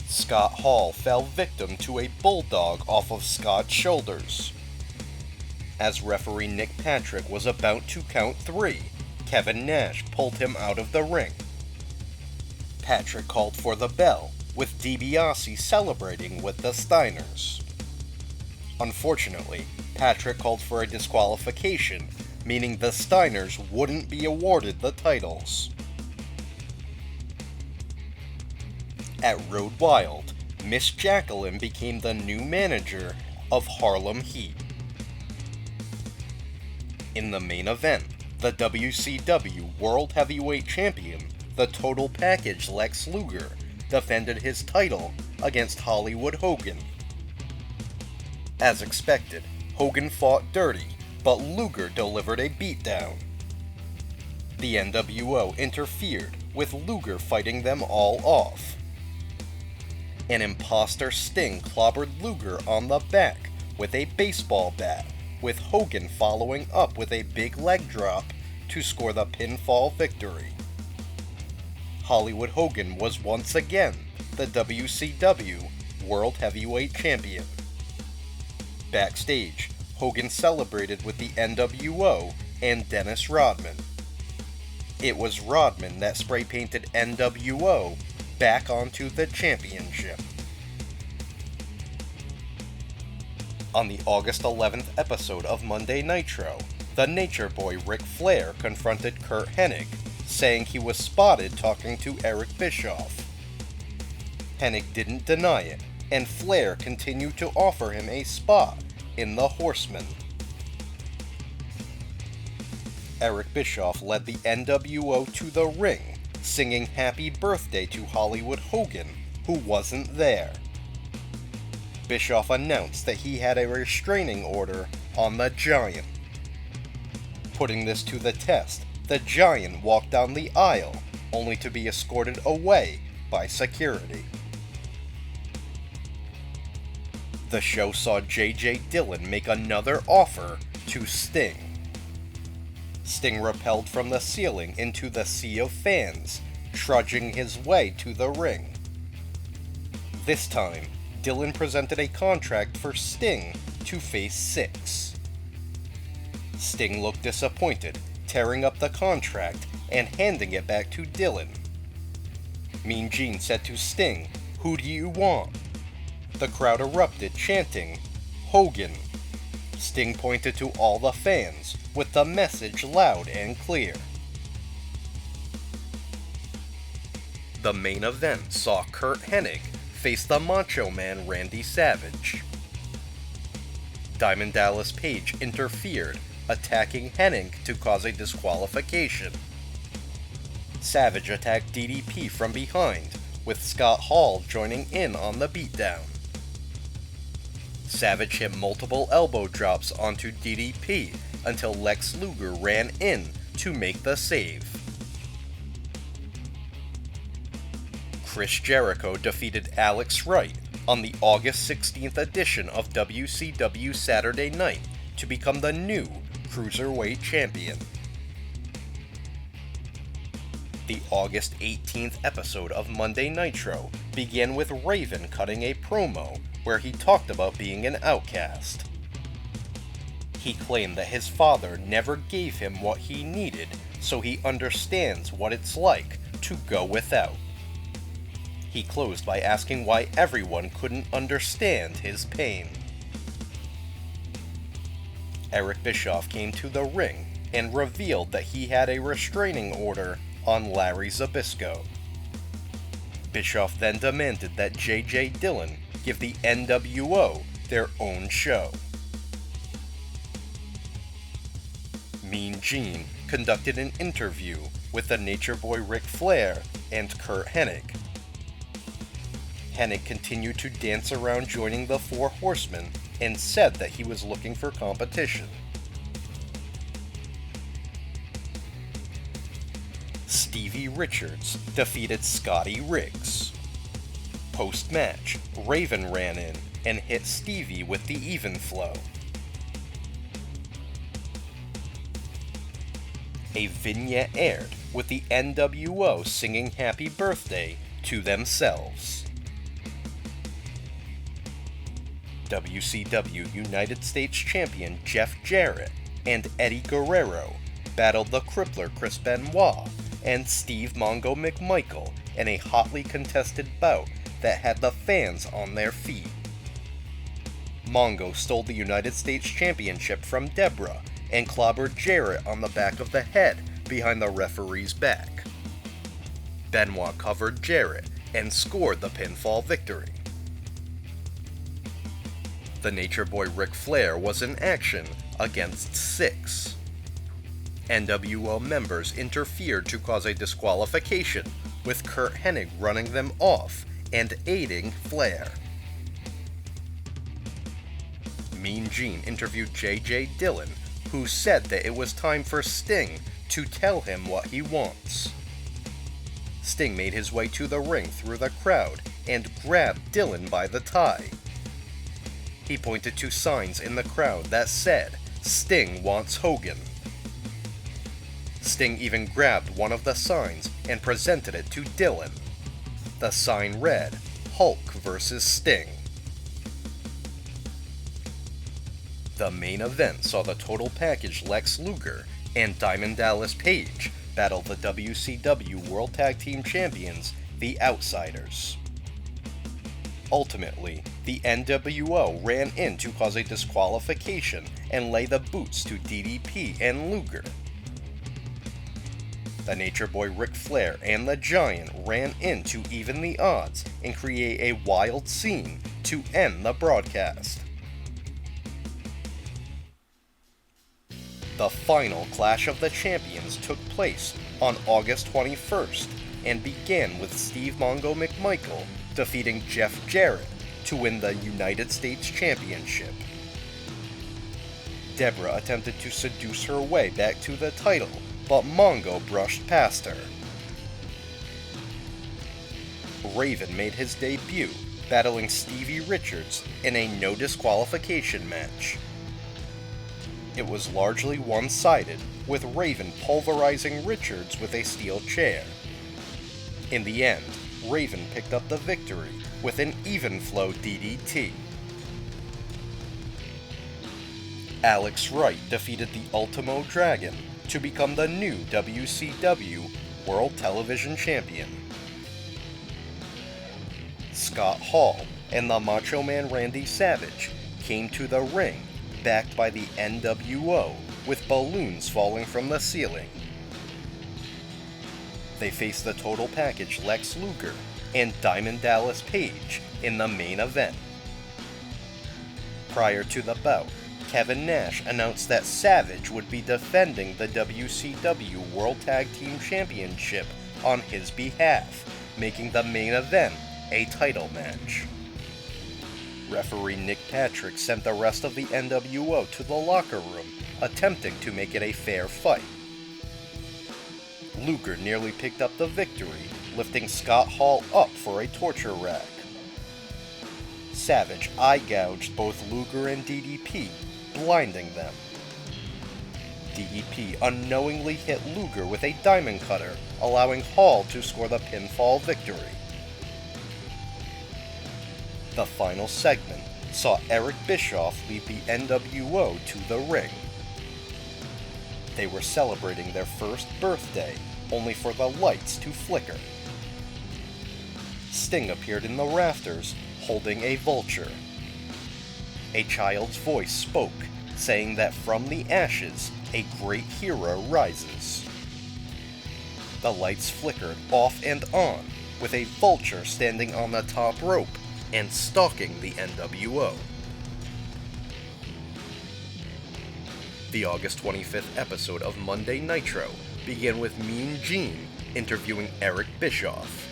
Speaker 1: Scott Hall fell victim to a bulldog off of Scott's shoulders. As referee Nick Patrick was about to count 3, Kevin Nash pulled him out of the ring. Patrick called for the bell, with DiBiase celebrating with the Steiners. Unfortunately, Patrick called for a disqualification, meaning the Steiners wouldn't be awarded the titles. At Road Wild, Miss Jacqueline became the new manager of Harlem Heat. In the main event, the WCW World Heavyweight Champion, the Total Package Lex Luger, defended his title against Hollywood Hogan. As expected, Hogan fought dirty, but Luger delivered a beatdown. The NWO interfered, with Luger fighting them all off. An imposter Sting clobbered Luger on the back with a baseball bat, with Hogan following up with a big leg drop to score the pinfall victory. Hollywood Hogan was once again the WCW World Heavyweight Champion. Backstage, Hogan celebrated with the NWO and Dennis Rodman. It was Rodman that spray-painted NWO back onto the championship. On the August 11th episode of Monday Nitro, the Nature Boy Ric Flair confronted Curt Hennig, saying he was spotted talking to Eric Bischoff. Hennig didn't deny it, and Flair continued to offer him a spot in the Horsemen. Eric Bischoff led the NWO to the ring, singing Happy Birthday to Hollywood Hogan, who wasn't there. Bischoff announced that he had a restraining order on the Giant. Putting this to the test, the Giant walked down the aisle, only to be escorted away by security. The show saw J.J. Dillon make another offer to Sting. Sting rappelled from the ceiling into the sea of fans, trudging his way to the ring. This time, Dillon presented a contract for Sting to face Syxx. Sting looked disappointed, tearing up the contract and handing it back to Dillon. Mean Gene said to Sting, "Who do you want?" The crowd erupted, chanting, "Hogan." Sting pointed to all the fans, with the message loud and clear. The main event saw Curt Hennig face the Macho Man Randy Savage. Diamond Dallas Page interfered, attacking Hennig to cause a disqualification. Savage attacked DDP from behind, with Scott Hall joining in on the beatdown. Savage hit multiple elbow drops onto DDP until Lex Luger ran in to make the save. Chris Jericho defeated Alex Wright on the August 16th edition of WCW Saturday Night to become the new Cruiserweight Champion. The August 18th episode of Monday Nitro began with Raven cutting a promo where he talked about being an outcast. He claimed that his father never gave him what he needed, so he understands what it's like to go without. He closed by asking why everyone couldn't understand his pain. Eric Bischoff came to the ring and revealed that he had a restraining order on Larry Zbyszko. Bischoff then demanded that J.J. Dillon give the NWO their own show. Mean Gene conducted an interview with the Nature Boy Ric Flair and Curt Hennig. Hennig continued to dance around joining the Four Horsemen and said that he was looking for competition. Stevie Richards defeated Scotty Riggs. Post-match, Raven ran in and hit Stevie with the even flow. A vignette aired with the NWO singing Happy Birthday to themselves. WCW United States Champion Jeff Jarrett and Eddie Guerrero battled the Crippler Chris Benoit and Steve Mongo McMichael in a hotly contested bout that had the fans on their feet. Mongo stole the United States Championship from Deborah and clobbered Jarrett on the back of the head behind the referee's back. Benoit covered Jarrett and scored the pinfall victory. The Nature Boy Ric Flair was in action against Syxx. NWO members interfered to cause a disqualification, with Curt Hennig running them off and aiding Flair. Mean Gene interviewed J.J. Dillon, who said that it was time for Sting to tell him what he wants. Sting made his way to the ring through the crowd and grabbed Dillon by the tie. He pointed to signs in the crowd that said, "Sting wants Hogan." Sting even grabbed one of the signs and presented it to Dillon. The sign read, "Hulk vs. Sting." The main event saw the Total Package Lex Luger and Diamond Dallas Page battle the WCW World Tag Team Champions, the Outsiders. Ultimately, the NWO ran in to cause a disqualification and lay the boots to DDP and Luger. The Nature Boy Ric Flair and the Giant ran in to even the odds and create a wild scene to end the broadcast. The final Clash of the Champions took place on August 21st and began with Steve Mongo McMichael defeating Jeff Jarrett to win the United States Championship. Deborah attempted to seduce her way back to the title, but Mongo brushed past her. Raven made his debut, battling Stevie Richards in a no disqualification match. It was largely one-sided, with Raven pulverizing Richards with a steel chair. In the end, Raven picked up the victory with an even flow DDT. Alex Wright defeated the Ultimo Dragon to become the new WCW World Television Champion. Scott Hall and the Macho Man Randy Savage came to the ring, backed by the NWO, with balloons falling from the ceiling. They faced the Total Package Lex Luger and Diamond Dallas Page in the main event. Prior to the bout, Kevin Nash announced that Savage would be defending the WCW World Tag Team Championship on his behalf, making the main event a title match. Referee Nick Patrick sent the rest of the NWO to the locker room, attempting to make it a fair fight. Luger nearly picked up the victory, lifting Scott Hall up for a torture rack. Savage eye-gouged both Luger and DDP, blinding them. DDP unknowingly hit Luger with a diamond cutter, allowing Hall to score the pinfall victory. The final segment saw Eric Bischoff lead the NWO to the ring. They were celebrating their first birthday, only for the lights to flicker. Sting appeared in the rafters, holding a vulture. A child's voice spoke, saying that from the ashes, a great hero rises. The lights flickered off and on, with a vulture standing on the top rope and stalking the NWO. The August 25th episode of Monday Nitro began with Mean Gene interviewing Eric Bischoff.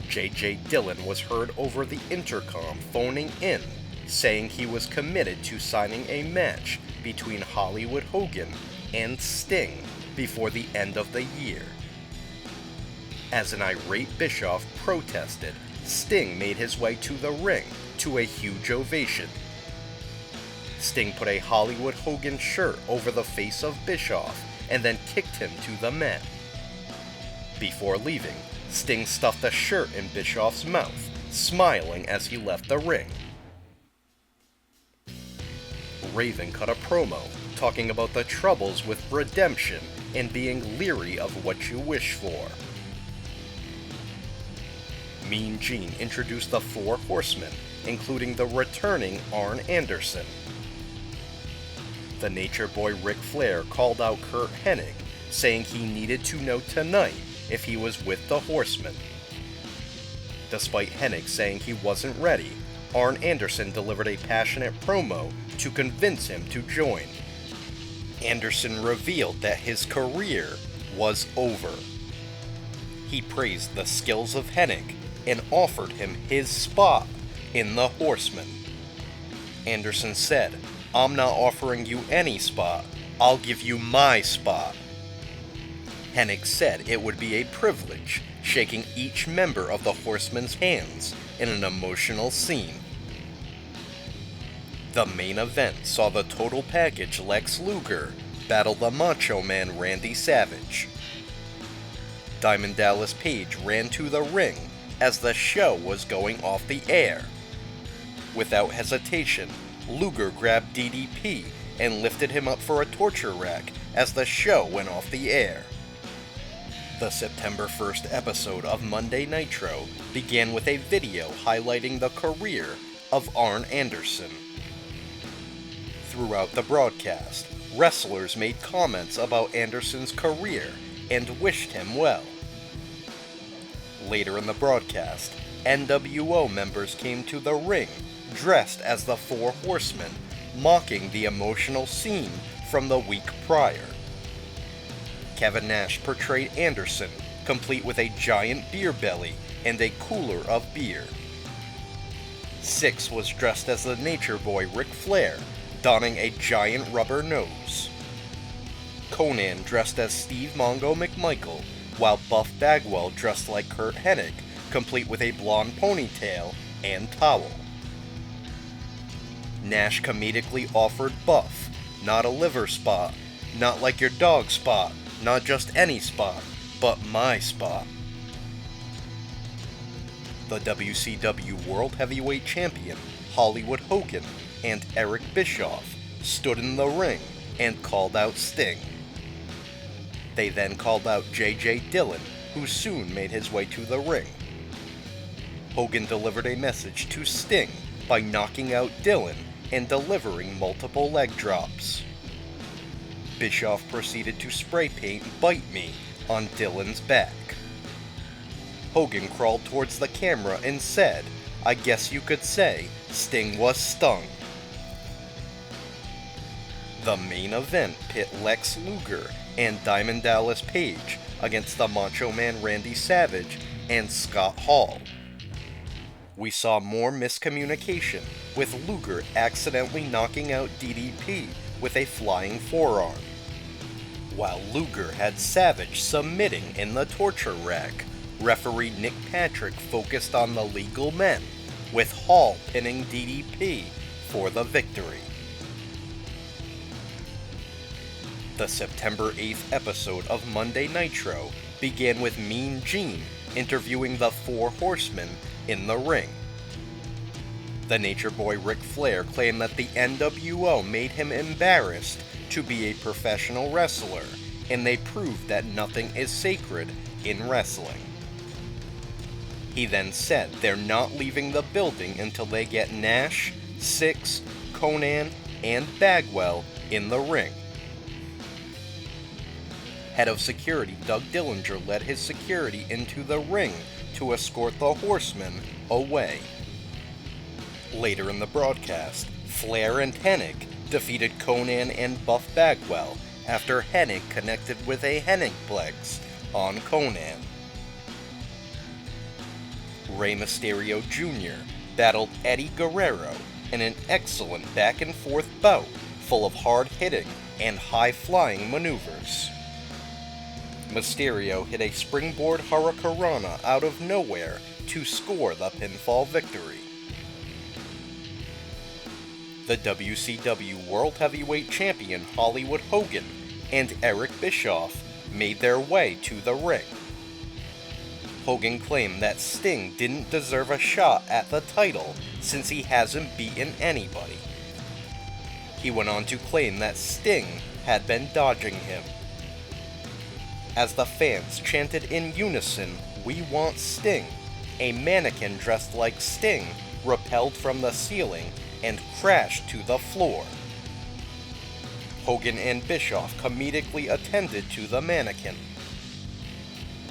Speaker 1: J.J. Dillon was heard over the intercom phoning in, saying he was committed to signing a match between Hollywood Hogan and Sting before the end of the year. As an irate Bischoff protested, Sting made his way to the ring to a huge ovation. Sting put a Hollywood Hogan shirt over the face of Bischoff and then kicked him to the mat. Before leaving, Sting stuffed the shirt in Bischoff's mouth, smiling as he left the ring. Raven cut a promo talking about the troubles with redemption and being leery of what you wish for. Mean Gene introduced the Four Horsemen, including the returning Arn Anderson. The Nature Boy Ric Flair called out Curt Hennig, saying he needed to know tonight if he was with the Horsemen. Despite Hennig saying he wasn't ready, Arn Anderson delivered a passionate promo to convince him to join. Anderson revealed that his career was over. He praised the skills of Hennig and offered him his spot in the Horsemen. Anderson said, "I'm not offering you any spot, I'll give you my spot." Hennig said it would be a privilege, shaking each member of the Horsemen's hands in an emotional scene. The main event saw the total package Lex Luger battle the Macho Man Randy Savage. Diamond Dallas Page ran to the ring as the show was going off the air. Without hesitation, Luger grabbed DDP and lifted him up for a torture rack as the show went off the air. The September 1st episode of Monday Nitro began with a video highlighting the career of Arn Anderson. Throughout the broadcast, wrestlers made comments about Anderson's career and wished him well. Later in the broadcast, NWO members came to the ring dressed as the Four Horsemen, mocking the emotional scene from the week prior. Kevin Nash portrayed Anderson, complete with a giant beer belly and a cooler of beer. Syxx was dressed as the Nature Boy Ric Flair, donning a giant rubber nose. Conan dressed as Steve Mongo McMichael, while Buff Bagwell dressed like Curt Hennig, complete with a blonde ponytail and towel. Nash comedically offered Buff, "Not a liver spot, not like your dog spot, not just any spot, but my spot." The WCW World Heavyweight Champion, Hollywood Hogan, and Eric Bischoff stood in the ring and called out Sting. They then called out J.J. Dillon, who soon made his way to the ring. Hogan delivered a message to Sting by knocking out Dillon and delivering multiple leg drops. Bischoff proceeded to spray paint "Bite Me" on Dillon's back. Hogan crawled towards the camera and said, "I guess you could say Sting was stung." The main event pit Lex Luger and Diamond Dallas Page against the Macho Man Randy Savage and Scott Hall. We saw more miscommunication, with Luger accidentally knocking out DDP with a flying forearm, while Luger had Savage submitting in the torture rack. Referee Nick Patrick focused on the legal men, with Hall pinning DDP for the victory. The September 8th episode of Monday Nitro began with Mean Gene interviewing the Four Horsemen in the ring. The Nature Boy Ric Flair claimed that the NWO made him embarrassed to be a professional wrestler, and they proved that nothing is sacred in wrestling. He then said they're not leaving the building until they get Nash, Syxx, Conan, and Bagwell in the ring. Head of security Doug Dillinger led his security into the ring to escort the Horsemen away. Later in the broadcast, Flair and Hennig defeated Conan and Buff Bagwell after Hennig connected with a Hennigplex on Conan. Rey Mysterio Jr. battled Eddie Guerrero in an excellent back-and-forth bout full of hard-hitting and high-flying maneuvers. Mysterio hit a springboard hurricanrana out of nowhere to score the pinfall victory. The WCW World Heavyweight Champion Hollywood Hogan and Eric Bischoff made their way to the ring. Hogan claimed that Sting didn't deserve a shot at the title since he hasn't beaten anybody. He went on to claim that Sting had been dodging him. As the fans chanted in unison, "We want Sting," a mannequin dressed like Sting rappelled from the ceiling and crashed to the floor. Hogan and Bischoff comedically attended to the mannequin.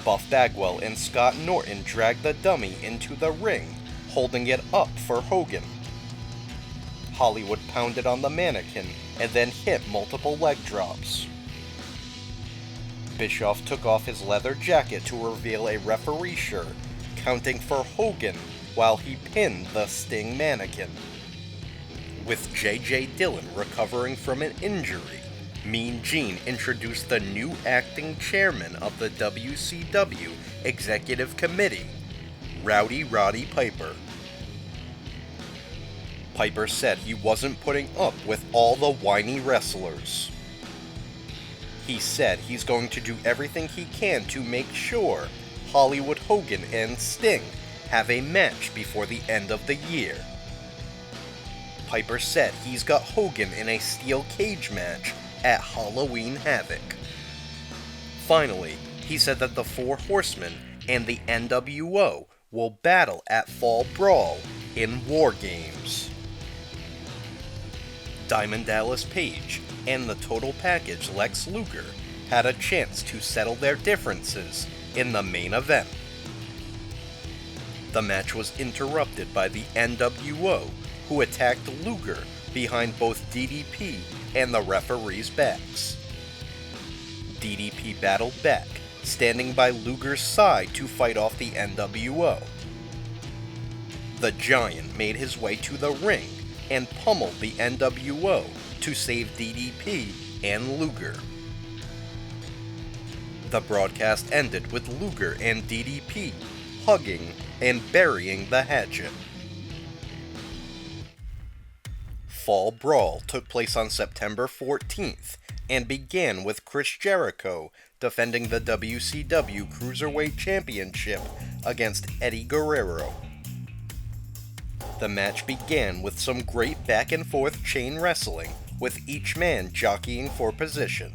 Speaker 1: Buff Bagwell and Scott Norton dragged the dummy into the ring, holding it up for Hogan. Hollywood pounded on the mannequin and then hit multiple leg drops. Bischoff took off his leather jacket to reveal a referee shirt, counting for Hogan while he pinned the Sting mannequin. With J.J. Dillon recovering from an injury, Mean Gene introduced the new acting chairman of the WCW Executive Committee, Rowdy Roddy Piper. Piper said he wasn't putting up with all the whiny wrestlers. He said he's going to do everything he can to make sure Hollywood Hogan and Sting have a match before the end of the year. Piper said he's got Hogan in a steel cage match at Halloween Havoc. Finally, he said that the Four Horsemen and the NWO will battle at Fall Brawl in War Games. Diamond Dallas Page and the Total Package Lex Luger had a chance to settle their differences in the main event. The match was interrupted by the NWO, who attacked Luger behind both DDP and the referees' backs. DDP battled back, standing by Luger's side to fight off the NWO. The Giant made his way to the ring and pummeled the NWO to save DDP and Luger. The broadcast ended with Luger and DDP hugging and burying the hatchet. Fall Brawl took place on September 14th and began with Chris Jericho defending the WCW Cruiserweight Championship against Eddie Guerrero. The match began with some great back and forth chain wrestling, with each man jockeying for position.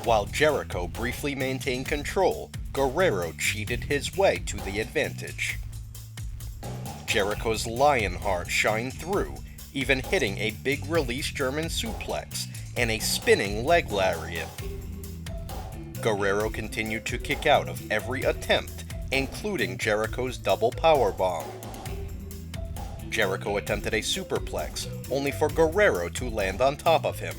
Speaker 1: While Jericho briefly maintained control, Guerrero cheated his way to the advantage. Jericho's Lionheart shined through, even hitting a big release German suplex and a spinning leg lariat. Guerrero continued to kick out of every attempt, including Jericho's double powerbomb. Jericho attempted a superplex, only for Guerrero to land on top of him.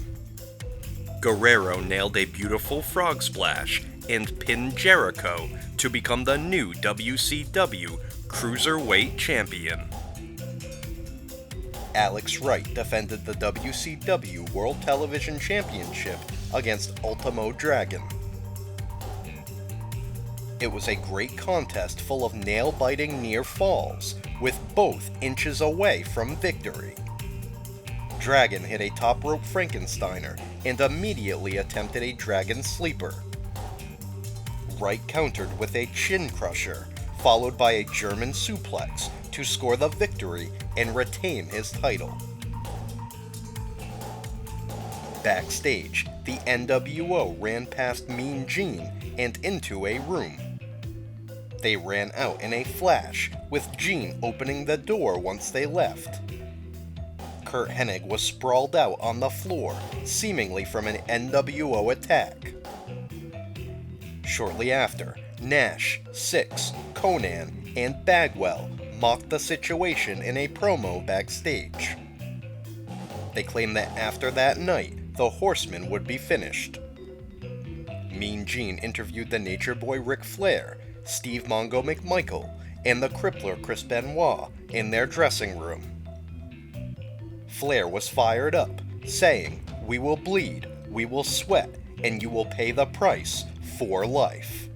Speaker 1: Guerrero nailed a beautiful frog splash and pinned Jericho to become the new WCW Cruiserweight Champion. Alex Wright defended the WCW World Television Championship against Ultimo Dragon. It was a great contest full of nail-biting near falls, with both inches away from victory. Dragon hit a top rope Frankensteiner and immediately attempted a Dragon Sleeper. Wright countered with a chin crusher, followed by a German suplex to score the victory and retain his title. Backstage, the NWO ran past Mean Gene and into a room. They ran out in a flash, with Gene opening the door once they left. Curt Hennig was sprawled out on the floor, seemingly from an NWO attack. Shortly after, Nash, Six, Conan, and Bagwell mocked the situation in a promo backstage. They claimed that after that night, the Horsemen would be finished. Mean Gene interviewed the Nature Boy Ric Flair, Steve Mongo McMichael, and the Crippler Chris Benoit in their dressing room. Flair was fired up, saying, "We will bleed, we will sweat, and you will pay the price for life."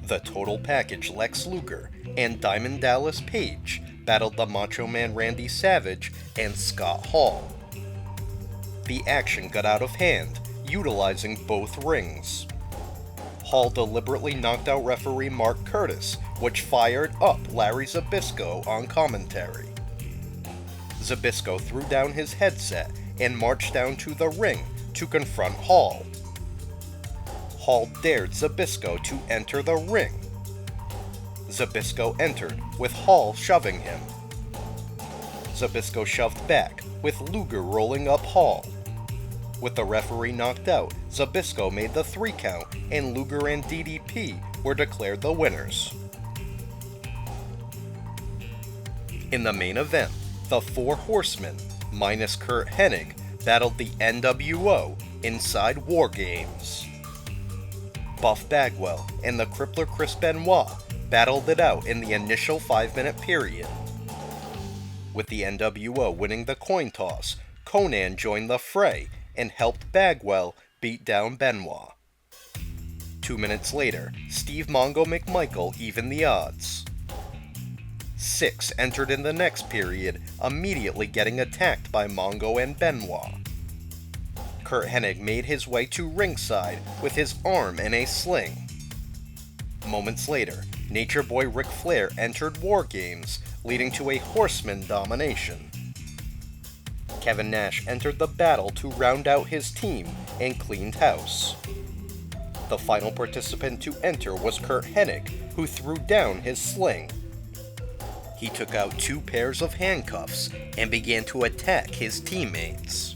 Speaker 1: The Total Package Lex Luger and Diamond Dallas Page battled the Macho Man Randy Savage and Scott Hall. The action got out of hand, utilizing both rings. Hall deliberately knocked out referee Mark Curtis, which fired up Larry Zbyszko on commentary. Zbyszko threw down his headset and marched down to the ring to confront Hall. Hall dared Zbyszko to enter the ring. Zbyszko entered, with Hall shoving him. Zbyszko shoved back, with Luger rolling up Hall. With the referee knocked out, Zbyszko made the 3 count, and Luger and DDP were declared the winners. In the main event, the Four Horsemen, minus Curt Hennig, battled the NWO inside War Games. Buff Bagwell and the Crippler Chris Benoit battled it out in the initial 5-minute period. With the NWO winning the coin toss, Konnan joined the fray and helped Bagwell beat down Benoit. 2 minutes later, Steve Mongo McMichael evened the odds. Syxx entered in the next period, immediately getting attacked by Mongo and Benoit. Curt Hennig made his way to ringside with his arm in a sling. Moments later, Nature Boy Ric Flair entered War Games, leading to a Horseman domination. Kevin Nash entered the battle to round out his team and cleaned house. The final participant to enter was Curt Hennig, who threw down his sling. He took out 2 pairs of handcuffs and began to attack his teammates.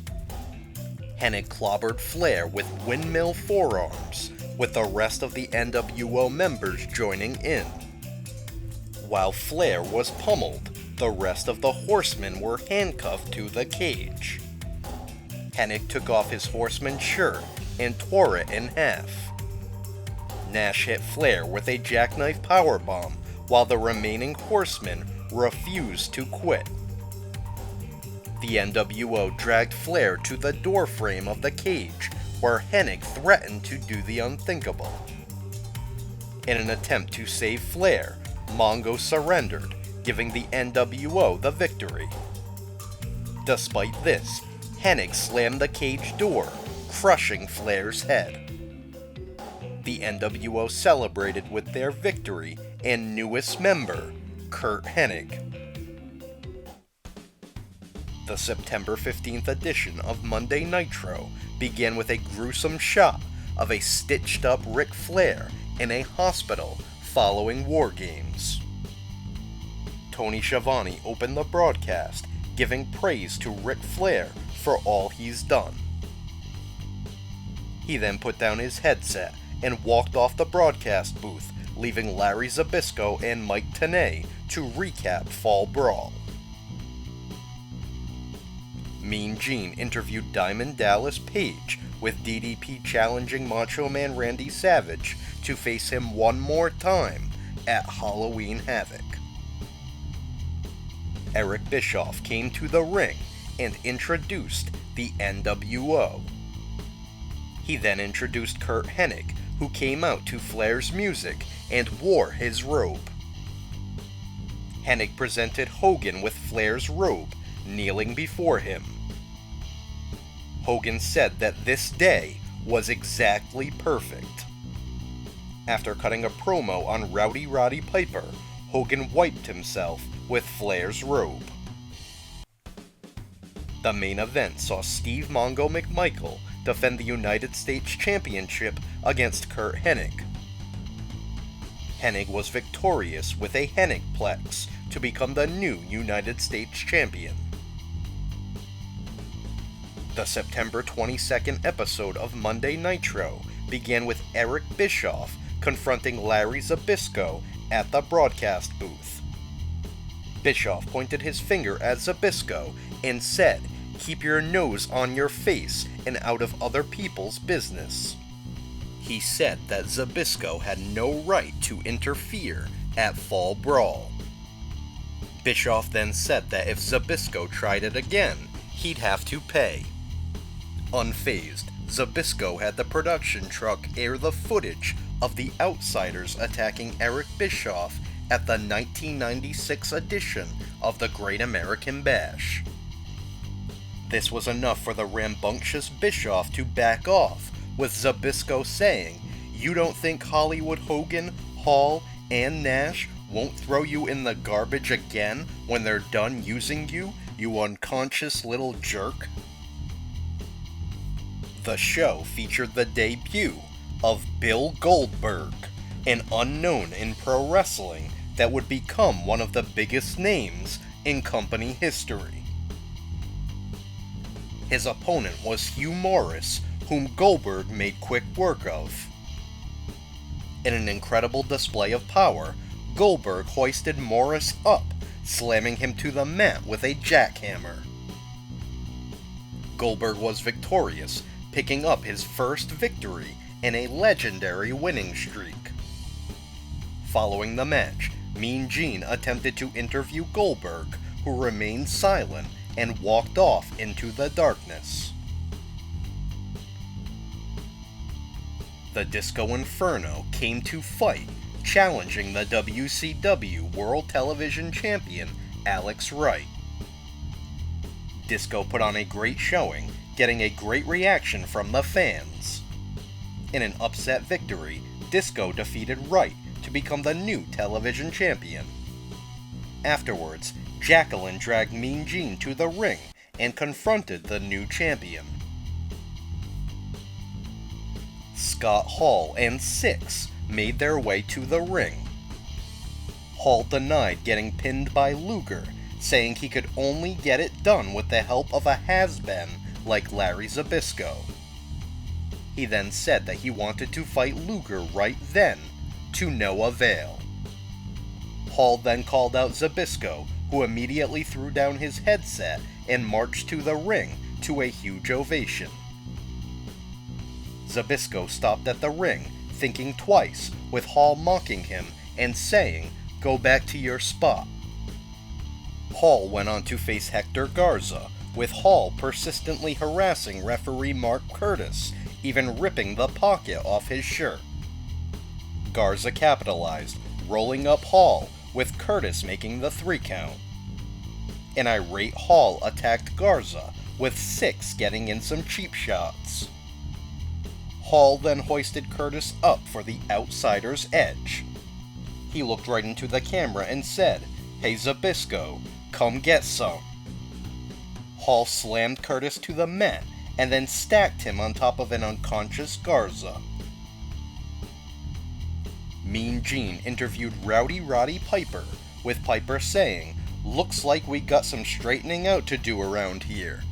Speaker 1: Hennig clobbered Flair with windmill forearms, with the rest of the NWO members joining in. While Flair was pummeled, the rest of the Horsemen were handcuffed to the cage. Hennig took off his Horseman shirt and tore it in half. Nash hit Flair with a jackknife powerbomb, while the remaining Horsemen refused to quit. The NWO dragged Flair to the doorframe of the cage, where Hennig threatened to do the unthinkable. In an attempt to save Flair, Mongo surrendered, giving the NWO the victory. Despite this, Hennig slammed the cage door, crushing Flair's head. The NWO celebrated with their victory and newest member, Curt Hennig. The September 15th edition of Monday Nitro began with a gruesome shot of a stitched-up Ric Flair in a hospital following War Games. Tony Schiavone opened the broadcast, giving praise to Ric Flair for all he's done. He then put down his headset and walked off the broadcast booth, leaving Larry Zbyszko and Mike Tenay to recap Fall Brawl. Mean Gene interviewed Diamond Dallas Page, with DDP challenging Macho Man Randy Savage to face him one more time at Halloween Havoc. Eric Bischoff came to the ring and introduced the NWO. He then introduced Curt Hennig, who came out to Flair's music and wore his robe. Hennig presented Hogan with Flair's robe, kneeling before him. Hogan said that this day was exactly perfect. After cutting a promo on Rowdy Roddy Piper, Hogan wiped himself with Flair's robe. The main event saw Steve Mongo McMichael defend the United States Championship against Curt Hennig. Hennig was victorious with a Hennigplex to become the new United States Champion. The September 22nd episode of Monday Nitro began with Eric Bischoff confronting Larry Zbyszko at the broadcast booth. Bischoff pointed his finger at Zbyszko and said, "Keep your nose on your face and out of other people's business." He said that Zbyszko had no right to interfere at Fall Brawl. Bischoff then said that if Zbyszko tried it again, he'd have to pay. Unfazed, Zbyszko had the production truck air the footage of the Outsiders attacking Eric Bischoff at the 1996 edition of the Great American Bash. This was enough for the rambunctious Bischoff to back off, with Zbyszko saying, "You don't think Hollywood Hogan, Hall, and Nash won't throw you in the garbage again when they're done using you, you unconscious little jerk?" The show featured the debut of Bill Goldberg, an unknown in pro wrestling that would become one of the biggest names in company history. His opponent was Hugh Morris, whom Goldberg made quick work of. In an incredible display of power, Goldberg hoisted Morris up, slamming him to the mat with a jackhammer. Goldberg was victorious, picking up his first victory in a legendary winning streak. Following the match, Mean Gene attempted to interview Goldberg, who remained silent and walked off into the darkness. The Disco Inferno came to fight, challenging the WCW World Television Champion Alex Wright. Disco put on a great showing, getting a great reaction from the fans. In an upset victory, Disco defeated Wright to become the new television champion. Afterwards, Jacqueline dragged Mean Gene to the ring and confronted the new champion. Scott Hall and Syxx made their way to the ring. Hall denied getting pinned by Luger, saying he could only get it done with the help of a has-been like Larry Zbyszko. He then said that he wanted to fight Luger right then, to no avail. Hall then called out Zbyszko, who immediately threw down his headset and marched to the ring to a huge ovation. Zbyszko stopped at the ring, thinking twice, with Hall mocking him and saying, "Go back to your spot." Hall went on to face Hector Garza, with Hall persistently harassing referee Mark Curtis, even ripping the pocket off his shirt. Garza capitalized, rolling up Hall, with Curtis making the 3 count. An irate Hall attacked Garza, with Syxx getting in some cheap shots. Hall then hoisted Curtis up for the outsider's edge. He looked right into the camera and said, "Hey Zbyszko, come get some." Hall slammed Curtis to the mat and then stacked him on top of an unconscious Garza. Mean Gene interviewed Rowdy Roddy Piper, with Piper saying, "Looks like we got some straightening out to do around here."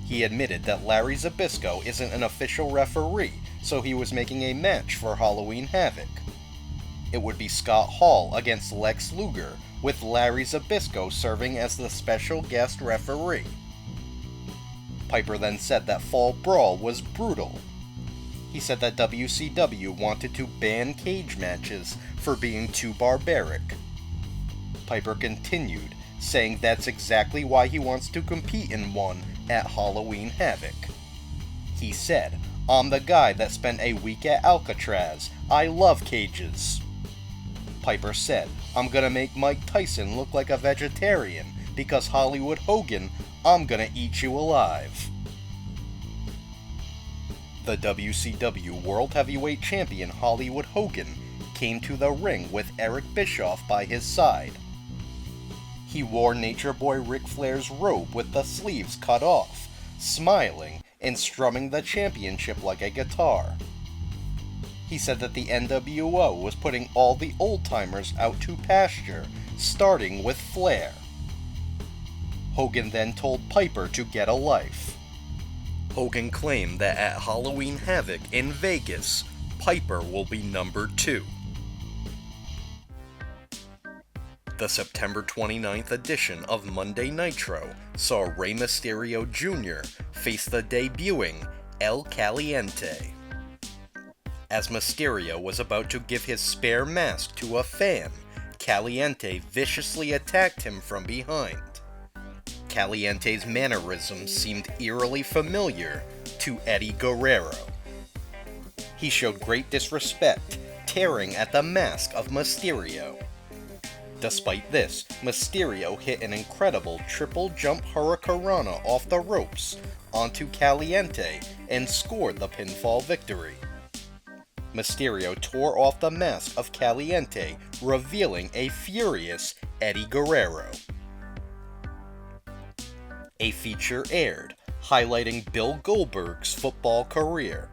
Speaker 1: He admitted that Larry Zbyszko isn't an official referee, so he was making a match for Halloween Havoc. It would be Scott Hall against Lex Luger, with Larry Zbyszko serving as the special guest referee. Piper then said that Fall Brawl was brutal. He said that WCW wanted to ban cage matches for being too barbaric. Piper continued, saying that's exactly why he wants to compete in one at Halloween Havoc. He said, "I'm the guy that spent a week at Alcatraz. I love cages." Piper said, "I'm gonna make Mike Tyson look like a vegetarian, because Hollywood Hogan, I'm gonna eat you alive." The WCW World Heavyweight Champion Hollywood Hogan came to the ring with Eric Bischoff by his side. He wore Nature Boy Ric Flair's robe with the sleeves cut off, smiling and strumming the championship like a guitar. He said that the NWO was putting all the old-timers out to pasture, starting with Flair. Hogan then told Piper to get a life. Hogan claimed that at Halloween Havoc in Vegas, Piper will be number 2. The September 29th edition of Monday Nitro saw Rey Mysterio Jr. face the debuting El Caliente. As Mysterio was about to give his spare mask to a fan, Caliente viciously attacked him from behind. Caliente's mannerisms seemed eerily familiar to Eddie Guerrero. He showed great disrespect, tearing at the mask of Mysterio. Despite this, Mysterio hit an incredible triple jump hurricanrana off the ropes onto Caliente and scored the pinfall victory. Mysterio tore off the mask of Caliente, revealing a furious Eddie Guerrero. A feature aired, highlighting Bill Goldberg's football career.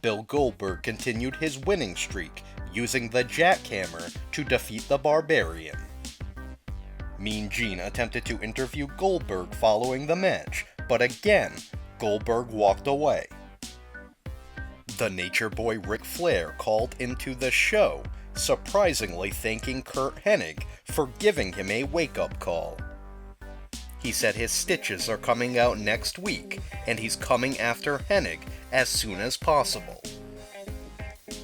Speaker 1: Bill Goldberg continued his winning streak, using the jackhammer to defeat the Barbarian. Mean Gene attempted to interview Goldberg following the match, but again, Goldberg walked away. The Nature Boy Ric Flair called into the show, surprisingly thanking Curt Hennig for giving him a wake-up call. He said his stitches are coming out next week, and he's coming after Hennig as soon as possible.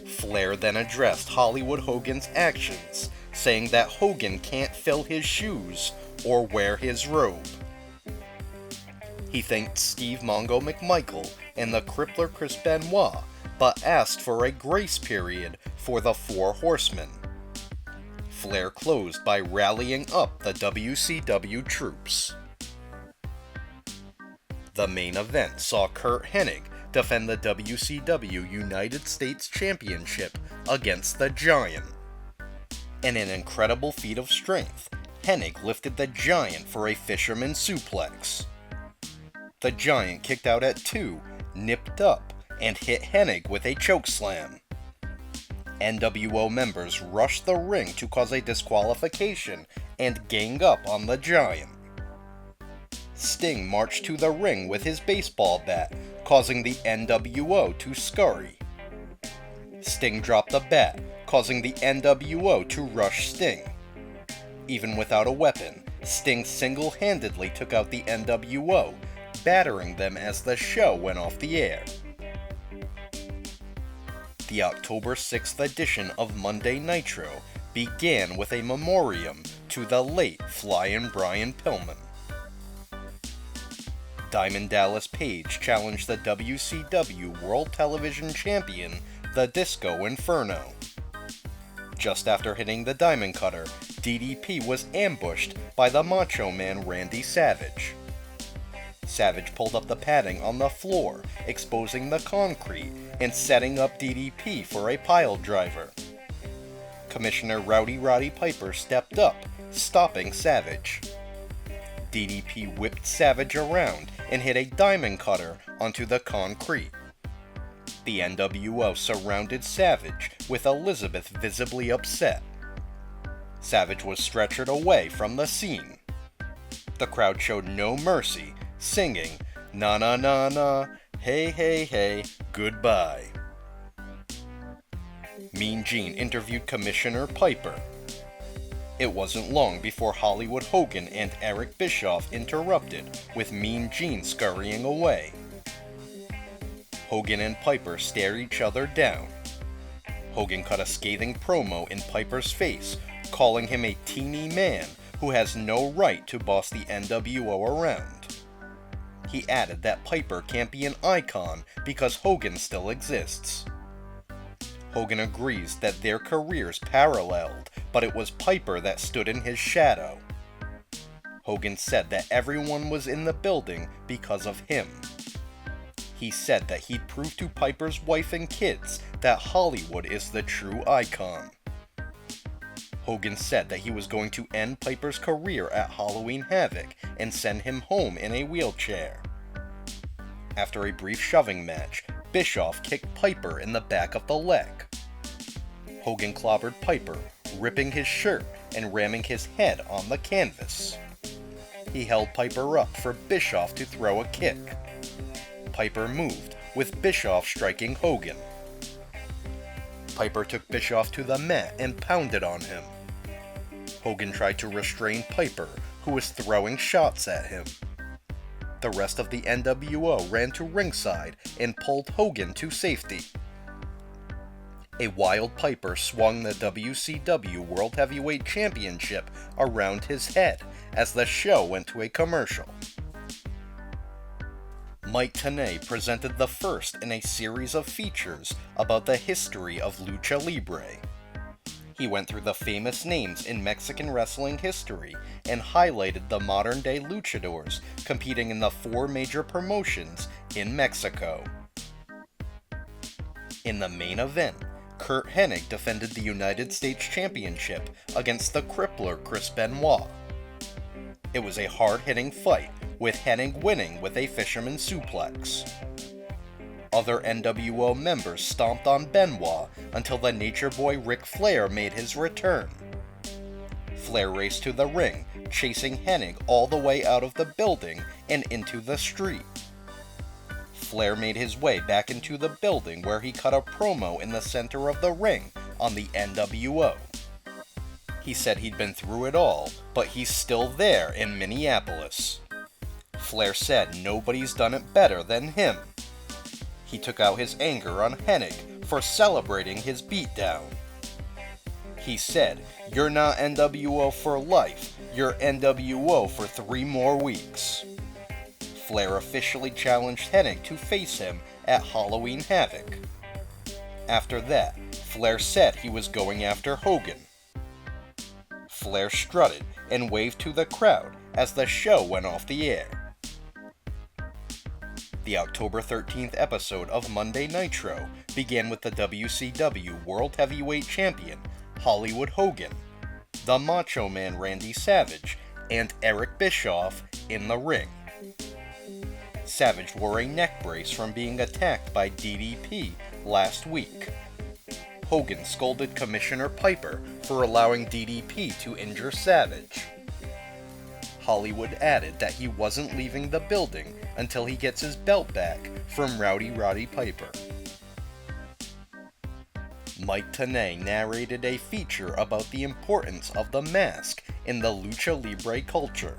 Speaker 1: Flair then addressed Hollywood Hogan's actions, saying that Hogan can't fill his shoes or wear his robe. He thanked Steve Mongo McMichael and the crippler Chris Benoit, but asked for a grace period for the Four Horsemen. Flair closed by rallying up the WCW troops. The main event saw Curt Hennig defend the WCW United States Championship against the Giant. In an incredible feat of strength, Hennig lifted the Giant for a fisherman suplex. The Giant kicked out at 2, nipped up, and hit Hennig with a chokeslam. NWO members rushed the ring to cause a disqualification and gang up on the Giant. Sting marched to the ring with his baseball bat, causing the NWO to scurry. Sting dropped the bat, causing the NWO to rush Sting. Even without a weapon, Sting single-handedly took out the NWO, battering them as the show went off the air. The October 6th edition of Monday Nitro began with a memoriam to the late Flying Brian Pillman. Diamond Dallas Page challenged the WCW World Television Champion, the Disco Inferno. Just after hitting the Diamond Cutter, DDP was ambushed by the Macho Man Randy Savage. Savage pulled up the padding on the floor, exposing the concrete and setting up DDP for a pile driver. Commissioner Rowdy Roddy Piper stepped up, stopping Savage. DDP whipped Savage around and hit a diamond cutter onto the concrete. The NWO surrounded Savage, with Elizabeth visibly upset. Savage was stretchered away from the scene. The crowd showed no mercy, singing, "Na na na na, hey hey hey, goodbye." Mean Gene interviewed Commissioner Piper. It wasn't long before Hollywood Hogan and Eric Bischoff interrupted, with Mean Gene scurrying away. Hogan and Piper stared each other down. Hogan cut a scathing promo in Piper's face, calling him a teeny man who has no right to boss the NWO around. He added that Piper can't be an icon because Hogan still exists. Hogan agrees that their careers paralleled, but it was Piper that stood in his shadow. Hogan said that everyone was in the building because of him. He said that he'd prove to Piper's wife and kids that Hollywood is the true icon. Hogan said that he was going to end Piper's career at Halloween Havoc and send him home in a wheelchair. After a brief shoving match, Bischoff kicked Piper in the back of the leg. Hogan clobbered Piper, ripping his shirt and ramming his head on the canvas. He held Piper up for Bischoff to throw a kick. Piper moved, with Bischoff striking Hogan. Piper took Bischoff to the mat and pounded on him. Hogan tried to restrain Piper, who was throwing shots at him. The rest of the NWO ran to ringside and pulled Hogan to safety. A wild Piper swung the WCW World Heavyweight Championship around his head as the show went to a commercial. Mike Tenay presented the first in a series of features about the history of Lucha Libre. He went through the famous names in Mexican wrestling history and highlighted the modern-day luchadors competing in the 4 major promotions in Mexico. In the main event, Curt Hennig defended the United States Championship against the crippler Chris Benoit. It was a hard-hitting fight, with Hennig winning with a fisherman suplex. Other NWO members stomped on Benoit until the Nature Boy Ric Flair made his return. Flair raced to the ring, chasing Hennig all the way out of the building and into the street. Flair made his way back into the building where he cut a promo in the center of the ring on the NWO. He said he'd been through it all, but he's still there in Minneapolis. Flair said nobody's done it better than him. He took out his anger on Hennig for celebrating his beatdown. He said, "You're not NWO for life, you're NWO for 3 more weeks." Flair officially challenged Hennig to face him at Halloween Havoc. After that, Flair said he was going after Hogan. Flair strutted and waved to the crowd as the show went off the air. The October 13th episode of Monday Nitro began with the WCW World Heavyweight Champion Hollywood Hogan, the Macho Man Randy Savage, and Eric Bischoff in the ring. Savage wore a neck brace from being attacked by DDP last week. Hogan scolded Commissioner Piper for allowing DDP to injure Savage. Hollywood added that he wasn't leaving the building until he gets his belt back from Roddy Piper. Mike Tenay narrated a feature about the importance of the mask in the lucha libre culture.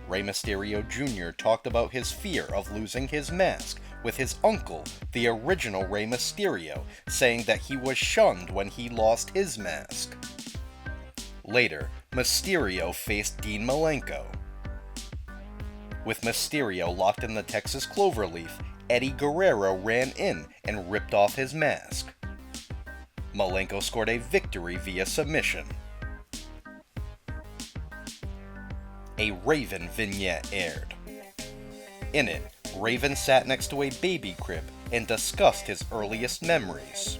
Speaker 1: Rey Mysterio Jr. talked about his fear of losing his mask with his uncle, the original Rey Mysterio, saying that he was shunned when he lost his mask. Later, Mysterio faced Dean Malenko. With Mysterio locked in the Texas Cloverleaf, Eddie Guerrero ran in and ripped off his mask. Malenko scored a victory via submission. A Raven vignette aired. In it, Raven sat next to a baby crib and discussed his earliest memories.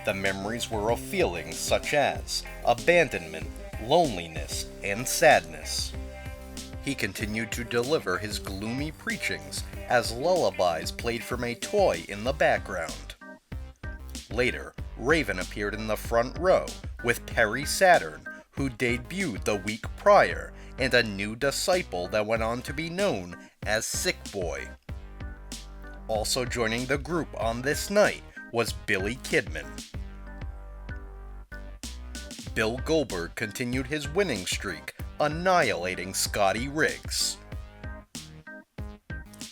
Speaker 1: The memories were of feelings such as abandonment, loneliness, and sadness. He continued to deliver his gloomy preachings as lullabies played from a toy in the background. Later, Raven appeared in the front row with Perry Saturn, who debuted the week prior, and a new disciple that went on to be known as Sick Boy. Also joining the group on this night was Billy Kidman. Bill Goldberg continued his winning streak, annihilating Scotty Riggs.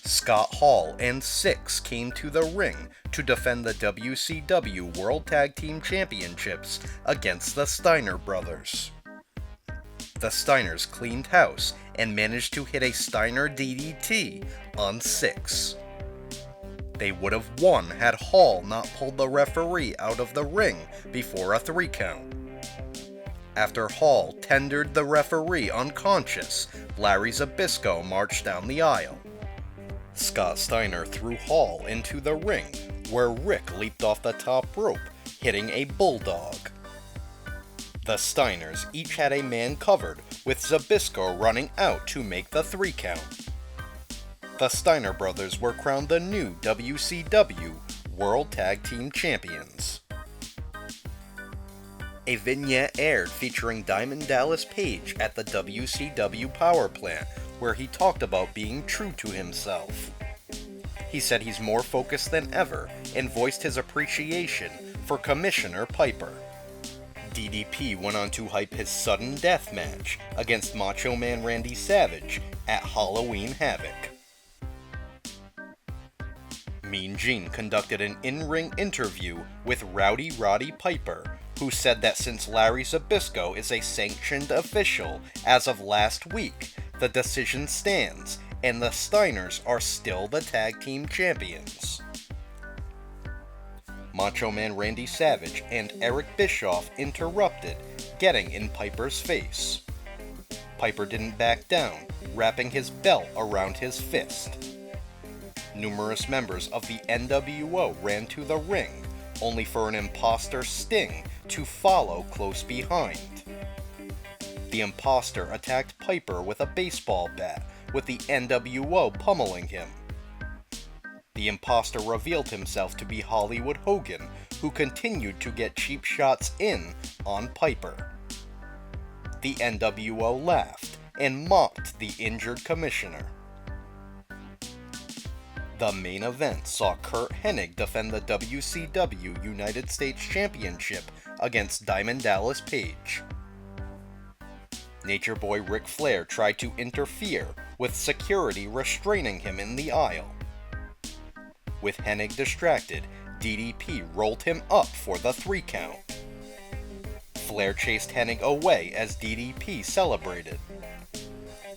Speaker 1: Scott Hall and Syxx came to the ring to defend the WCW World Tag Team Championships against the Steiner brothers. The Steiners cleaned house and managed to hit a Steiner DDT on Syxx. They would have won had Hall not pulled the referee out of the ring before a 3 count. After Hall tendered the referee unconscious, Larry Zbyszko marched down the aisle. Scott Steiner threw Hall into the ring, where Rick leaped off the top rope, hitting a bulldog. The Steiners each had a man covered, with Zbyszko running out to make the 3 count. The Steiner brothers were crowned the new WCW World Tag Team Champions. A vignette aired featuring Diamond Dallas Page at the WCW power plant, where he talked about being true to himself. He said he's more focused than ever and voiced his appreciation for Commissioner Piper. DDP went on to hype his sudden death match against Macho Man Randy Savage at Halloween Havoc. Mean Gene conducted an in-ring interview with Roddy Piper, who said that since Larry Zbyszko is a sanctioned official as of last week, the decision stands, and the Steiners are still the tag team champions. Macho Man Randy Savage and Eric Bischoff interrupted, getting in Piper's face. Piper didn't back down, wrapping his belt around his fist. Numerous members of the NWO ran to the ring, only for an imposter Sting to follow close behind. The imposter attacked Piper with a baseball bat, with the NWO pummeling him. The imposter revealed himself to be Hollywood Hogan, who continued to get cheap shots in on Piper. The NWO laughed and mocked the injured commissioner. The main event saw Curt Hennig defend the WCW United States Championship against Diamond Dallas Page. Nature Boy Ric Flair tried to interfere, with security restraining him in the aisle. With Hennig distracted, DDP rolled him up for the 3 count. Flair chased Hennig away as DDP celebrated.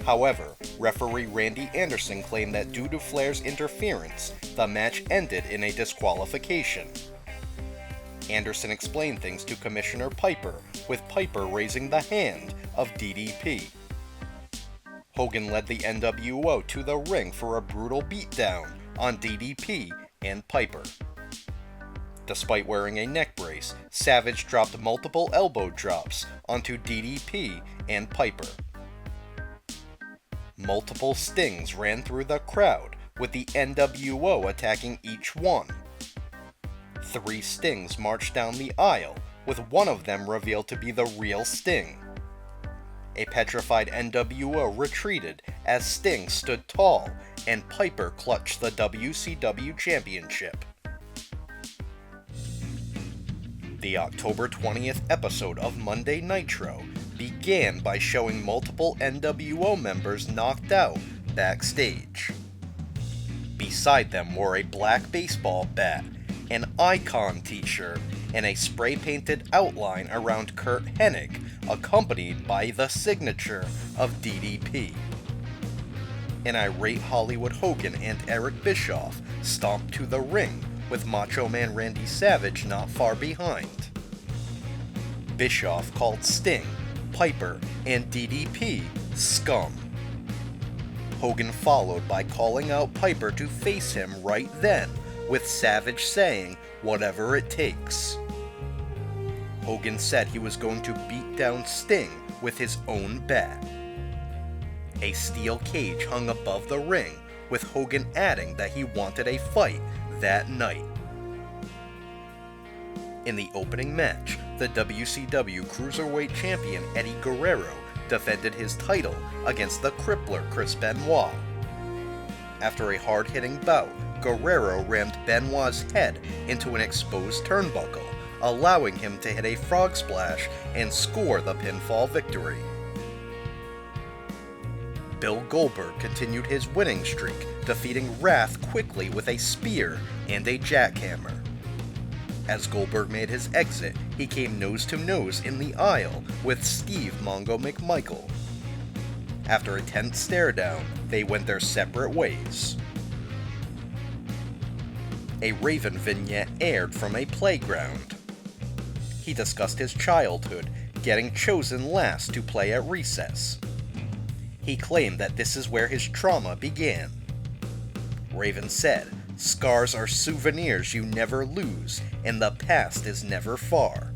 Speaker 1: However, referee Randy Anderson claimed that due to Flair's interference, the match ended in a disqualification. Anderson explained things to Commissioner Piper, with Piper raising the hand of DDP. Hogan led the NWO to the ring for a brutal beatdown on DDP and Piper. Despite wearing a neck brace, Savage dropped multiple elbow drops onto DDP and Piper. Multiple stings ran through the crowd, with the NWO attacking each one. 3 stings marched down the aisle, with one of them revealed to be the real Sting. A petrified NWO retreated as Sting stood tall, and Piper clutched the WCW Championship. The October 20th episode of Monday Nitro began by showing multiple NWO members knocked out backstage. Beside them were a black baseball bat, an Icon t-shirt, and a spray-painted outline around Curt Hennig, accompanied by the signature of DDP. An irate Hollywood Hogan and Eric Bischoff stomped to the ring, with Macho Man Randy Savage not far behind. Bischoff called Sting, Piper, and DDP scum. Hogan followed by calling out Piper to face him right then, with Savage saying, "Whatever it takes." Hogan said he was going to beat down Sting with his own bat. A steel cage hung above the ring, with Hogan adding that he wanted a fight that night. In the opening match, the WCW Cruiserweight Champion Eddie Guerrero defended his title against the Crippler Chris Benoit. After a hard-hitting bout, Guerrero rammed Benoit's head into an exposed turnbuckle, allowing him to hit a frog splash and score the pinfall victory. Bill Goldberg continued his winning streak, defeating Wrath quickly with a spear and a jackhammer. As Goldberg made his exit, he came nose-to-nose in the aisle with Steve Mongo McMichael. After a tense stare-down, they went their separate ways. A Raven vignette aired from a playground. He discussed his childhood, getting chosen last to play at recess. He claimed that this is where his trauma began. Raven said, "Scars are souvenirs you never lose, and the past is never far."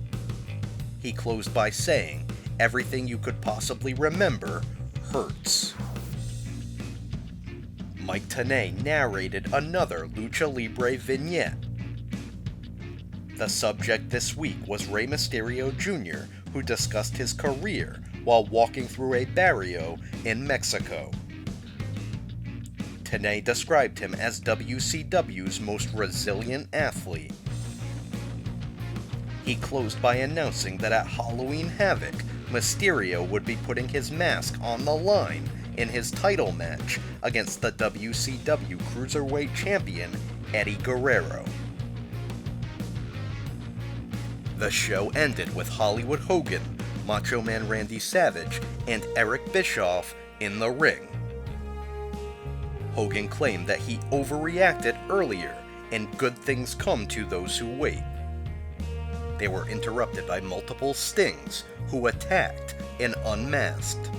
Speaker 1: He closed by saying, "Everything you could possibly remember hurts." Mike Tenay narrated another Lucha Libre vignette. The subject this week was Rey Mysterio Jr., who discussed his career while walking through a barrio in Mexico. Tenay described him as WCW's most resilient athlete. He closed by announcing that at Halloween Havoc, Mysterio would be putting his mask on the line in his title match against the WCW Cruiserweight Champion Eddie Guerrero. The show ended with Hollywood Hogan, Macho Man Randy Savage, and Eric Bischoff in the ring. Hogan claimed that he overreacted earlier, and good things come to those who wait. They were interrupted by multiple Stings, who attacked and unmasked.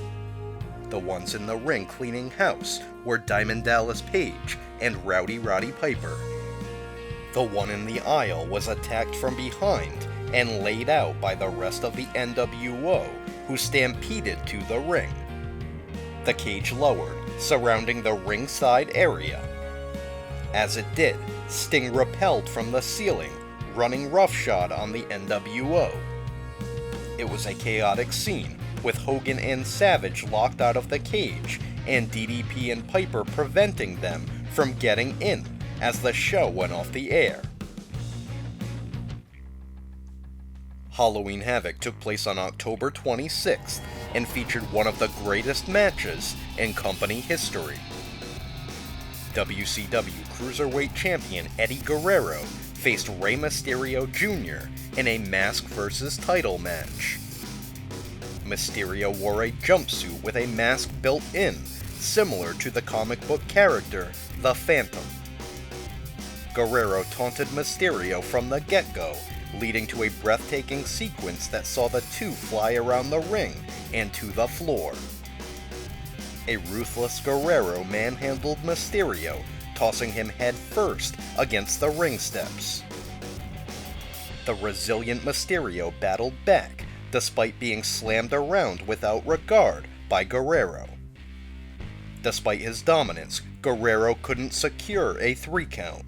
Speaker 1: The ones in the ring cleaning house were Diamond Dallas Page and Rowdy Roddy Piper. The one in the aisle was attacked from behind and laid out by the rest of the NWO, who stampeded to the ring. The cage lowered, surrounding the ringside area. As it did, Sting rappelled from the ceiling, running roughshod on the NWO. It was a chaotic scene, with Hogan and Savage locked out of the cage, and DDP and Piper preventing them from getting in as the show went off the air. Halloween Havoc took place on October 26th, and featured one of the greatest matches in company history. WCW Cruiserweight Champion Eddie Guerrero faced Rey Mysterio Jr. in a mask versus title match. Mysterio wore a jumpsuit with a mask built in, similar to the comic book character, the Phantom. Guerrero taunted Mysterio from the get-go, leading to a breathtaking sequence that saw the two fly around the ring and to the floor. A ruthless Guerrero manhandled Mysterio, tossing him head first against the ring steps. The resilient Mysterio battled back, despite being slammed around without regard by Guerrero. Despite his dominance, Guerrero couldn't secure a 3 count.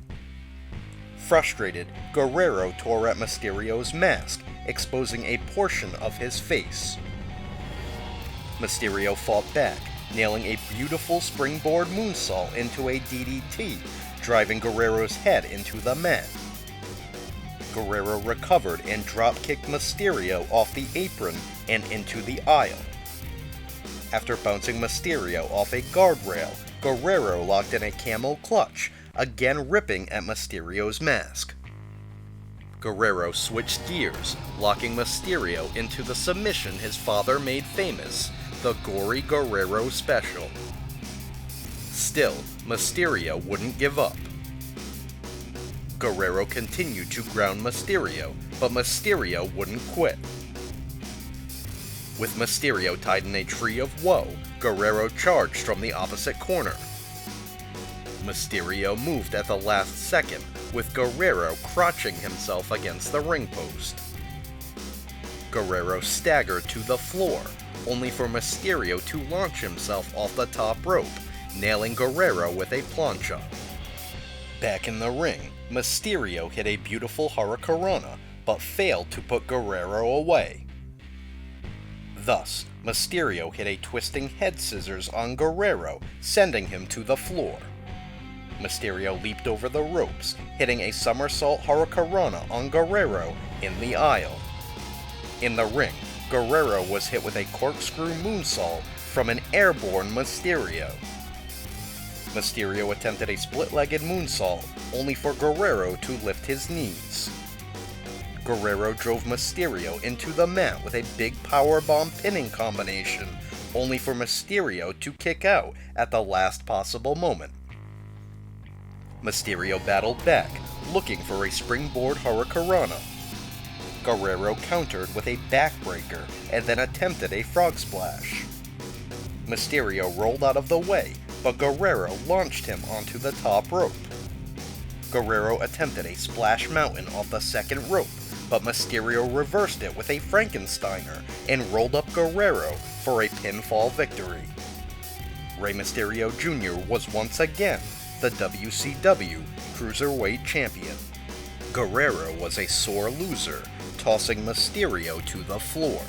Speaker 1: Frustrated, Guerrero tore at Mysterio's mask, exposing a portion of his face. Mysterio fought back, nailing a beautiful springboard moonsault into a DDT, driving Guerrero's head into the mat. Guerrero recovered and drop-kicked Mysterio off the apron and into the aisle. After bouncing Mysterio off a guardrail, Guerrero locked in a camel clutch, again ripping at Mysterio's mask. Guerrero switched gears, locking Mysterio into the submission his father made famous, the Gory Guerrero Special. Still, Mysterio wouldn't give up. Guerrero continued to ground Mysterio, but Mysterio wouldn't quit. With Mysterio tied in a tree of woe, Guerrero charged from the opposite corner. Mysterio moved at the last second, with Guerrero crotching himself against the ring post. Guerrero staggered to the floor, only for Mysterio to launch himself off the top rope, nailing Guerrero with a plancha. Back in the ring, Mysterio hit a beautiful Hurricanrana, but failed to put Guerrero away. Thus, Mysterio hit a twisting head scissors on Guerrero, sending him to the floor. Mysterio leaped over the ropes, hitting a somersault Hurricanrana on Guerrero in the aisle. In the ring, Guerrero was hit with a corkscrew moonsault from an airborne Mysterio. Mysterio attempted a split-legged moonsault, only for Guerrero to lift his knees. Guerrero drove Mysterio into the mat with a big powerbomb pinning combination, only for Mysterio to kick out at the last possible moment. Mysterio battled back, looking for a springboard Hurricanrana. Guerrero countered with a backbreaker and then attempted a frog splash. Mysterio rolled out of the way, but Guerrero launched him onto the top rope. Guerrero attempted a splash mountain off the second rope, but Mysterio reversed it with a Frankensteiner and rolled up Guerrero for a pinfall victory. Rey Mysterio Jr. was once again the WCW Cruiserweight Champion. Guerrero was a sore loser, tossing Mysterio to the floor.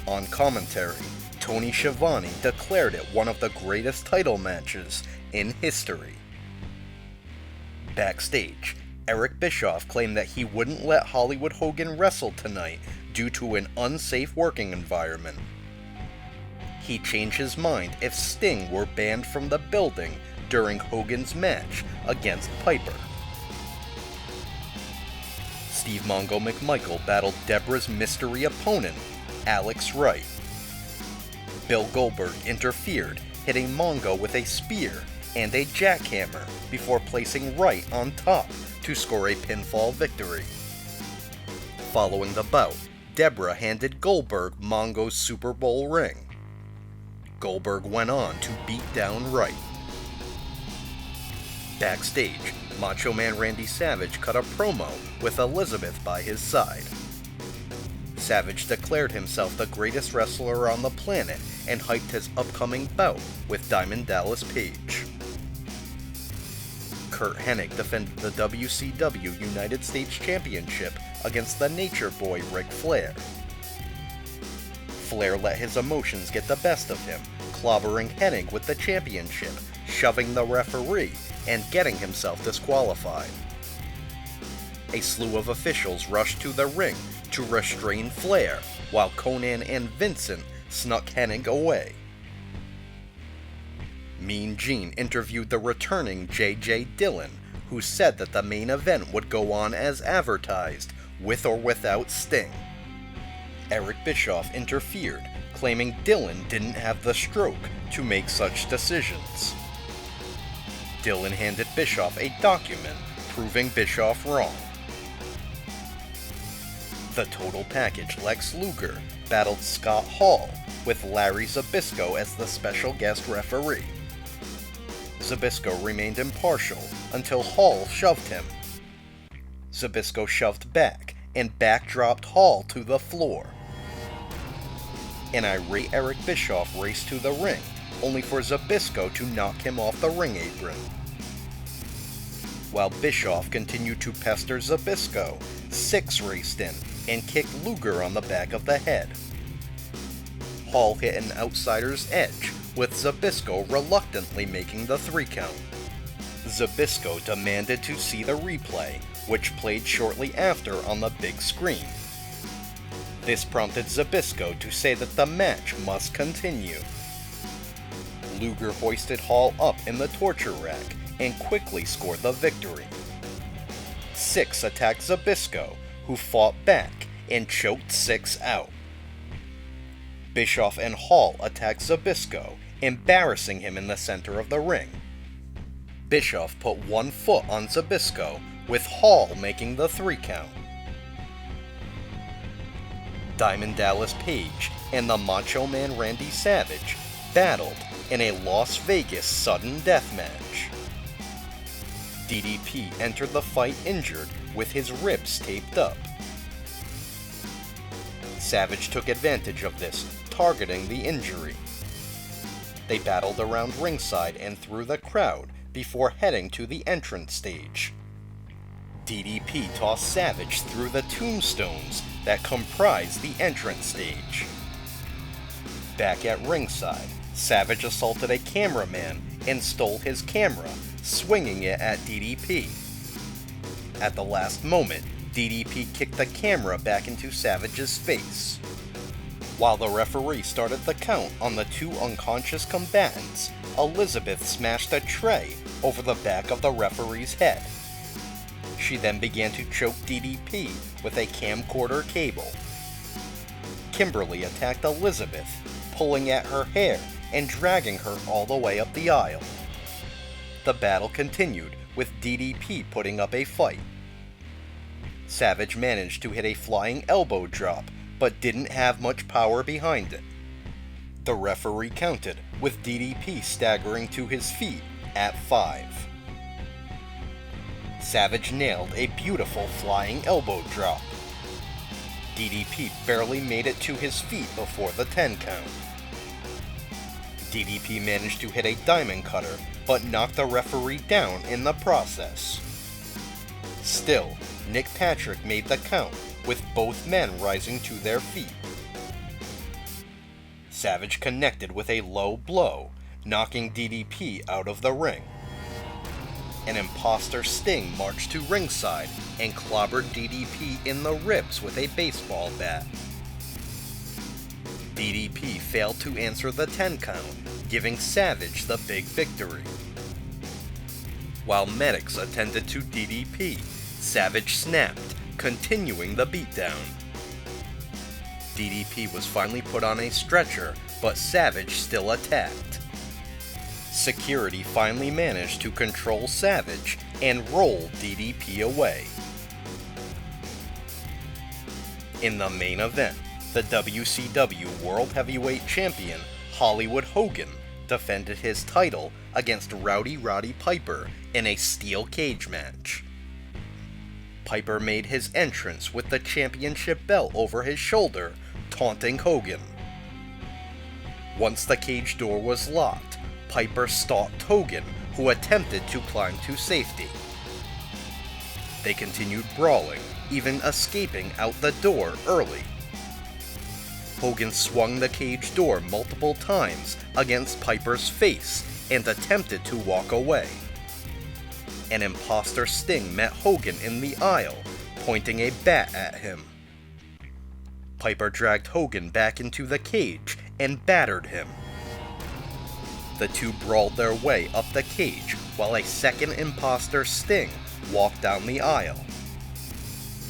Speaker 1: On commentary, Tony Schiavone declared it one of the greatest title matches in history. Backstage, Eric Bischoff claimed that he wouldn't let Hollywood Hogan wrestle tonight due to an unsafe working environment. He'd change his mind if Sting were banned from the building during Hogan's match against Piper. Steve Mongo McMichael battled Debra's mystery opponent, Alex Wright. Bill Goldberg interfered, hitting Mongo with a spear and a jackhammer before placing Wright on top to score a pinfall victory. Following the bout, Debra handed Goldberg Mongo's Super Bowl ring. Goldberg went on to beat down Wright. Backstage, Macho Man Randy Savage cut a promo with Elizabeth by his side. Savage declared himself the greatest wrestler on the planet and hyped his upcoming bout with Diamond Dallas Page. Kurt Hennig defended the WCW United States Championship against the Nature Boy Ric Flair. Flair let his emotions get the best of him, clobbering Hennig with the championship, shoving the referee, and getting himself disqualified. A slew of officials rushed to the ring to restrain Flair, while Conan and Vincent snuck Hennig away. Mean Gene interviewed the returning J.J. Dillon, who said that the main event would go on as advertised, with or without Sting. Eric Bischoff interfered, claiming Dillon didn't have the stroke to make such decisions. Dillon handed Bischoff a document proving Bischoff wrong. The Total Package Lex Luger battled Scott Hall, with Larry Zbyszko as the special guest referee. Zbyszko remained impartial until Hall shoved him. Zbyszko shoved back and backdropped Hall to the floor. An irate Eric Bischoff raced to the ring, only for Zbyszko to knock him off the ring apron. While Bischoff continued to pester Zbyszko, Six raced in and kicked Luger on the back of the head. Hall hit an outsider's edge, with Zbyszko reluctantly making the 3 count. Zbyszko demanded to see the replay, which played shortly after on the big screen. This prompted Zbyszko to say that the match must continue. Luger hoisted Hall up in the torture rack and quickly scored the victory. Six attacked Zbyszko, who fought back and choked Six out. Bischoff and Hall attacked Zbyszko, embarrassing him in the center of the ring. Bischoff put one foot on Zbyszko, with Hall making the 3 count. Diamond Dallas Page and the Macho Man Randy Savage battled in a Las Vegas sudden death match. DDP entered the fight injured, with his ribs taped up. Savage took advantage of this, targeting the injury. They battled around ringside and through the crowd before heading to the entrance stage. DDP tossed Savage through the tombstones that comprise the entrance stage. Back at ringside, Savage assaulted a cameraman and stole his camera, swinging it at DDP. At the last moment, DDP kicked the camera back into Savage's face. While the referee started the count on the 2 unconscious combatants, Elizabeth smashed a tray over the back of the referee's head. She then began to choke DDP with a camcorder cable. Kimberly attacked Elizabeth, pulling at her hair and dragging her all the way up the aisle. The battle continued, with DDP putting up a fight. Savage managed to hit a flying elbow drop, but didn't have much power behind it. The referee counted, with DDP staggering to his feet at 5. Savage nailed a beautiful flying elbow drop. DDP barely made it to his feet before the 10 count. DDP managed to hit a diamond cutter, but knocked the referee down in the process. Still, Nick Patrick made the count, with both men rising to their feet. Savage connected with a low blow, knocking DDP out of the ring. An imposter Sting marched to ringside and clobbered DDP in the ribs with a baseball bat. DDP failed to answer the 10 count, giving Savage the big victory. While medics attended to DDP, Savage snapped, continuing the beatdown. DDP was finally put on a stretcher, but Savage still attacked. Security finally managed to control Savage and roll DDP away. In the main event, the WCW World Heavyweight Champion Hollywood Hogan defended his title against Rowdy Roddy Piper in a steel cage match. Piper made his entrance with the championship belt over his shoulder, taunting Hogan. Once the cage door was locked, Piper stalked Hogan, who attempted to climb to safety. They continued brawling, even escaping out the door early. Hogan swung the cage door multiple times against Piper's face and attempted to walk away. An imposter Sting met Hogan in the aisle, pointing a bat at him. Piper dragged Hogan back into the cage and battered him. The two brawled their way up the cage while a second imposter, Sting, walked down the aisle.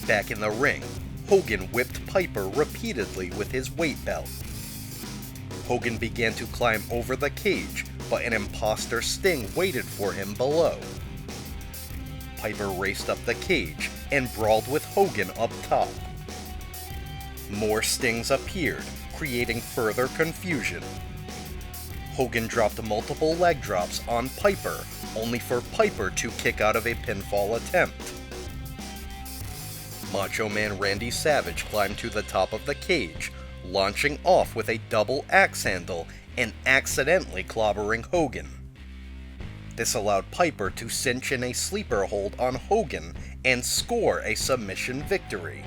Speaker 1: Back in the ring, Hogan whipped Piper repeatedly with his weight belt. Hogan began to climb over the cage, but an imposter, Sting, waited for him below. Piper raced up the cage and brawled with Hogan up top. More Stings appeared, creating further confusion. Hogan dropped multiple leg drops on Piper, only for Piper to kick out of a pinfall attempt. Macho Man Randy Savage climbed to the top of the cage, launching off with a double axe handle and accidentally clobbering Hogan. This allowed Piper to cinch in a sleeper hold on Hogan and score a submission victory.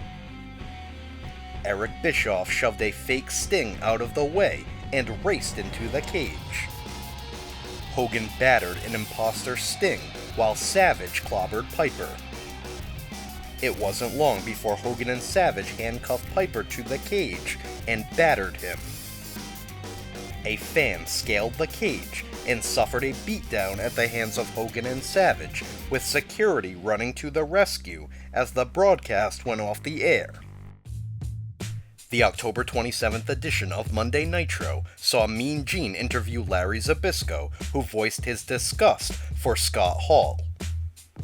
Speaker 1: Eric Bischoff shoved a fake Sting out of the way and raced into the cage. Hogan battered an imposter, Sting, while Savage clobbered Piper. It wasn't long before Hogan and Savage handcuffed Piper to the cage and battered him. A fan scaled the cage and suffered a beatdown at the hands of Hogan and Savage, with security running to the rescue as the broadcast went off the air. The October 27th edition of Monday Nitro saw Mean Gene interview Larry Zbyszko, who voiced his disgust for Scott Hall.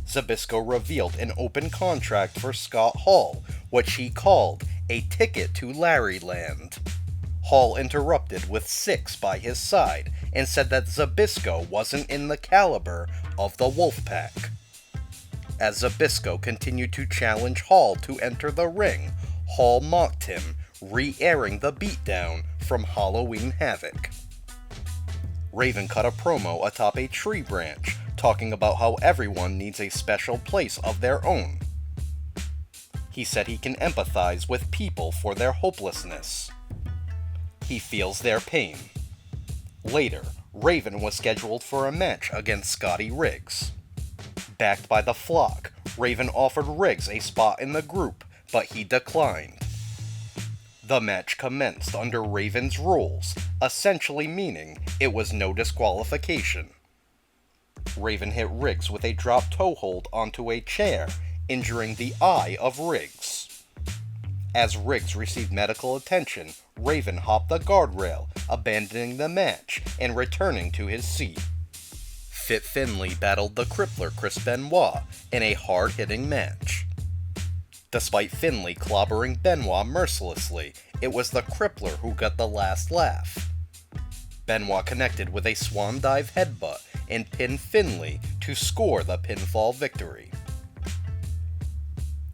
Speaker 1: Zbyszko revealed an open contract for Scott Hall, which he called a ticket to Larryland. Hall interrupted with Six by his side and said that Zbyszko wasn't in the caliber of the Wolfpack. As Zbyszko continued to challenge Hall to enter the ring, Hall mocked him, re-airing the beatdown from Halloween Havoc. Raven cut a promo atop a tree branch, talking about how everyone needs a special place of their own. He said he can empathize with people for their hopelessness. He feels their pain. Later, Raven was scheduled for a match against Scotty Riggs. Backed by the Flock, Raven offered Riggs a spot in the group, but he declined. The match commenced under Raven's rules, essentially meaning it was no disqualification. Raven hit Riggs with a drop toe hold onto a chair, injuring the eye of Riggs. As Riggs received medical attention, Raven hopped the guardrail, abandoning the match and returning to his seat. Fit Finlay battled the Crippler Chris Benoit in a hard-hitting match. Despite Finlay clobbering Benoit mercilessly, it was the Crippler who got the last laugh. Benoit connected with a swan dive headbutt and pinned Finlay to score the pinfall victory.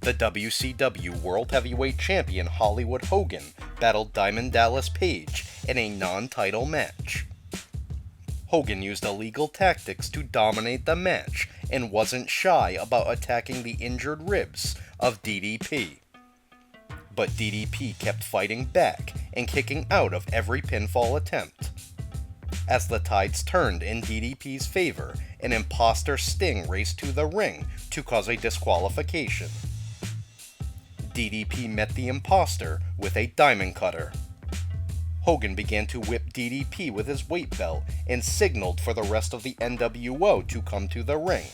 Speaker 1: The WCW World Heavyweight Champion Hollywood Hogan battled Diamond Dallas Page in a non-title match. Hogan used illegal tactics to dominate the match and wasn't shy about attacking the injured ribs of DDP. But DDP kept fighting back and kicking out of every pinfall attempt. As the tides turned in DDP's favor, an imposter Sting raced to the ring to cause a disqualification. DDP met the imposter with a diamond cutter. Hogan began to whip DDP with his weight belt and signaled for the rest of the NWO to come to the ring.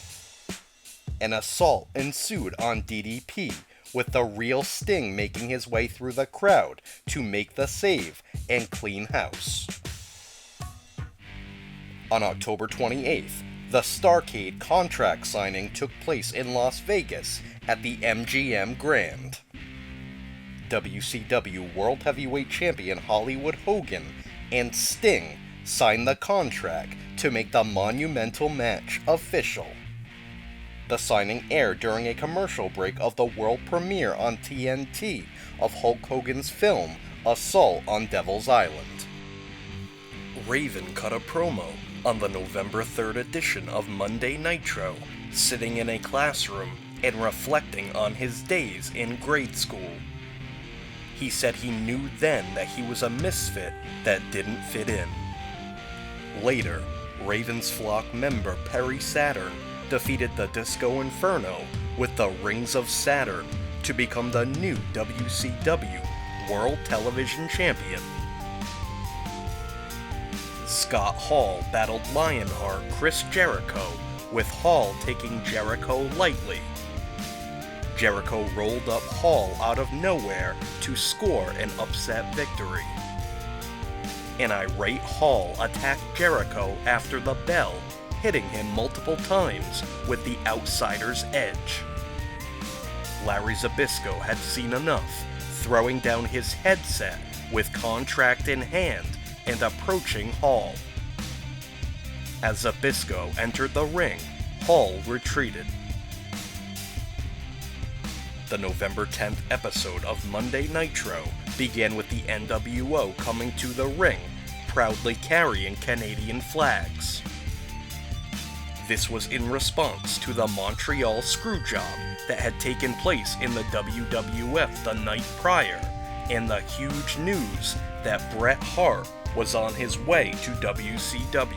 Speaker 1: An assault ensued on DDP, with the real Sting making his way through the crowd to make the save and clean house. On October 28th, the Starrcade contract signing took place in Las Vegas at the MGM Grand. WCW World Heavyweight Champion Hollywood Hogan and Sting signed the contract to make the monumental match official. The signing aired during a commercial break of the world premiere on TNT of Hulk Hogan's film Assault on Devil's Island. Raven cut a promo on the November 3rd edition of Monday Nitro, sitting in a classroom and reflecting on his days in grade school. He said he knew then that he was a misfit that didn't fit in. Later, Raven's Flock member Perry Saturn defeated the Disco Inferno with the Rings of Saturn to become the new WCW World Television Champion. Scott Hall battled Lionheart Chris Jericho, with Hall taking Jericho lightly. Jericho rolled up Hall out of nowhere to score an upset victory. An irate Hall attacked Jericho after the bell, hitting him multiple times with the outsider's edge. Larry Zbyszko had seen enough, throwing down his headset with contract in hand and approaching Hall. As Zbyszko entered the ring, Hall retreated. The November 10th episode of Monday Nitro began with the NWO coming to the ring, proudly carrying Canadian flags. This was in response to the Montreal Screwjob that had taken place in the WWF the night prior, and the huge news that Bret Hart was on his way to WCW.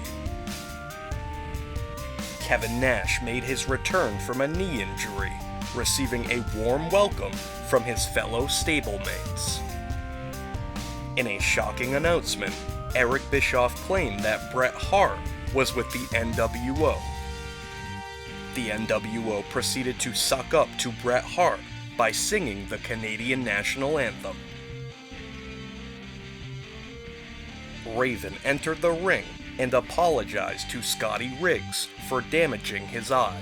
Speaker 1: Kevin Nash made his return from a knee injury, receiving a warm welcome from his fellow stablemates. In a shocking announcement, Eric Bischoff claimed that Bret Hart was with the NWO. The NWO proceeded to suck up to Bret Hart by singing the Canadian national anthem. Raven entered the ring and apologized to Scotty Riggs for damaging his eye.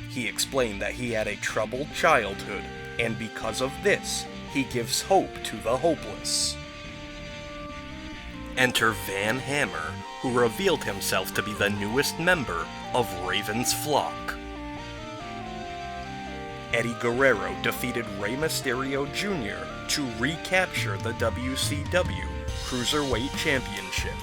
Speaker 1: He explained that he had a troubled childhood, and because of this, he gives hope to the hopeless. Enter Van Hammer, who revealed himself to be the newest member of Raven's flock. Eddie Guerrero defeated Rey Mysterio Jr. to recapture the WCW Cruiserweight Championship.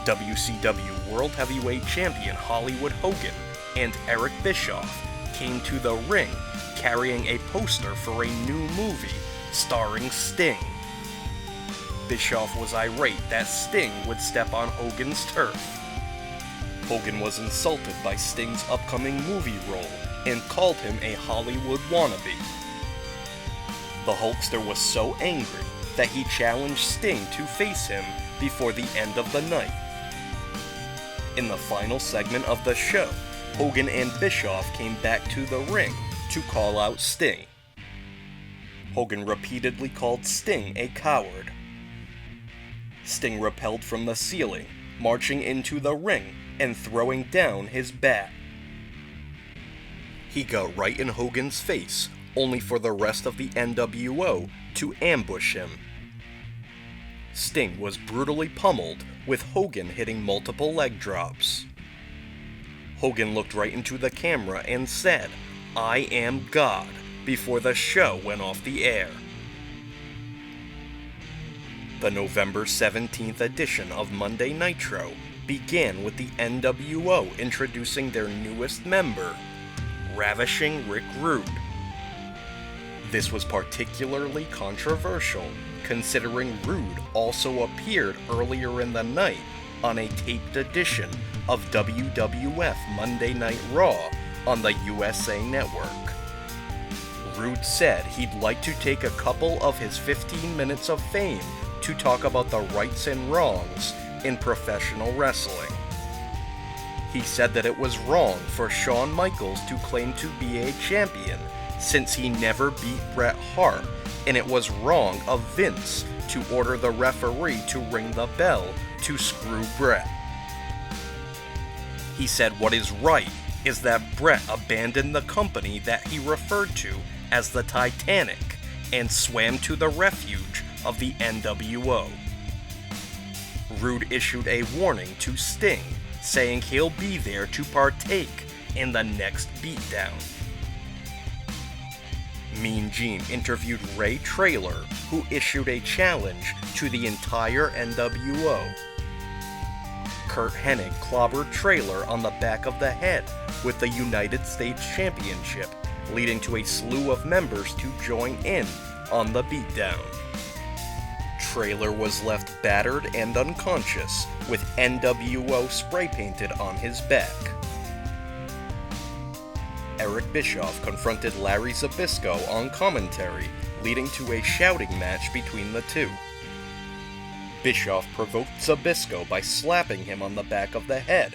Speaker 1: WCW World Heavyweight Champion Hollywood Hogan and Eric Bischoff came to the ring carrying a poster for a new movie starring Sting. Bischoff was irate that Sting would step on Hogan's turf. Hogan was insulted by Sting's upcoming movie role and called him a Hollywood wannabe. The Hulkster was so angry that he challenged Sting to face him before the end of the night. In the final segment of the show, Hogan and Bischoff came back to the ring to call out Sting. Hogan repeatedly called Sting a coward. Sting rappelled from the ceiling, marching into the ring and throwing down his bat. He got right in Hogan's face, only for the rest of the NWO to ambush him. Sting was brutally pummeled, with Hogan hitting multiple leg drops. Hogan looked right into the camera and said, "I am God," before the show went off the air. The November 17th edition of Monday Nitro began with the NWO introducing their newest member, Ravishing Rick Rude. This was particularly controversial, considering Rude also appeared earlier in the night on a taped edition of WWF Monday Night Raw on the USA Network. Rude said he'd like to take a couple of his 15 minutes of fame to talk about the rights and wrongs in professional wrestling. He said that it was wrong for Shawn Michaels to claim to be a champion since he never beat Bret Hart, and it was wrong of Vince to order the referee to ring the bell to screw Bret. He said what is right is that Bret abandoned the company that he referred to as the Titanic and swam to the refuge of the NWO. Rude issued a warning to Sting, saying he'll be there to partake in the next beatdown. Mean Gene interviewed Ray Traylor, who issued a challenge to the entire NWO. Kurt Hennig clobbered Traylor on the back of the head with the United States Championship, leading to a slew of members to join in on the beatdown. Traylor was left battered and unconscious, with NWO spray painted on his back. Eric Bischoff confronted Larry Zbyszko on commentary, leading to a shouting match between the two. Bischoff provoked Zbyszko by slapping him on the back of the head,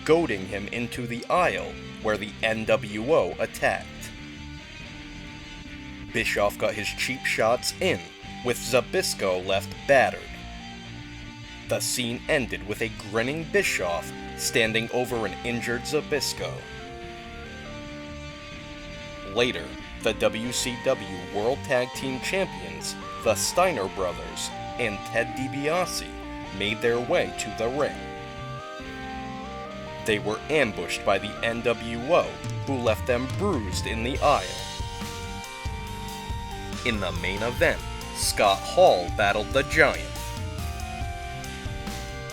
Speaker 1: goading him into the aisle, where the NWO attacked. Bischoff got his cheap shots in, with Zbyszko left battered. The scene ended with a grinning Bischoff standing over an injured Zbyszko. Later, the WCW World Tag Team Champions, the Steiner Brothers, and Ted DiBiase made their way to the ring. They were ambushed by the NWO, who left them bruised in the aisle. In the main event, Scott Hall battled the Giant.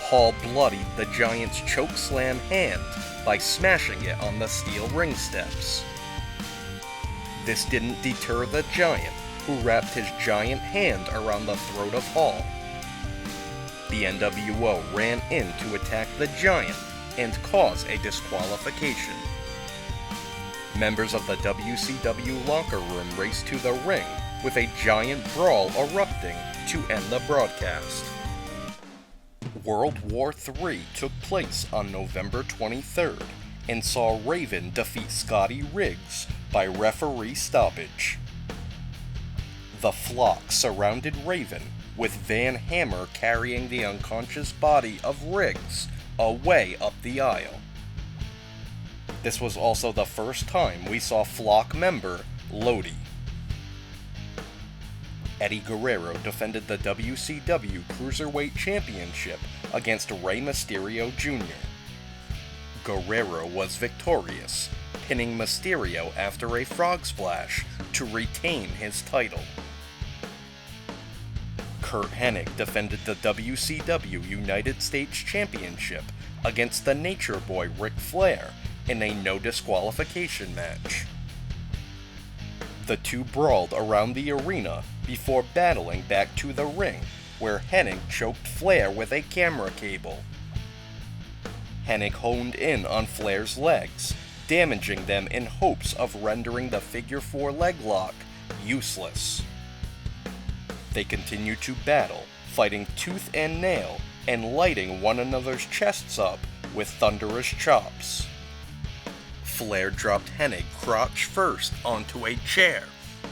Speaker 1: Hall bloodied the Giant's chokeslam hand by smashing it on the steel ring steps. This didn't deter the Giant, who wrapped his giant hand around the throat of Hall. The NWO ran in to attack the Giant and cause a disqualification. Members of the WCW locker room raced to the ring, with a giant brawl erupting to end the broadcast. World War III took place on November 23rd and saw Raven defeat Scotty Riggs by referee stoppage. The flock surrounded Raven, with Van Hammer carrying the unconscious body of Riggs away up the aisle. This was also the first time we saw flock member Lodi. Eddie Guerrero defended the WCW Cruiserweight Championship against Rey Mysterio Jr. Guerrero was victorious, pinning Mysterio after a frog splash to retain his title. Curt Hennig defended the WCW United States Championship against the Nature Boy Ric Flair in a no disqualification match. The two brawled around the arena before battling back to the ring, where Hennig choked Flair with a camera cable. Hennig honed in on Flair's legs, damaging them in hopes of rendering the figure 4 leg lock useless. They continued to battle, fighting tooth and nail, and lighting one another's chests up with thunderous chops. Flair dropped Hennig crotch first onto a chair,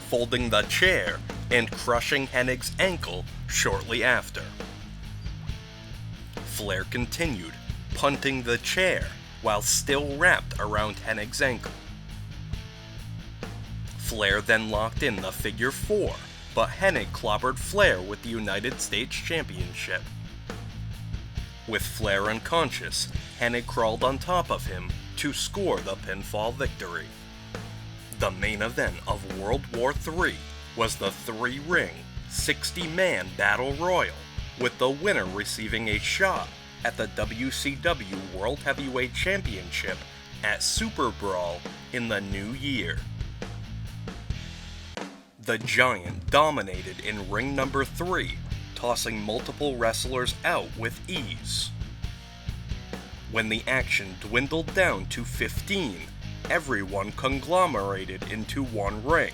Speaker 1: folding the chair and crushing Hennig's ankle shortly after. Flair continued, punting the chair while still wrapped around Hennig's ankle. Flair then locked in the figure 4, but Hennig clobbered Flair with the United States Championship. With Flair unconscious, Hennig crawled on top of him to score the pinfall victory. The main event of World War III was the 3-ring, 60-man Battle Royal, with the winner receiving a shot at the WCW World Heavyweight Championship at Super Brawl in the new year. The Giant dominated in ring number 3, tossing multiple wrestlers out with ease. When the action dwindled down to 15, everyone conglomerated into one ring.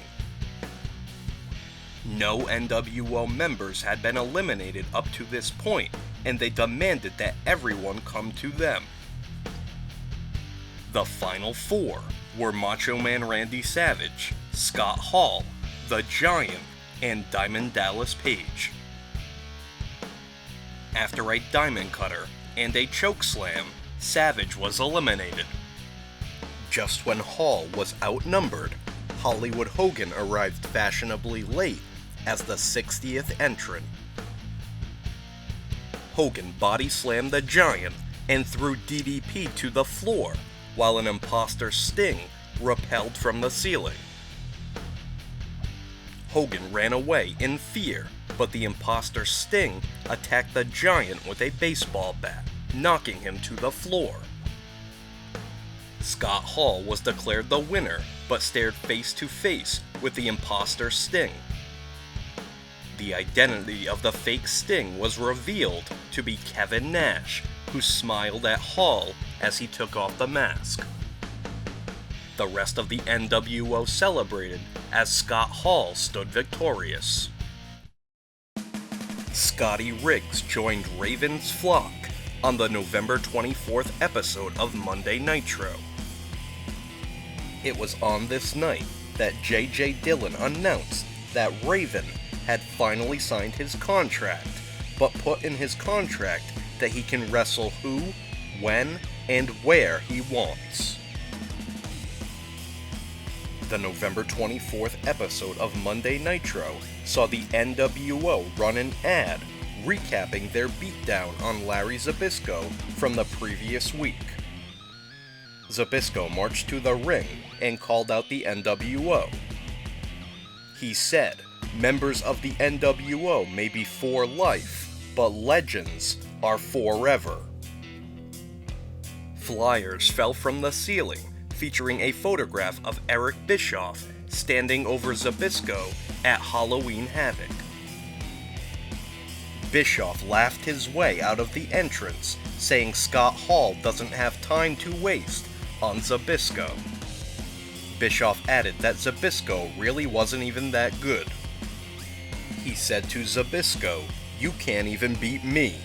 Speaker 1: No NWO members had been eliminated up to this point, and they demanded that everyone come to them. The final 4 were Macho Man Randy Savage, Scott Hall, The Giant, and Diamond Dallas Page. After a diamond cutter and a chokeslam, Savage was eliminated. Just when Hall was outnumbered, Hollywood Hogan arrived fashionably late as the 60th entrant. Hogan body slammed the Giant and threw DDP to the floor, while an imposter Sting rappelled from the ceiling. Hogan ran away in fear, but the imposter Sting attacked the Giant with a baseball bat, knocking him to the floor. Scott Hall was declared the winner, but stared face to face with the imposter Sting. The identity of the fake Sting was revealed to be Kevin Nash, who smiled at Hall as he took off the mask. The rest of the NWO celebrated as Scott Hall stood victorious. Scotty Riggs joined Raven's flock on the November 24th episode of Monday Nitro. It was on this night that J.J. Dillon announced that Raven had finally signed his contract, but put in his contract that he can wrestle who, when, and where he wants. The November 24th episode of Monday Nitro saw the NWO run an ad recapping their beatdown on Larry Zbyszko from the previous week. Zbyszko marched to the ring and called out the NWO. He said, "Members of the NWO may be for life, but legends are forever." Flyers fell from the ceiling, featuring a photograph of Eric Bischoff standing over Zbyszko at Halloween Havoc. Bischoff laughed his way out of the entrance, saying Scott Hall doesn't have time to waste on Zbyszko. Bischoff added that Zbyszko really wasn't even that good. He said to Zbyszko, "You can't even beat me."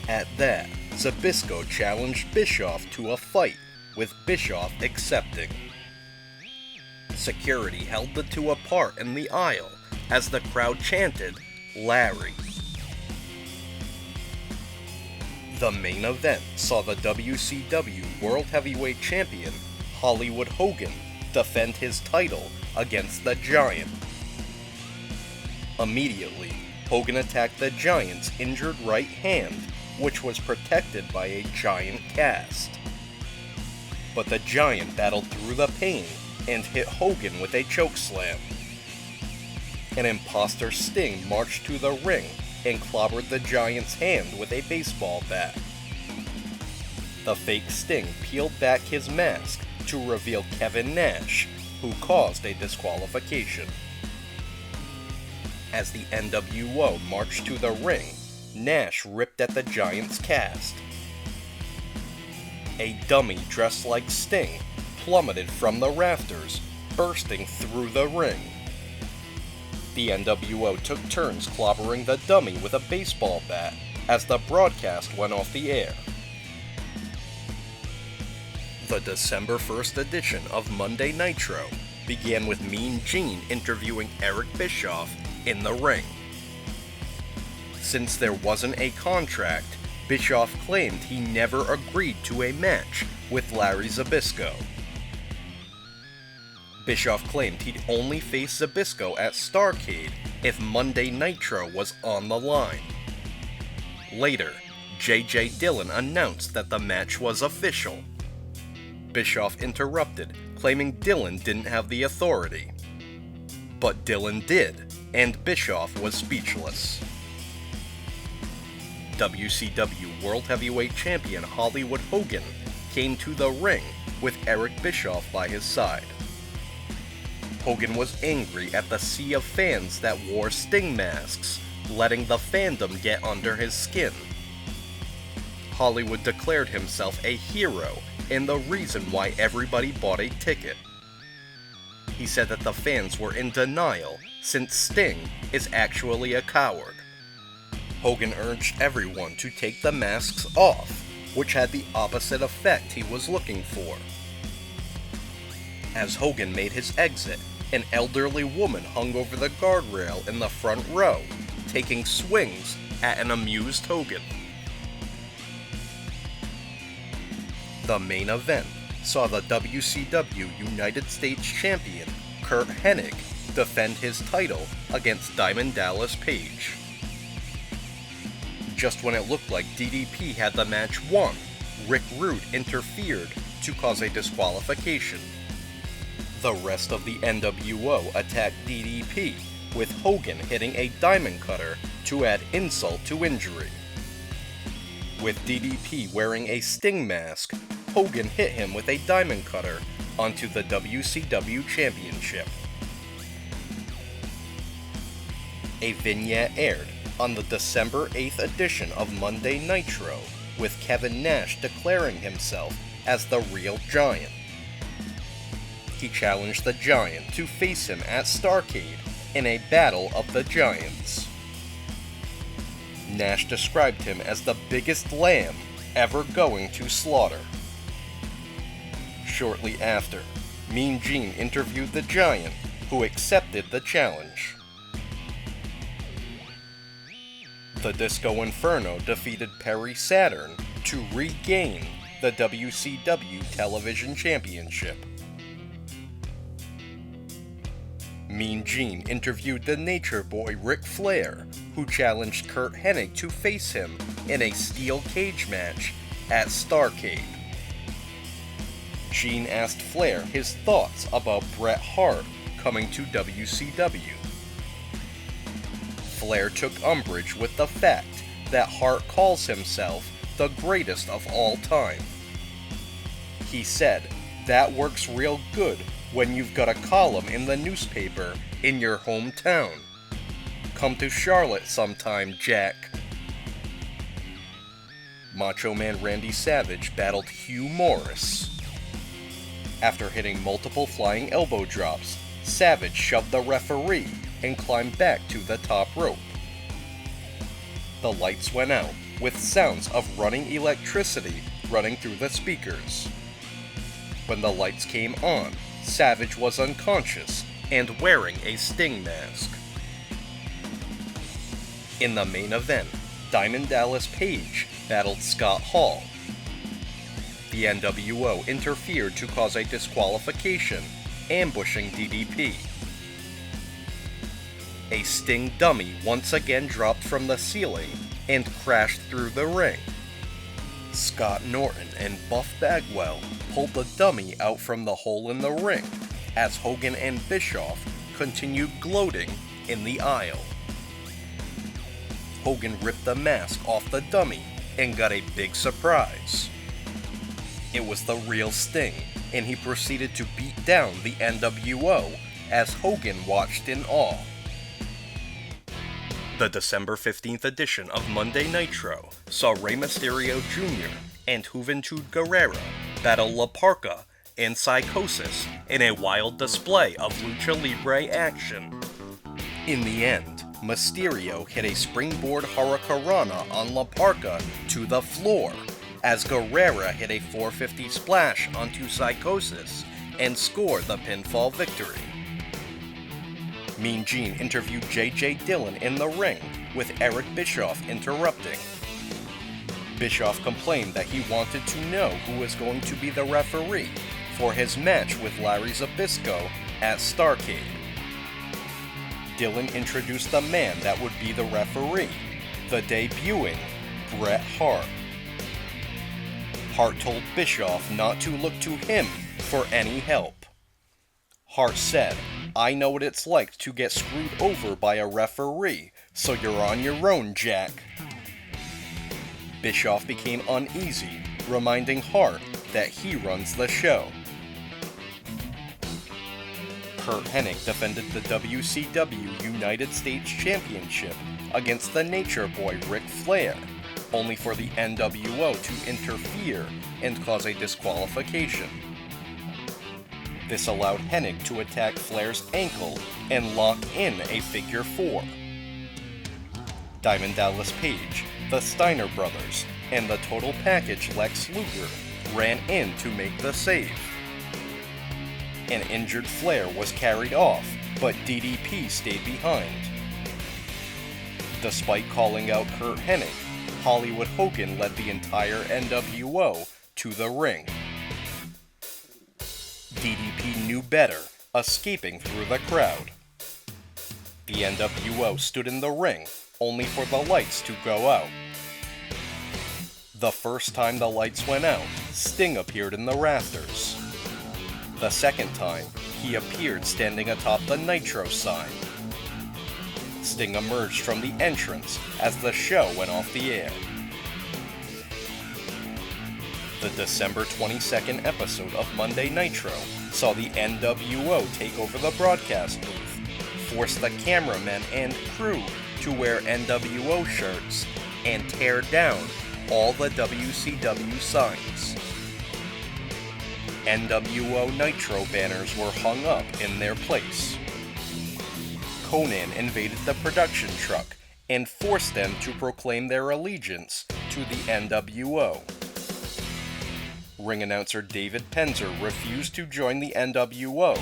Speaker 1: At that, Zbyszko challenged Bischoff to a fight, with Bischoff accepting. Security held the two apart in the aisle as the crowd chanted, "Larry." The main event saw the WCW World Heavyweight Champion Hollywood Hogan defend his title against the Giant. Immediately, Hogan attacked the Giant's injured right hand, which was protected by a giant cast. But the Giant battled through the pain and hit Hogan with a chokeslam. An imposter Sting marched to the ring and clobbered the Giant's hand with a baseball bat. The fake Sting peeled back his mask to reveal Kevin Nash, who caused a disqualification. As the NWO marched to the ring, Nash ripped at the Giant's cast. A dummy dressed like Sting plummeted from the rafters, bursting through the ring. The NWO took turns clobbering the dummy with a baseball bat as the broadcast went off the air. The December 1st edition of Monday Nitro began with Mean Gene interviewing Eric Bischoff in the ring. Since there wasn't a contract, Bischoff claimed he never agreed to a match with Larry Zbyszko. Bischoff claimed he'd only face Zbyszko at Starrcade if Monday Nitro was on the line. Later, J.J. Dillon announced that the match was official. Bischoff interrupted, claiming Dillon didn't have the authority. But Dillon did, and Bischoff was speechless. WCW World Heavyweight Champion Hollywood Hogan came to the ring with Eric Bischoff by his side. Hogan was angry at the sea of fans that wore Sting masks, letting the fandom get under his skin. Hollywood declared himself a hero and the reason why everybody bought a ticket. He said that the fans were in denial since Sting is actually a coward. Hogan urged everyone to take the masks off, which had the opposite effect he was looking for. As Hogan made his exit, an elderly woman hung over the guardrail in the front row, taking swings at an amused Hogan. The main event saw the WCW United States Champion Curt Hennig defend his title against Diamond Dallas Page. Just when it looked like DDP had the match won, Rick Rude interfered to cause a disqualification. The rest of the NWO attacked DDP, with Hogan hitting a diamond cutter to add insult to injury. With DDP wearing a Sting mask, Hogan hit him with a diamond cutter onto the WCW Championship. A vignette aired on the December 8th edition of Monday Nitro, with Kevin Nash declaring himself as the real Giant. He challenged the Giant to face him at Starrcade in a Battle of the Giants. Nash described him as the biggest lamb ever going to slaughter. Shortly after, Mean Gene interviewed the Giant, who accepted the challenge. The Disco Inferno defeated Perry Saturn to regain the WCW Television Championship. Mean Gene interviewed the Nature Boy Ric Flair, who challenged Curt Hennig to face him in a steel cage match at Starrcade. Gene asked Flair his thoughts about Bret Hart coming to WCW. Flair took umbrage with the fact that Hart calls himself the greatest of all time. He said, "That works real good when you've got a column in the newspaper in your hometown. Come to Charlotte sometime, Jack." Macho Man Randy Savage battled Hugh Morris. After hitting multiple flying elbow drops, Savage shoved the referee and climbed back to the top rope. The lights went out, with sounds of running electricity running through the speakers. When the lights came on, Savage was unconscious and wearing a Sting mask. In the main event, Diamond Dallas Page battled Scott Hall. The NWO interfered to cause a disqualification, ambushing DDP. A Sting dummy once again dropped from the ceiling and crashed through the ring. Scott Norton and Buff Bagwell pulled the dummy out from the hole in the ring as Hogan and Bischoff continued gloating in the aisle. Hogan ripped the mask off the dummy and got a big surprise. It was the real Sting, and he proceeded to beat down the NWO as Hogan watched in awe. The December 15th edition of Monday Nitro saw Rey Mysterio Jr. and Juventud Guerrera battle La Parka and Psychosis in a wild display of lucha libre action. In the end, Mysterio hit a springboard hurricanrana on La Parka to the floor, as Guerrera hit a 450 splash onto Psychosis and scored the pinfall victory. Mean Gene interviewed J.J. Dillon in the ring, with Eric Bischoff interrupting. Bischoff complained that he wanted to know who was going to be the referee for his match with Larry Zbyszko at Starrcade. Dillon introduced the man that would be the referee, the debuting Bret Hart. Hart told Bischoff not to look to him for any help. Hart said, "I know what it's like to get screwed over by a referee, so you're on your own, Jack." Bischoff became uneasy, reminding Hart that he runs the show. Curt Hennig defended the WCW United States Championship against the Nature Boy Ric Flair, only for the NWO to interfere and cause a disqualification. This allowed Hennig to attack Flair's ankle and lock in a figure four. Diamond Dallas Page, the Steiner Brothers, and the Total Package Lex Luger ran in to make the save. An injured Flair was carried off, but DDP stayed behind. Despite calling out Curt Hennig, Hollywood Hogan led the entire NWO to the ring. DDP knew better, escaping through the crowd. The NWO stood in the ring, only for the lights to go out. The first time the lights went out, Sting appeared in the rafters. The second time, he appeared standing atop the Nitro sign. Sting emerged from the entrance as the show went off the air. The December 22nd episode of Monday Nitro saw the NWO take over the broadcast booth, force the cameramen and crew to wear NWO shirts, and tear down all the WCW signs. NWO Nitro banners were hung up in their place. Conan invaded the production truck and forced them to proclaim their allegiance to the NWO. Ring announcer David Penzer refused to join the NWO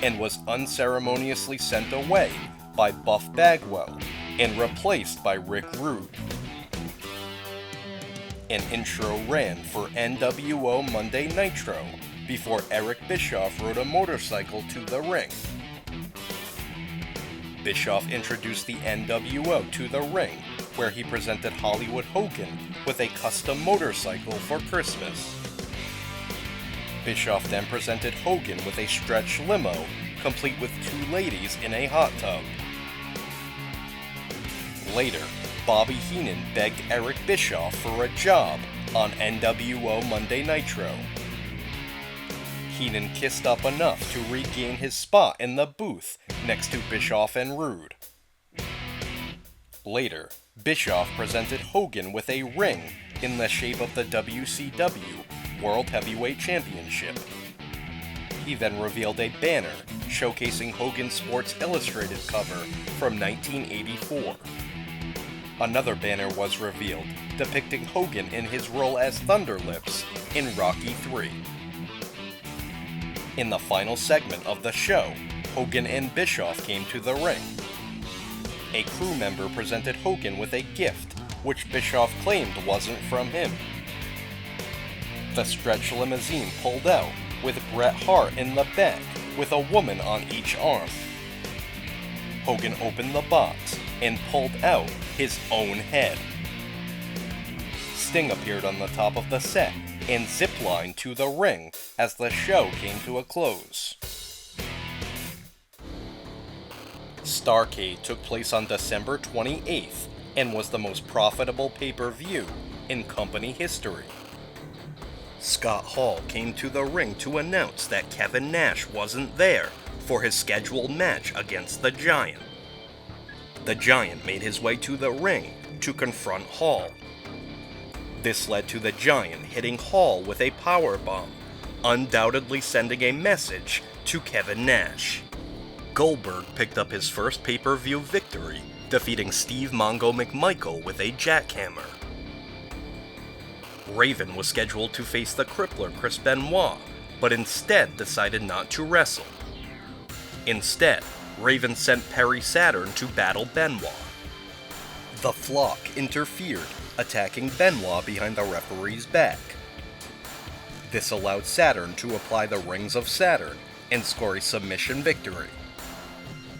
Speaker 1: and was unceremoniously sent away by Buff Bagwell and replaced by Rick Rude. An intro ran for NWO Monday Nitro before Eric Bischoff rode a motorcycle to the ring. Bischoff introduced the NWO to the ring, where he presented Hollywood Hogan with a custom motorcycle for Christmas. Bischoff then presented Hogan with a stretch limo, complete with 2 ladies in a hot tub. Later, Bobby Heenan begged Eric Bischoff for a job on NWO Monday Nitro. Heenan kissed up enough to regain his spot in the booth next to Bischoff and Rude. Later, Bischoff presented Hogan with a ring in the shape of the WCW World Heavyweight Championship. He then revealed a banner showcasing Hogan's Sports Illustrated cover from 1984. Another banner was revealed, depicting Hogan in his role as Thunderlips in Rocky III. In the final segment of the show, Hogan and Bischoff came to the ring. A crew member presented Hogan with a gift, which Bischoff claimed wasn't from him. The stretch limousine pulled out, with Bret Hart in the back, with a woman on each arm. Hogan opened the box and pulled out his own head. Sting appeared on the top of the set and ziplined to the ring as the show came to a close. Starrcade took place on December 28th and was the most profitable pay-per-view in company history. Scott Hall came to the ring to announce that Kevin Nash wasn't there for his scheduled match against the Giant. The Giant made his way to the ring to confront Hall. This led to the Giant hitting Hall with a powerbomb, undoubtedly sending a message to Kevin Nash. Goldberg picked up his first pay-per-view victory, defeating Steve Mongo McMichael with a jackhammer. Raven was scheduled to face the crippler Chris Benoit, but instead decided not to wrestle. Instead, Raven sent Perry Saturn to battle Benoit. The Flock interfered, attacking Benoit behind the referee's back. This allowed Saturn to apply the Rings of Saturn and score a submission victory.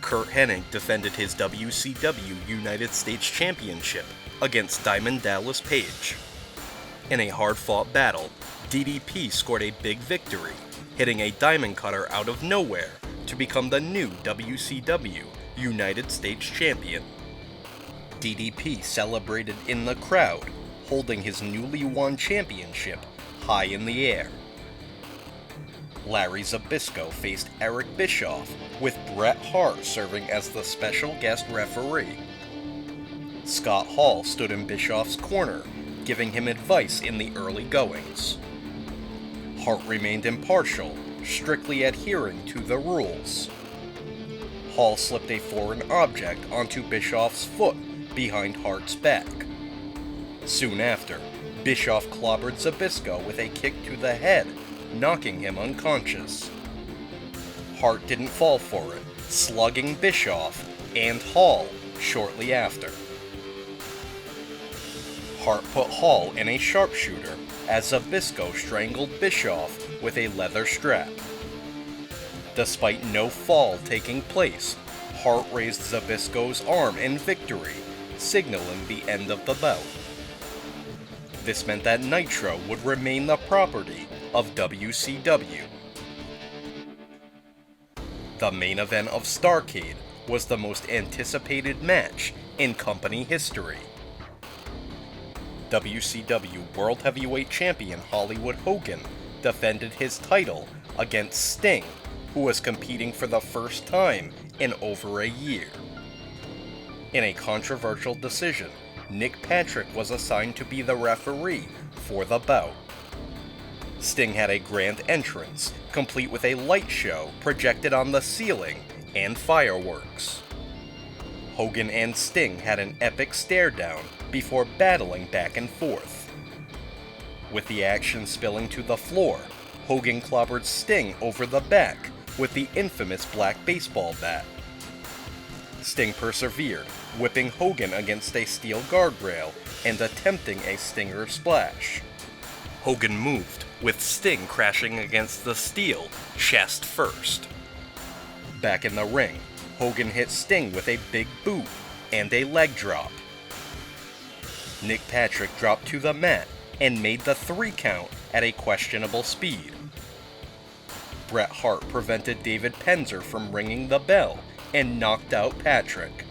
Speaker 1: Curt Hennig defended his WCW United States Championship against Diamond Dallas Page. In a hard-fought battle, DDP scored a big victory, hitting a diamond cutter out of nowhere to become the new WCW United States Champion. DDP celebrated in the crowd, holding his newly won championship high in the air. Larry Zbyszko faced Eric Bischoff, with Bret Hart serving as the special guest referee. Scott Hall stood in Bischoff's corner, giving him advice in the early goings. Hart remained impartial, strictly adhering to the rules. Hall slipped a foreign object onto Bischoff's foot behind Hart's back. Soon after, Bischoff clobbered Zbyszko with a kick to the head, knocking him unconscious. Hart didn't fall for it, slugging Bischoff and Hall shortly after. Hart put Hall in a sharpshooter as Zbyszko strangled Bischoff with a leather strap. Despite no fall taking place, Hart raised Zbyszko's arm in victory, signaling the end of the bout. This meant that Nitro would remain the property of WCW. The main event of Starrcade was the most anticipated match in company history. WCW World Heavyweight Champion Hollywood Hogan defended his title against Sting, who was competing for the first time in over a year. In a controversial decision, Nick Patrick was assigned to be the referee for the bout. Sting had a grand entrance, complete with a light show projected on the ceiling and fireworks. Hogan and Sting had an epic stare-down before battling back and forth. With the action spilling to the floor, Hogan clobbered Sting over the back with the infamous black baseball bat. Sting persevered, whipping Hogan against a steel guardrail and attempting a Stinger splash. Hogan moved, with Sting crashing against the steel, chest first. Back in the ring, Hogan hit Sting with a big boot and a leg drop. Nick Patrick dropped to the mat and made the 3 count at a questionable speed. Bret Hart prevented David Penzer from ringing the bell and knocked out Patrick.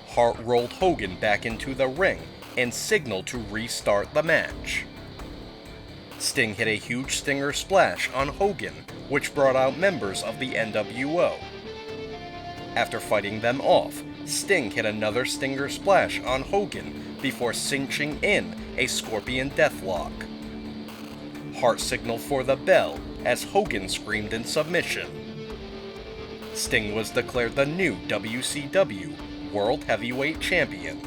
Speaker 1: Hart rolled Hogan back into the ring and signaled to restart the match. Sting hit a huge Stinger splash on Hogan, which brought out members of the NWO. After fighting them off, Sting hit another Stinger splash on Hogan before cinching in a Scorpion Deathlock. Hart signaled for the bell as Hogan screamed in submission. Sting was declared the new WCW World Heavyweight Champion.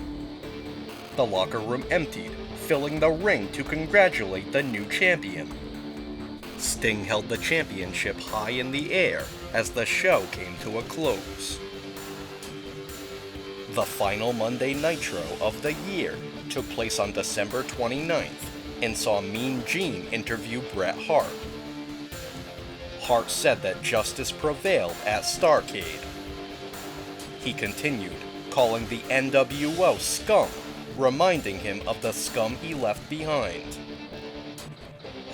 Speaker 1: The locker room emptied, filling the ring to congratulate the new champion. Sting held the championship high in the air as the show came to a close. The final Monday Nitro of the year took place on December 29th and saw Mean Gene interview Bret Hart. Hart said that justice prevailed at Starrcade. He continued, calling the NWO scum, reminding him of the scum he left behind.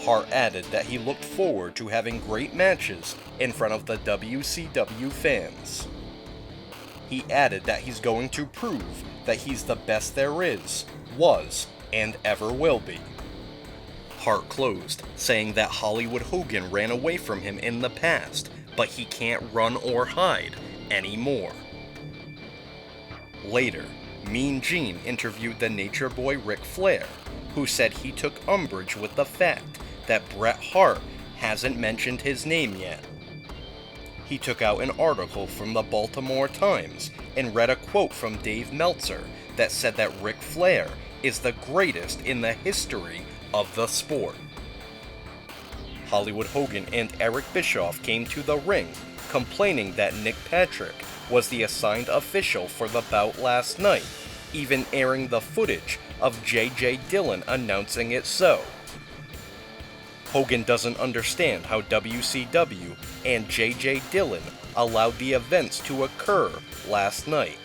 Speaker 1: Hart added that he looked forward to having great matches in front of the WCW fans. He added that he's going to prove that he's the best there is, was, and ever will be. Hart closed, saying that Hollywood Hogan ran away from him in the past, but he can't run or hide anymore. Later, Mean Gene interviewed the Nature Boy Ric Flair, who said he took umbrage with the fact that Bret Hart hasn't mentioned his name yet. He took out an article from the Baltimore Times and read a quote from Dave Meltzer that said that Ric Flair is the greatest in the history of the sport. Hollywood Hogan and Eric Bischoff came to the ring, complaining that Nick Patrick was the assigned official for the bout last night, even airing the footage of J.J. Dillon announcing it so. Hogan doesn't understand how WCW and J.J. Dillon allowed the events to occur last night.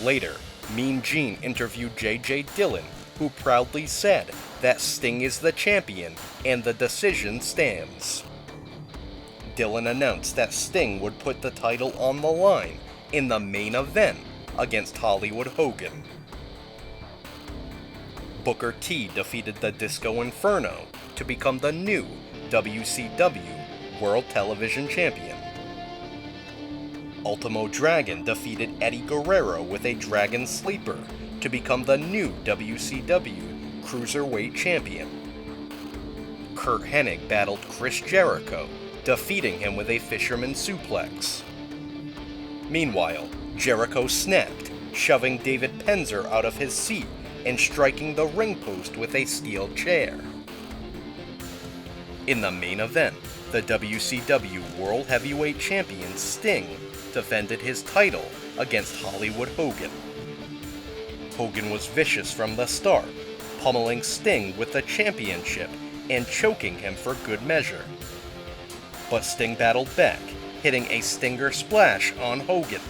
Speaker 1: Later, Mean Gene interviewed J.J. Dillon, who proudly said that Sting is the champion and the decision stands. Dillon announced that Sting would put the title on the line in the main event against Hollywood Hogan. Booker T defeated the Disco Inferno to become the new WCW World Television Champion. Ultimo Dragon defeated Eddie Guerrero with a Dragon Sleeper to become the new WCW Cruiserweight Champion. Kurt Hennig battled Chris Jericho, defeating him with a Fisherman Suplex. Meanwhile, Jericho snapped, shoving David Penzer out of his seat and striking the ring post with a steel chair. In the main event, the WCW World Heavyweight Champion Sting defended his title against Hollywood Hogan. Hogan was vicious from the start, pummeling Sting with the championship and choking him for good measure. But Sting battled back, hitting a Stinger splash on Hogan.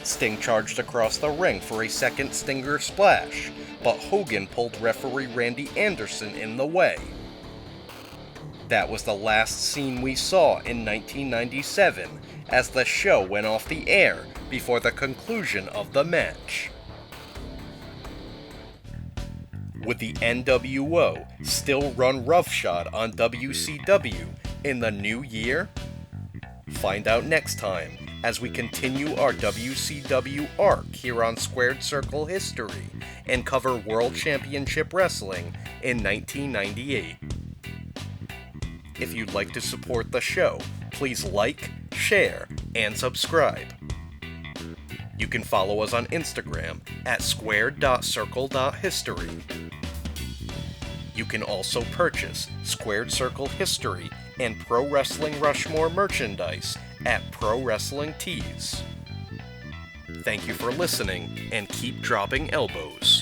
Speaker 1: Sting charged across the ring for a second Stinger splash, but Hogan pulled referee Randy Anderson in the way. That was the last scene we saw in 1997, as the show went off the air before the conclusion of the match. Would the NWO still run roughshod on WCW in the new year? Find out next time as we continue our WCW arc here on Squared Circle History and cover World Championship Wrestling in 1998. If you'd like to support the show, please like, share, and subscribe. You can follow us on Instagram at squared.circle.history. You can also purchase Squared Circle History and Pro Wrestling Rushmore merchandise at Pro Wrestling Tees. Thank you for listening, and keep dropping elbows.